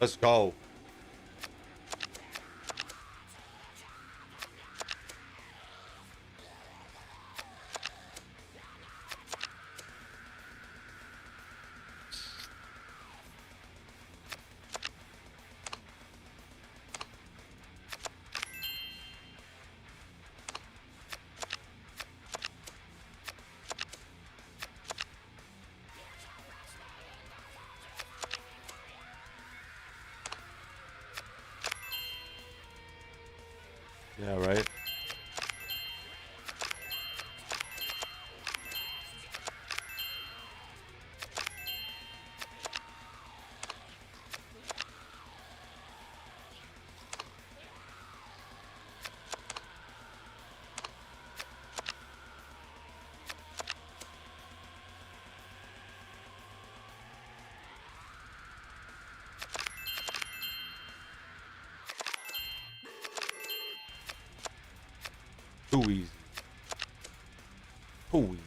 Let's go. Yeah, right. Too easy. Too easy.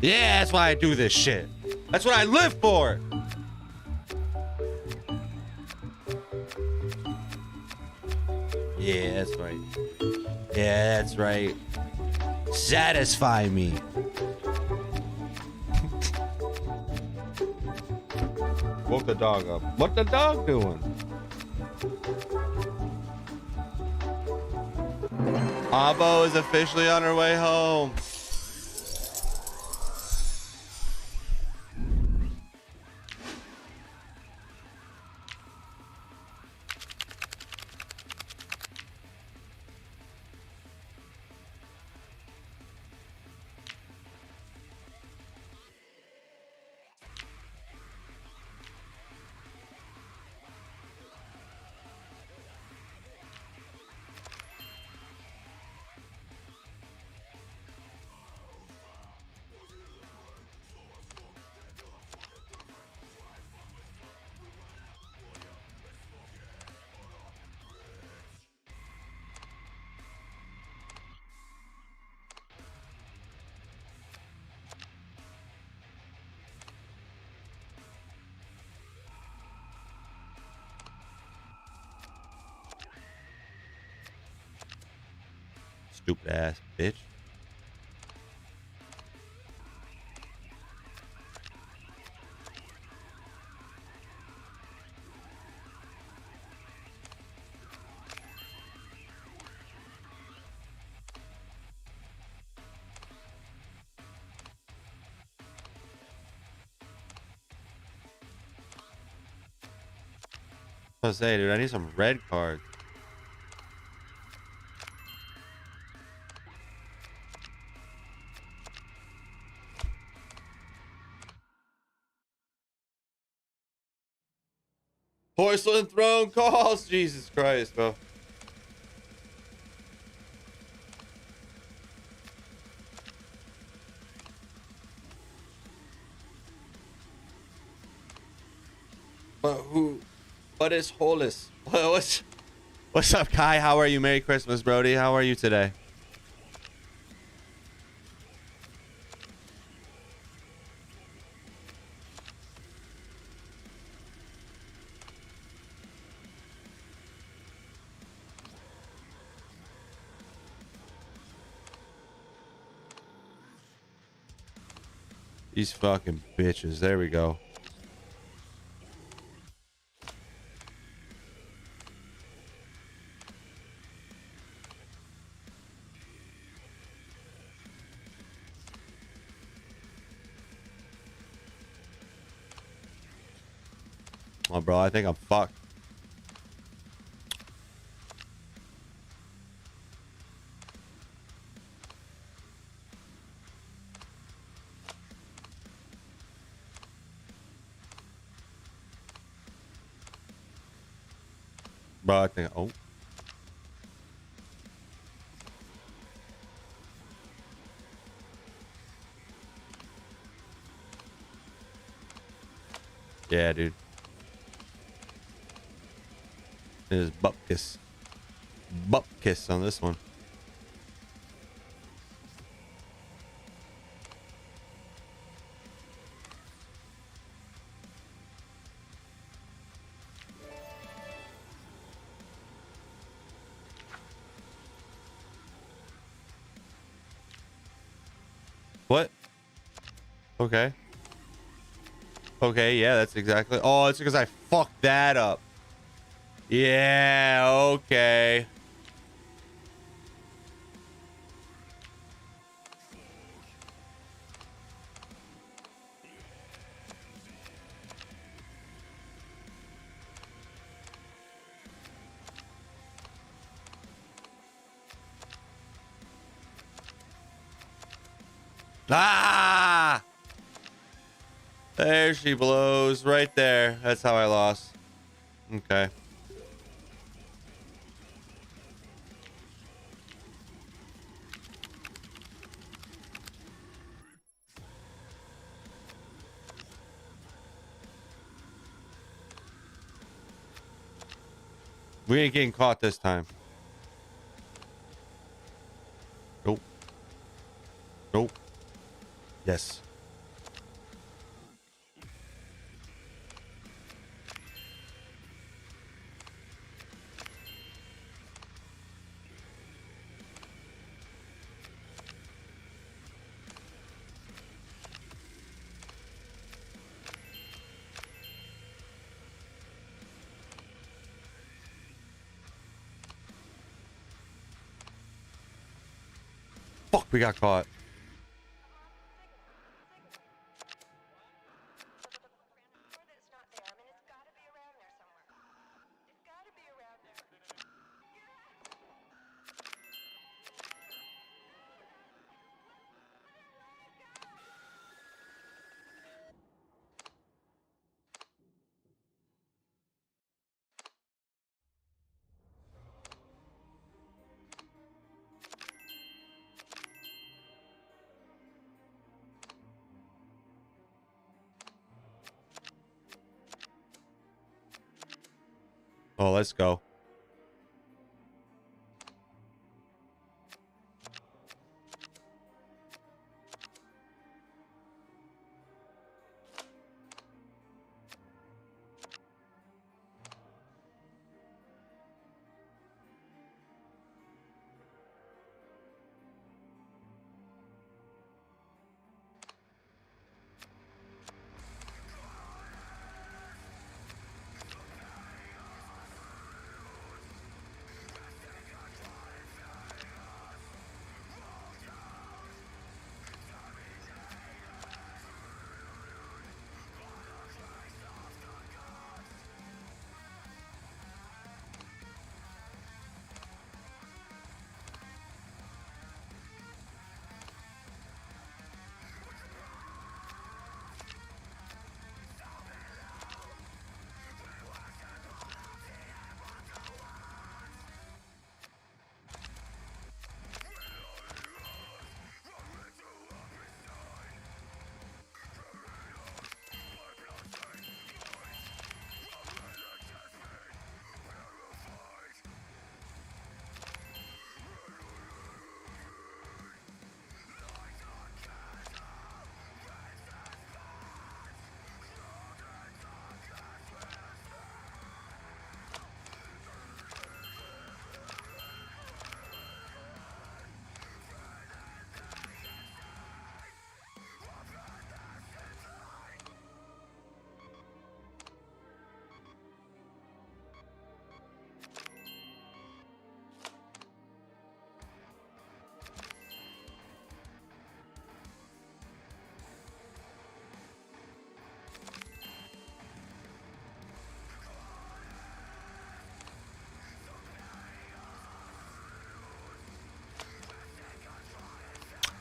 Yeah, that's why I do this shit. That's what I live for. Yeah, that's right. Yeah, that's right. Satisfy me. Woke the dog up. What the dog doing? Abo is officially on her way home. Stupid ass bitch. I was saying, dude, I need some red cards. Porcelain throne calls. Jesus Christ, bro. But who? What is Hollis? What's up, Kai? How are you? Merry Christmas, Brody. How are you today? These fucking bitches. There we go. Oh, bro, I think I'm fucked. Bro, I think. Oh. Yeah, dude. There's Bupkis. Bupkis on this one. What? Okay. Okay, yeah, that's exactly. Oh, it's because I fucked that up. Yeah, okay. Ah! There she blows. Right there. That's how I lost. Okay. We ain't getting caught this time. Nope. Nope. Yes. Fuck, we got caught. Oh, let's go.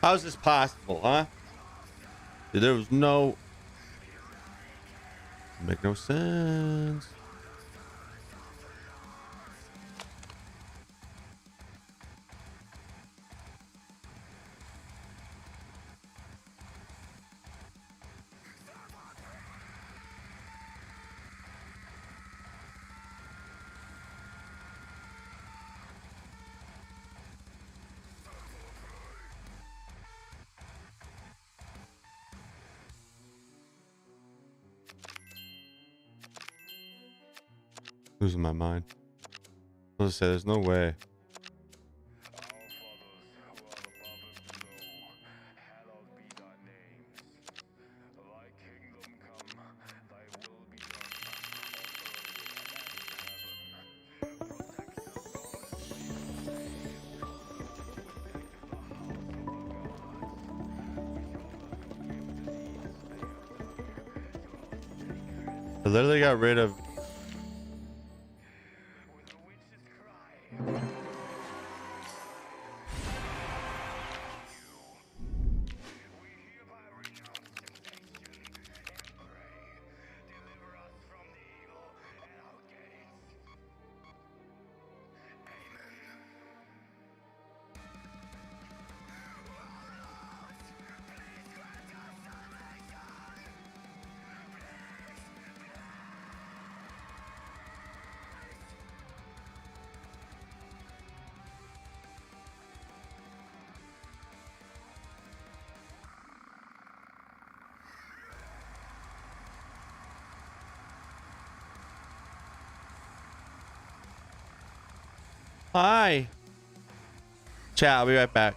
How's this possible, huh? There was no... Make no sense. Losing my mind. I was gonna say, there's no way. I literally got rid of. Hi. Chat, I'll be right back.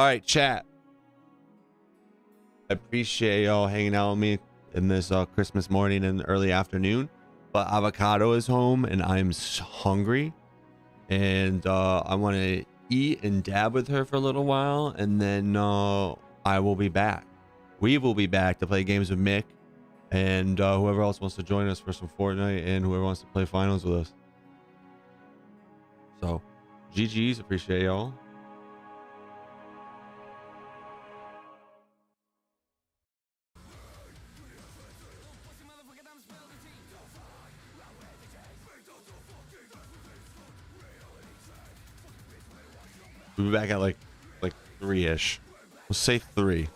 All right, chat. I appreciate y'all hanging out with me in this Christmas morning and early afternoon. But Avocado is home and I'm hungry. And I want to eat and dab with her for a little while. And then I will be back. We will be back to play games with Mick. And whoever else wants to join us for some Fortnite. And whoever wants to play finals with us. So, GG's. Appreciate y'all. We'll be back at like 3-ish. We'll say 3.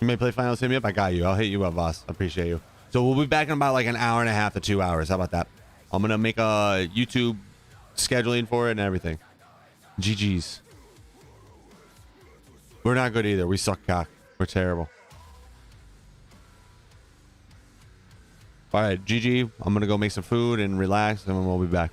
You may play finals, hit me up. I got you. I'll hit you up, boss. I appreciate you. So we'll be back in about like an hour and a half to 2 hours. How about that? I'm gonna make a YouTube scheduling for it and everything. GG's. We're not good either. We suck cock. We're terrible. All right, GG. I'm gonna go make some food and relax, and we'll be back.